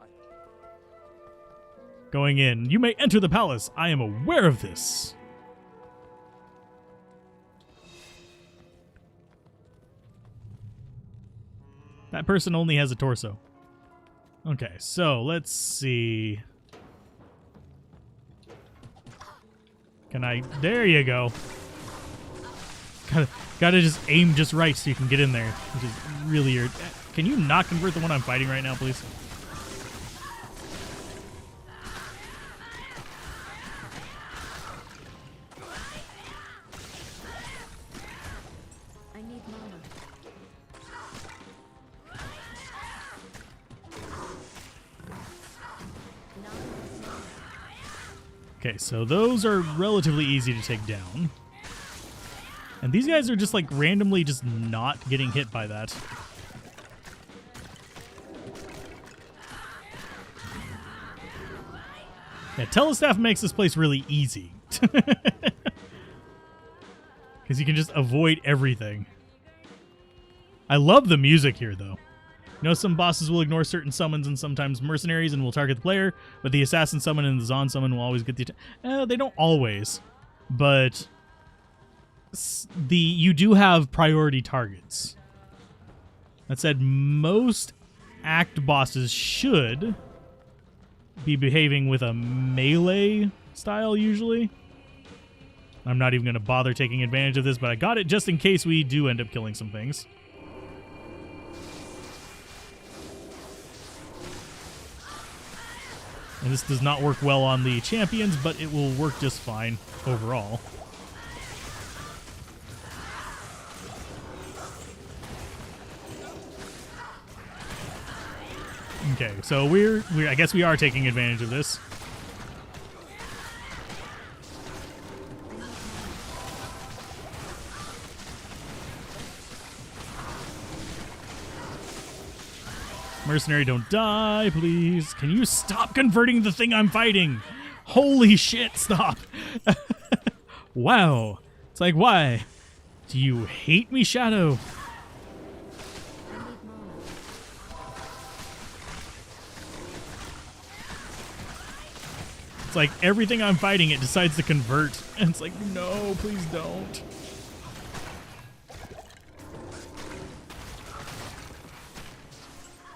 Going in. You may enter the palace. I am aware of this. That person only has a torso. Okay, so let's see. Can I? There you go. Gotta just aim just right so you can get in there, which is really weird. Can you not convert the one I'm fighting right now, please? I need mana. Okay, so those are relatively easy to take down. And these guys are just like randomly just not getting hit by that. Yeah, Telestaff makes this place really easy. Because you can just avoid everything. I love the music here, though. You know, some bosses will ignore certain summons and sometimes mercenaries and will target the player, but the assassin summon and the Zon summon will always get the they don't always, but you do have priority targets. That said, most act bosses should be behaving with a melee style usually. I'm not even going to bother taking advantage of this, but I got it just in case we do end up killing some things. And this does not work well on the champions, but it will work just fine overall. Okay, so I guess we are taking advantage of this. Mercenary, don't die, please. Can you stop converting the thing I'm fighting? Holy shit, stop. Wow. It's like, why? Do you hate me, Shadow? It's like everything I'm fighting, it decides to convert. And it's like, no, please don't.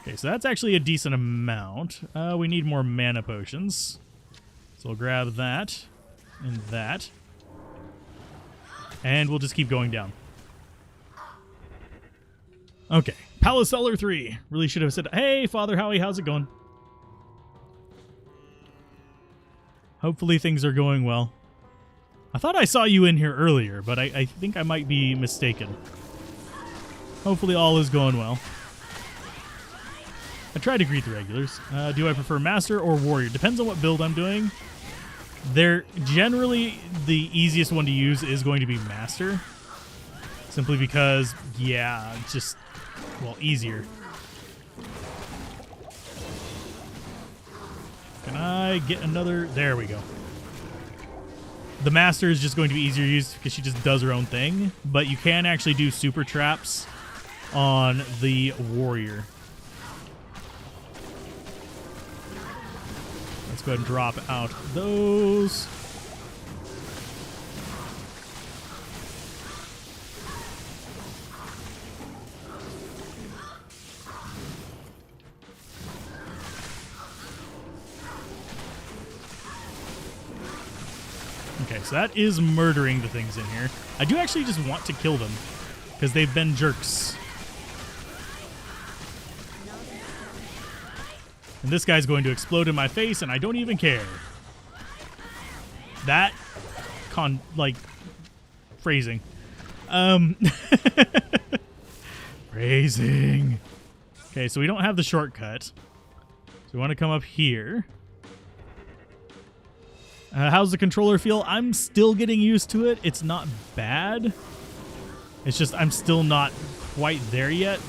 Okay, so that's actually a decent amount. We need more mana potions. So we'll grab that and that. And we'll just keep going down. Okay, Palace Cellar 3. Really should have said, hey, Father Howie, how's it going? Hopefully things are going well. I thought I saw you in here earlier, but I think I might be mistaken. Hopefully all is going well. I tried to greet the regulars. Do I prefer Master or Warrior? Depends on what build I'm doing. They're generally the easiest one to use is going to be Master. Simply because, yeah, just, well, easier. Can I get another? There we go. The Master is just going to be easier to use because she just does her own thing. But you can actually do super traps on the Warrior. Let's go ahead and drop out those. Okay, so that is murdering the things in here. I do actually just want to kill them because they've been jerks. And this guy's going to explode in my face, and I don't even care. That phrasing. Phrasing. Okay, so we don't have the shortcut. So we want to come up here. How's the controller feel? I'm still getting used to it. It's not bad. It's just I'm still not quite there yet.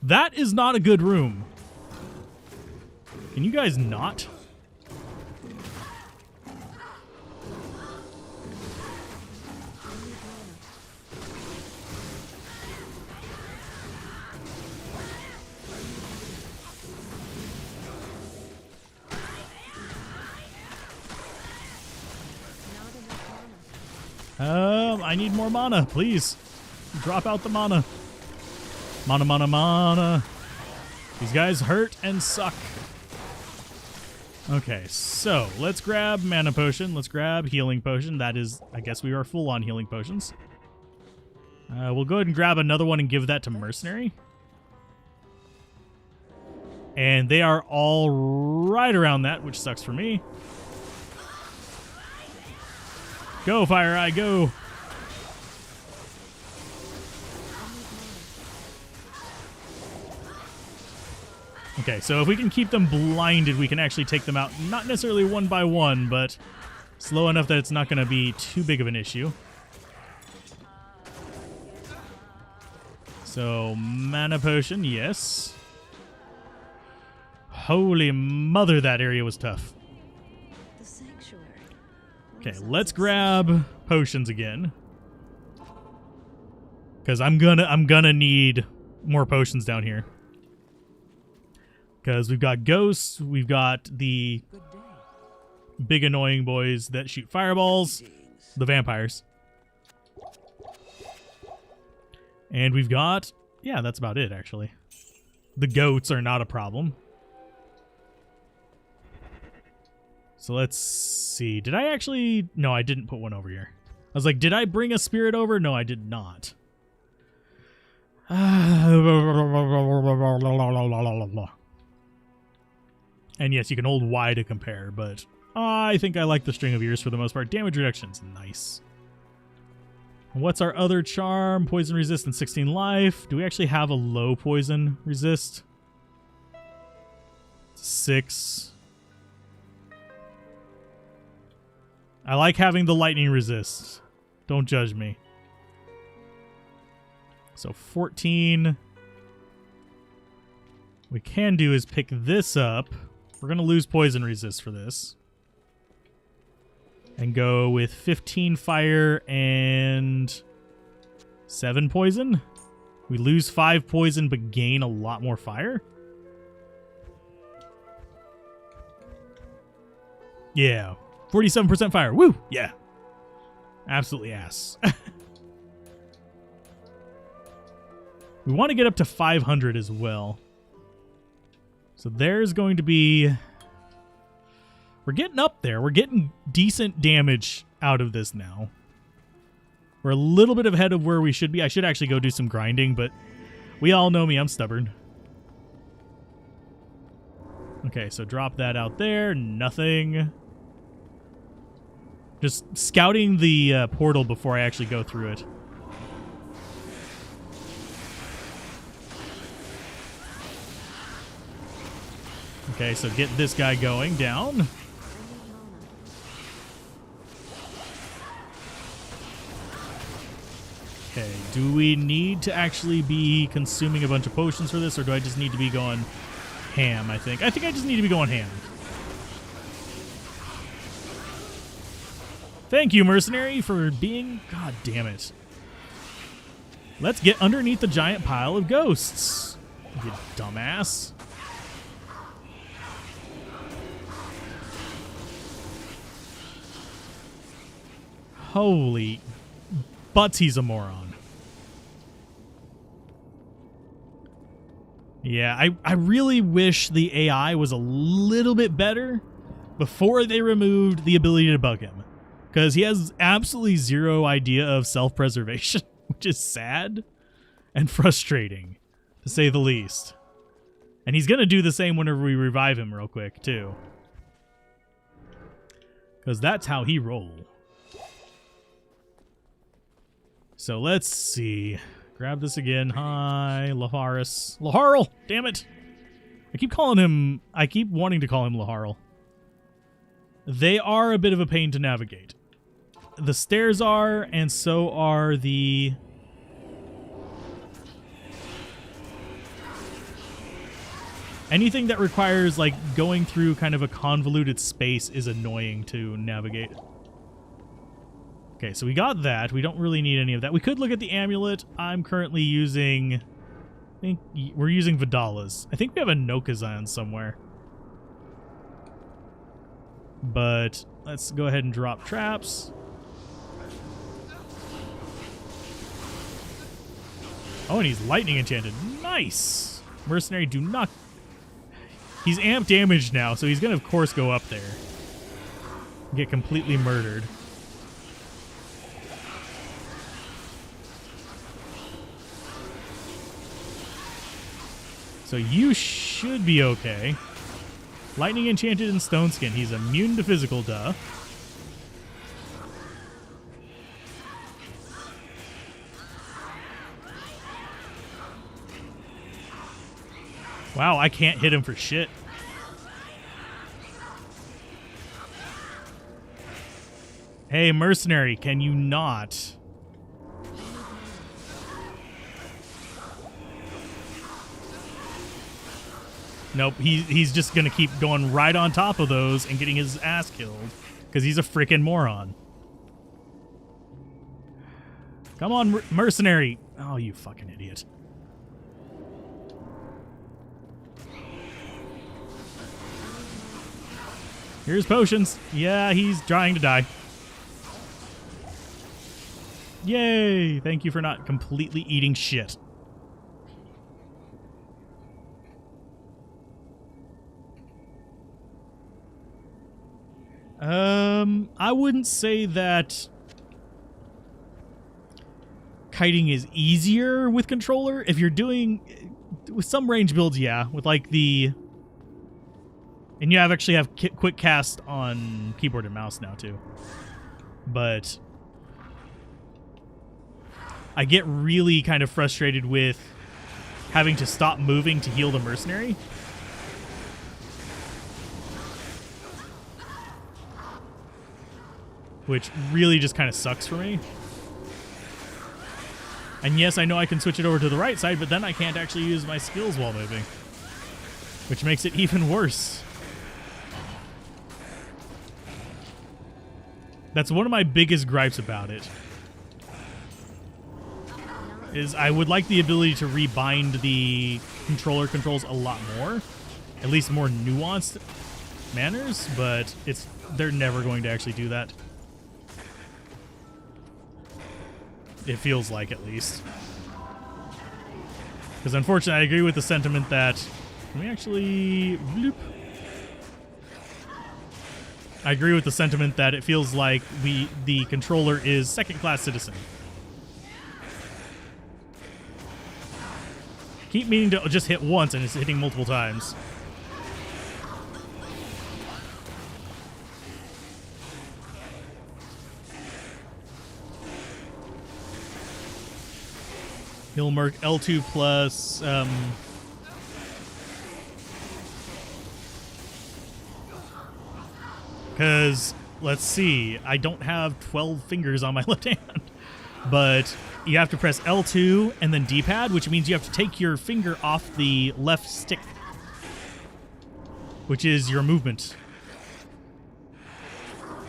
That is not a good room. Can you guys not? I need more mana, please. Drop out the mana. Mana, mana, mana. These guys hurt and suck. Okay, so let's grab mana potion. Let's grab healing potion. That is, I guess we are full on healing potions. We'll go ahead and grab another one and give that to Mercenary. And they are all right around that, which sucks for me. Go, Fire Eye, go. Okay, so if we can keep them blinded, we can actually take them out. Not necessarily one by one, but slow enough that it's not going to be too big of an issue. So, mana potion, yes. Holy mother, that area was tough. The sanctuary. Okay, let's grab potions again. Because I'm gonna need more potions down here. Because we've got ghosts, we've got the big annoying boys that shoot fireballs, the vampires. And we've got, yeah, that's about it, actually. The goats are not a problem. So let's see. Did I actually... No, I didn't put one over here. I was like, did I bring a spirit over? No, I did not. And yes, you can hold Y to compare, but I think I like the string of ears for the most part. Damage reduction's nice. What's our other charm? Poison resist and 16 life. Do we actually have a low poison resist? 6. I like having the lightning resist. Don't judge me. So 14. What we can do is pick this up. We're going to lose poison resist for this. And go with 15 fire and 7 poison. We lose 5 poison but gain a lot more fire. Yeah. 47% fire. Woo! Yeah. Absolutely ass. We want to get up to 500 as well. So there's going to be We're getting up there. We're getting decent damage out of this now. We're a little bit ahead of where we should be. I should actually go do some grinding, but we all know me. I'm stubborn. Okay, so drop that out there. Nothing. Just scouting the portal before I actually go through it. Okay, so get this guy going down. Okay, do we need to actually be consuming a bunch of potions for this, or do I just need to be going ham, I think? I think I just need to be going ham. Thank you, mercenary, for being... God damn it. Let's get underneath the giant pile of ghosts, you dumbass. Holy butts, he's a moron. Yeah, I really wish the AI was a little bit better before they removed the ability to bug him. Because he has absolutely zero idea of self-preservation, which is sad and frustrating, to say the least. And he's going to do the same whenever we revive him real quick, too. Because that's how he rolls. So let's see. Grab this again. Hi, Laharis. Laharl! Damn it! I keep wanting to call him Laharl. They are a bit of a pain to navigate. The stairs are, and so are the... Anything that requires, like, going through kind of a convoluted space is annoying to navigate. Okay, so we got that. We don't really need any of that. We could look at the amulet. I'm currently using... I think we're using Vidala's. I think we have a Nokazan somewhere. But let's go ahead and drop traps. Oh, and he's lightning enchanted. Nice! Mercenary, do not... He's amp damaged now, so he's going to, of course, go up there. Get completely murdered. So you should be okay. Lightning enchanted and stone skin. He's immune to physical, duh. Wow, I can't hit him for shit. Hey, mercenary, can you not? Nope, he's just going to keep going right on top of those and getting his ass killed because he's a freaking moron. Come on, mercenary. Oh, you fucking idiot. Here's potions. Yeah, he's trying to die. Yay! Thank you for not completely eating shit. I wouldn't say that kiting is easier with controller. If you're doing with some range builds, yeah, with like the, and you actually have quick cast on keyboard and mouse now too. But I get really kind of frustrated with having to stop moving to heal the mercenary. Which really just kind of sucks for me. And yes, I know I can switch it over to the right side, but then I can't actually use my skills while moving. Which makes it even worse. That's one of my biggest gripes about it. Is I would like the ability to rebind the controller controls a lot more. At least more nuanced manners, but they're never going to actually do that. It feels like, at least. Because unfortunately, I agree with the sentiment that... Can we actually... Bloop. I agree with the sentiment that it feels like the controller is second-class citizen. Keep meaning to just hit once and it's hitting multiple times. Hilmerk L2 plus because let's see, I don't have 12 fingers on my left hand, but you have to press L2 and then D-pad, which means you have to take your finger off the left stick, which is your movement,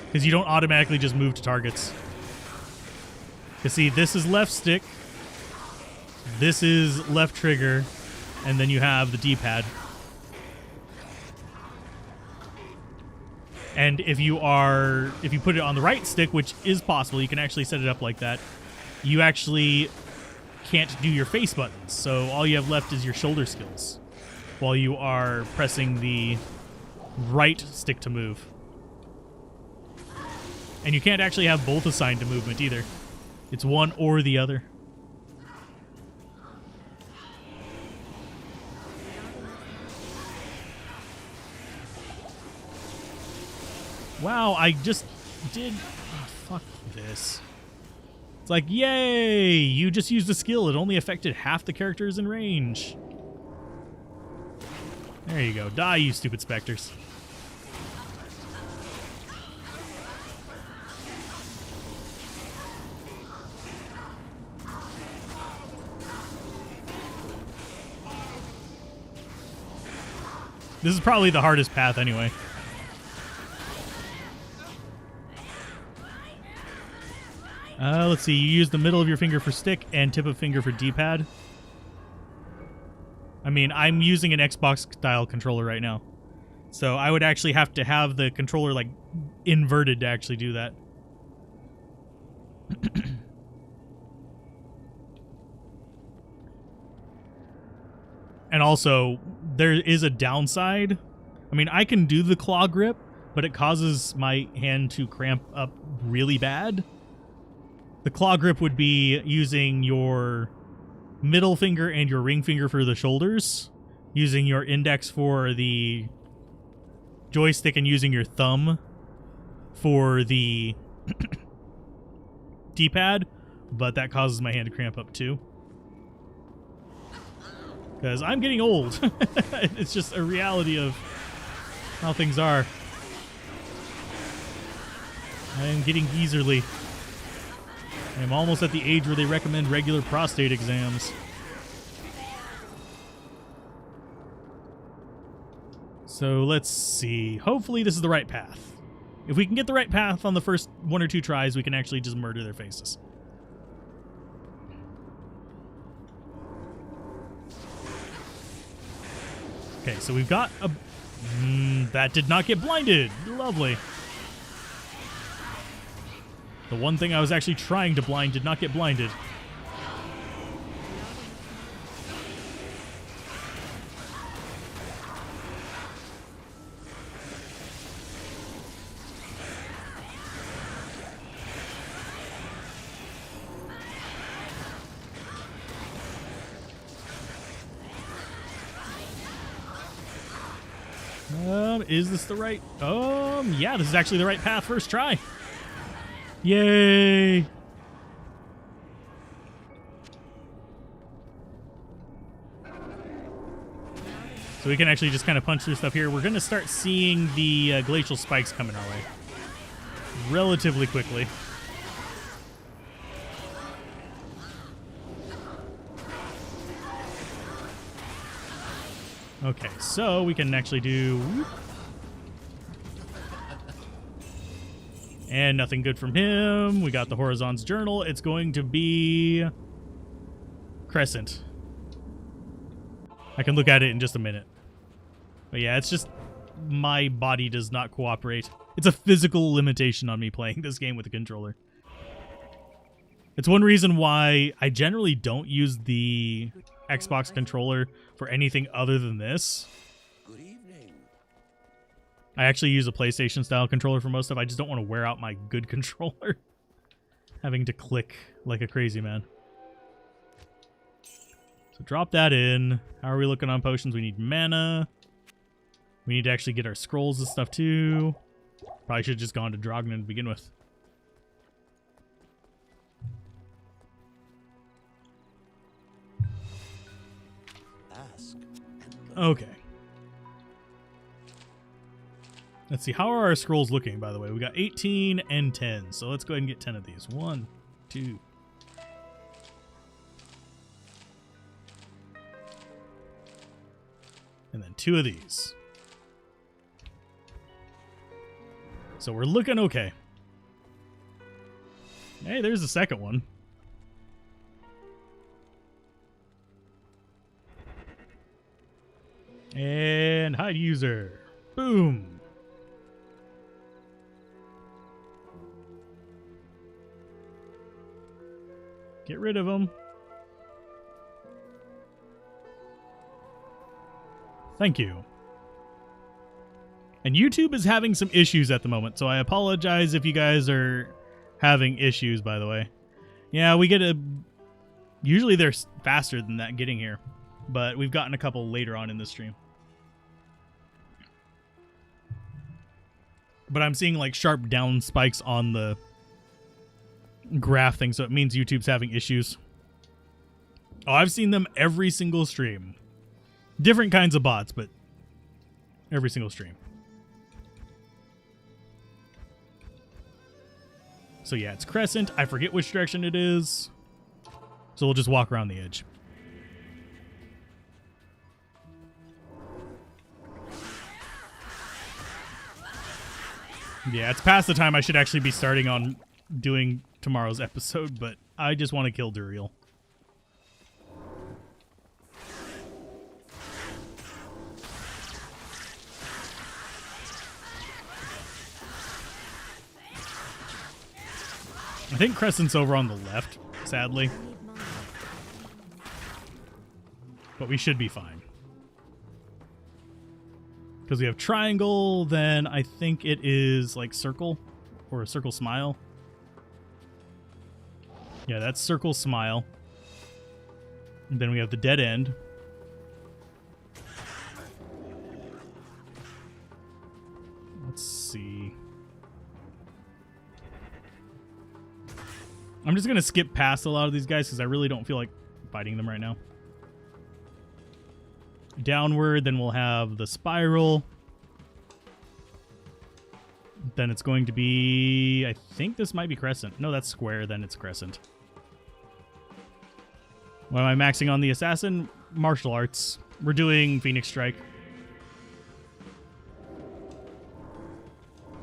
because you don't automatically just move to targets. You see, this is left stick, this is left trigger, and then you have the D-pad. And if you put it on the right stick, which is possible, you can actually set it up like that, you actually can't do your face buttons. So all you have left is your shoulder skills while you are pressing the right stick to move. And you can't actually have both assigned to movement either. It's one or the other. Wow, I just did... Oh, fuck this. It's like, yay! You just used a skill. It only affected half the characters in range. There you go. Die, you stupid specters. This is probably the hardest path anyway. Let's see. You use the middle of your finger for stick and tip of finger for D-pad. I mean, I'm using an Xbox-style controller right now. So I would actually have to have the controller, like, inverted to actually do that. And also, there is a downside. I mean, I can do the claw grip, but it causes my hand to cramp up really bad. The claw grip would be using your middle finger and your ring finger for the shoulders, using your index for the joystick, and using your thumb for the D-pad, but that causes my hand to cramp up too. Because I'm getting old. It's just a reality of how things are. I am getting geezerly. I'm almost at the age where they recommend regular prostate exams. So let's see. Hopefully this is the right path. If we can get the right path on the first 1 or 2 tries, we can actually just murder their faces. Okay, so we've got a... that did not get blinded. Lovely. The one thing I was actually trying to blind did not get blinded. Is this the right... yeah, this is actually the right path first try. Yay! So we can actually just kind of punch through stuff here. We're going to start seeing the glacial spikes coming our way relatively quickly. Okay, so we can actually do... And nothing good from him. We got the Horizon's Journal. It's going to be... Crescent. I can look at it in just a minute. But yeah, it's just... My body does not cooperate. It's a physical limitation on me playing this game with a controller. It's one reason why I generally don't use the Xbox controller for anything other than this. Good evening. I actually use a PlayStation style controller for most stuff. I just don't want to wear out my good controller. Having to click like a crazy man. So drop that in. How are we looking on potions? We need mana. We need to actually get our scrolls and stuff too. Probably should have just gone to Drogna to begin with. Okay. Let's see. How are our scrolls looking, by the way? We got 18 and 10. So let's go ahead and get 10 of these. 1, 2. And then 2 of these. So we're looking okay. Hey, there's the second one. And hide user. Boom. Get rid of them. Thank you. And YouTube is having some issues at the moment, so I apologize if you guys are having issues, by the way. Yeah, we get a... Usually they're faster than that getting here, but we've gotten a couple later on in the stream. But I'm seeing like sharp down spikes on the graph thing, so it means YouTube's having issues. Oh, I've seen them every single stream. Different kinds of bots, but every single stream. So yeah, it's Crescent. I forget which direction it is. So we'll just walk around the edge. Yeah, it's past the time I should actually be starting on doing tomorrow's episode, but I just want to kill Duriel. I think Crescent's over on the left, sadly. But we should be fine. Because we have triangle, then I think it is like circle or a circle smile. Yeah, that's circle smile. And then we have the dead end. Let's see. I'm just going to skip past a lot of these guys because I really don't feel like fighting them right now. Downward, then we'll have the spiral. Then it's going to be... I think this might be Crescent. No, that's square, then it's Crescent. What am I maxing on the assassin? Martial arts. We're doing Phoenix Strike.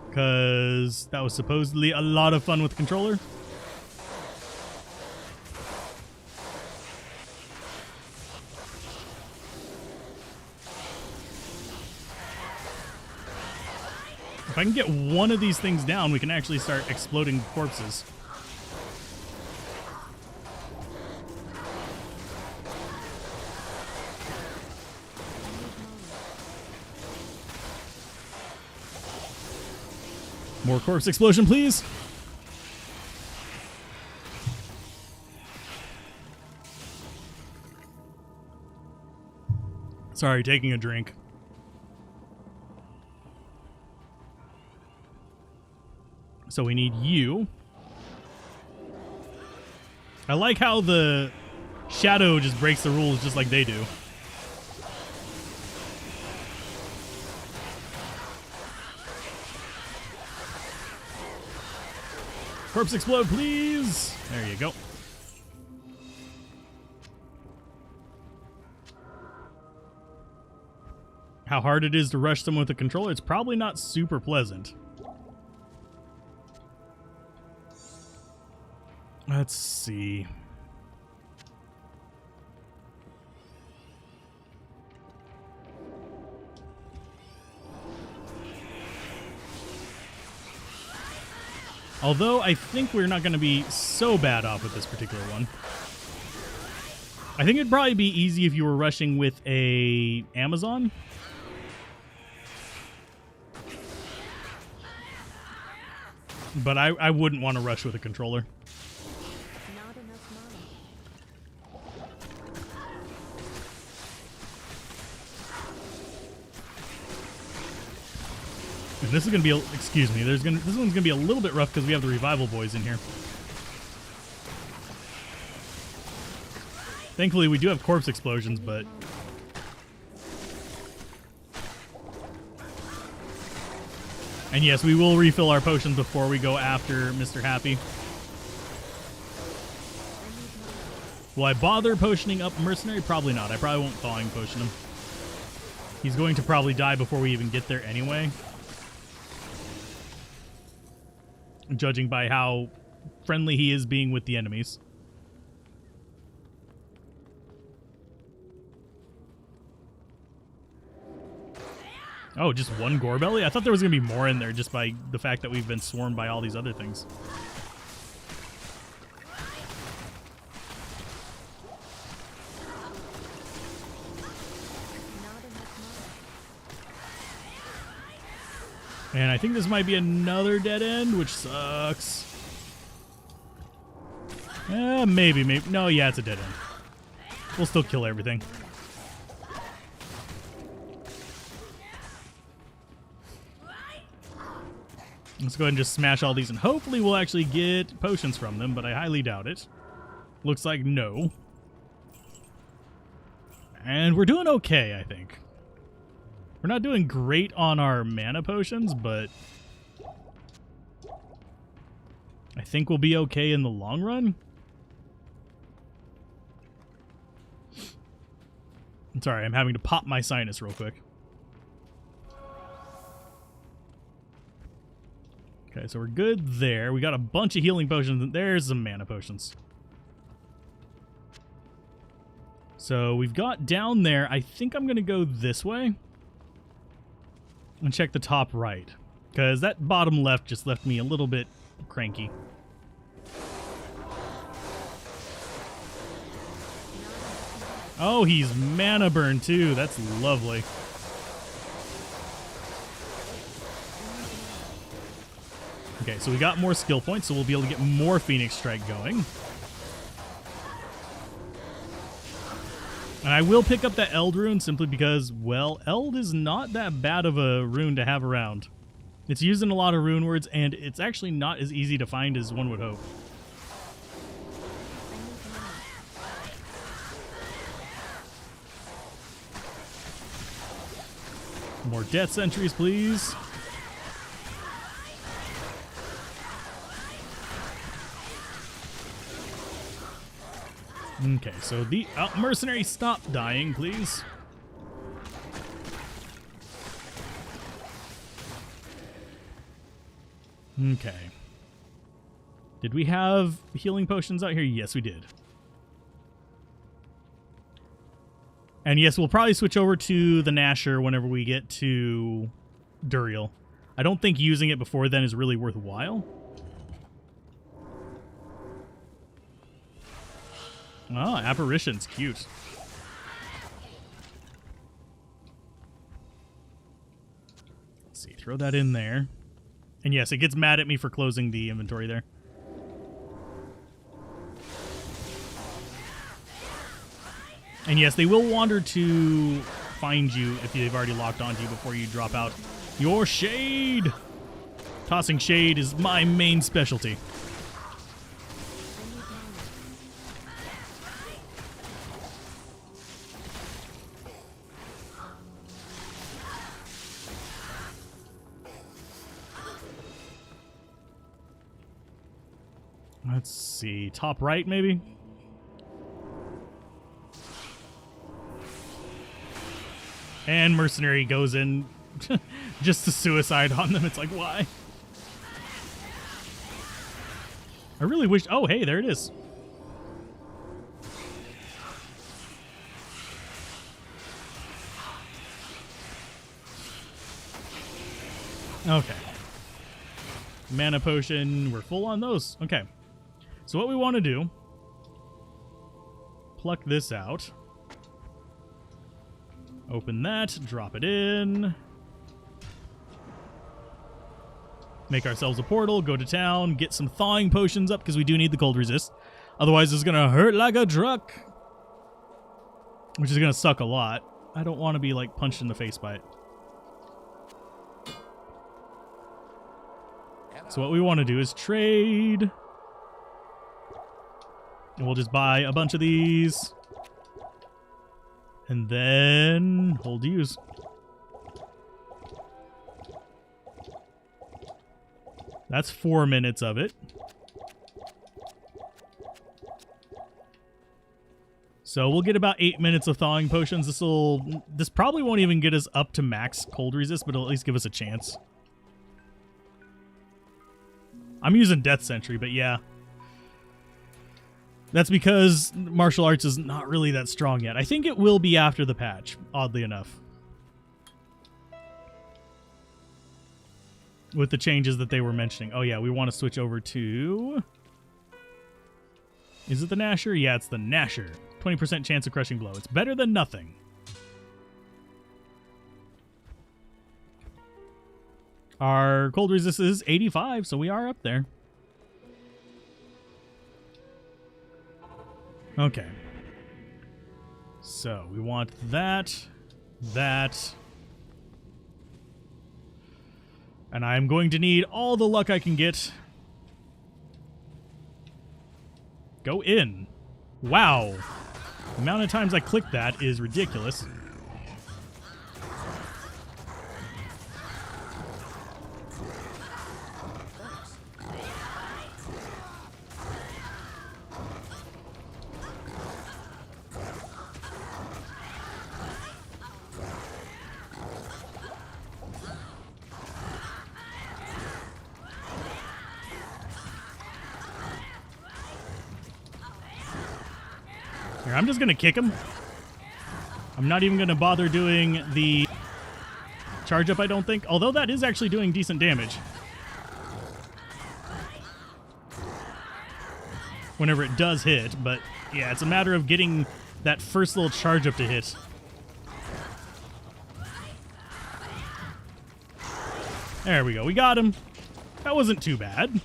Because that was supposedly a lot of fun with the controller. If I can get one of these things down, we can actually start exploding corpses. More corpse explosion, please. Sorry, taking a drink. So we need you. I like how the shadow just breaks the rules just like they do. Corpse explode, please. There you go. How hard it is to rush someone with a controller, it's probably not super pleasant. Let's see. Although I think we're not going to be so bad off with this particular one. I think it'd probably be easy if you were rushing with a Amazon. But I wouldn't want to rush with a controller. Not enough mana. And this is gonna be excuse me. This one's gonna be a little bit rough because we have the revival boys in here. Thankfully, we do have corpse explosions, but and yes, we will refill our potions before we go after Mr. Happy. Will I bother potioning up Mercenary? Probably not. I probably won't thawing potion him. He's going to probably die before we even get there anyway. Judging by how friendly he is being with the enemies. Oh, just one Gorebelly? I thought there was going to be more in there just by the fact that we've been swarmed by all these other things. And I think this might be another dead end, which sucks. Maybe. No, yeah, it's a dead end. We'll still kill everything. Let's go ahead and just smash all these, and hopefully we'll actually get potions from them, but I highly doubt it. Looks like no. And we're doing okay, I think. We're not doing great on our mana potions, but I think we'll be okay in the long run. I'm sorry, I'm having to pop my sinus real quick. Okay, so we're good there. We got a bunch of healing potions, and there's some mana potions. So we've got down there. I think I'm going to go this way and check the top right, because that bottom left just left me a little bit cranky. Oh, he's mana burn too. That's lovely. Okay, so we got more skill points, so we'll be able to get more Phoenix Strike going. And I will pick up that Eld rune simply because, well, Eld is not that bad of a rune to have around. It's used in a lot of rune words, and it's actually not as easy to find as one would hope. More death sentries, please. Okay, so the mercenary, stop dying, please. Okay. Did we have healing potions out here? Yes, we did. And yes, we'll probably switch over to the Nasher whenever we get to Duriel. I don't think using it before then is really worthwhile. Oh, Apparition's cute. Let's see, throw that in there. And yes, it gets mad at me for closing the inventory there. And yes, they will wander to find you if they've already locked onto you before you drop out. Your shade! Tossing shade is my main specialty. Let's see, top right maybe? And Mercenary goes in just to suicide on them. It's like, why? I really wish... Oh, hey, there it is. Okay. Mana potion. We're full on those. Okay. So what we want to do... Pluck this out. Open that, drop it in. make ourselves a portal, go to town, get some thawing potions up because we do need the cold resist. Otherwise, it's going to hurt like a truck, which is going to suck a lot. I don't want to be like punched in the face by it. So what we want to do is trade. And we'll just buy a bunch of these. And then hold to use. That's 4 minutes of it. So we'll get about 8 minutes of thawing potions. This probably won't even get us up to max cold resist, but it'll at least give us a chance. I'm using Death Sentry, but yeah. That's because martial arts is not really that strong yet. I think it will be after the patch, oddly enough. With the changes that they were mentioning. Oh yeah, we want to switch over to... Is it the Gnasher? Yeah, it's the Gnasher. 20% chance of crushing blow. It's better than nothing. Our cold resist is 85, so we are up there. Okay. So we want that, and I'm going to need all the luck I can get. Go in. Wow. The amount of times I click that is ridiculous. Here, I'm just going to kick him. I'm not even going to bother doing the charge up, I don't think. Although that is actually doing decent damage. Whenever it does hit. But yeah, it's a matter of getting that first little charge up to hit. There we go. We got him. That wasn't too bad.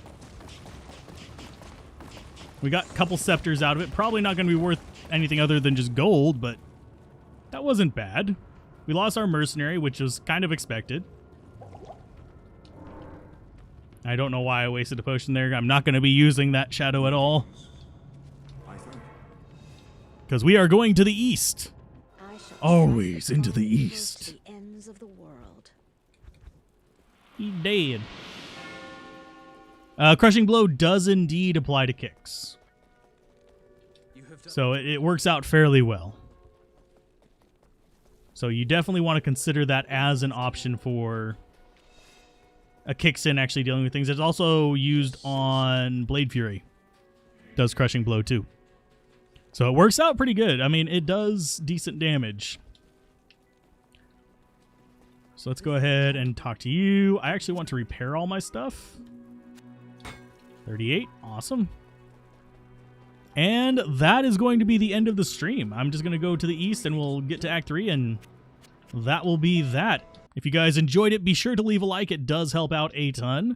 We got a couple scepters out of it. Probably not going to be worth anything other than just gold, but that wasn't bad. We lost our mercenary, which was kind of expected. I don't know why I wasted a potion there. I'm not going to be using that shadow at all. Because we are going to the east. Always into the east. The ends of the world. He dead. Crushing Blow does indeed apply to kicks. So it works out fairly well. So you definitely want to consider that as an option for a kicksin actually dealing with things. It's also used on Blade Fury. Does Crushing Blow too. So it works out pretty good. I mean, it does decent damage. So let's go ahead and talk to you. I actually want to repair all my stuff. 38. Awesome. And that is going to be the end of the stream. I'm just going to go to the east and we'll get to Act 3 and that will be that. If you guys enjoyed it, be sure to leave a like. It does help out a ton.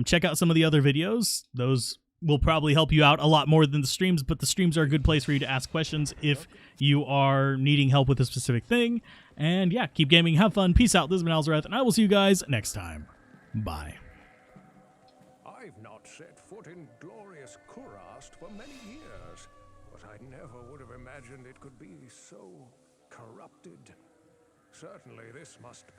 Check out some of the other videos. Those will probably help you out a lot more than the streams, but the streams are a good place for you to ask questions if you are needing help with a specific thing. And yeah, keep gaming, have fun, peace out. This has been Alzorath, and I will see you guys next time. Bye. I've not set foot in glorious Kurast for many years, but I never would have imagined it could be so corrupted. Certainly this must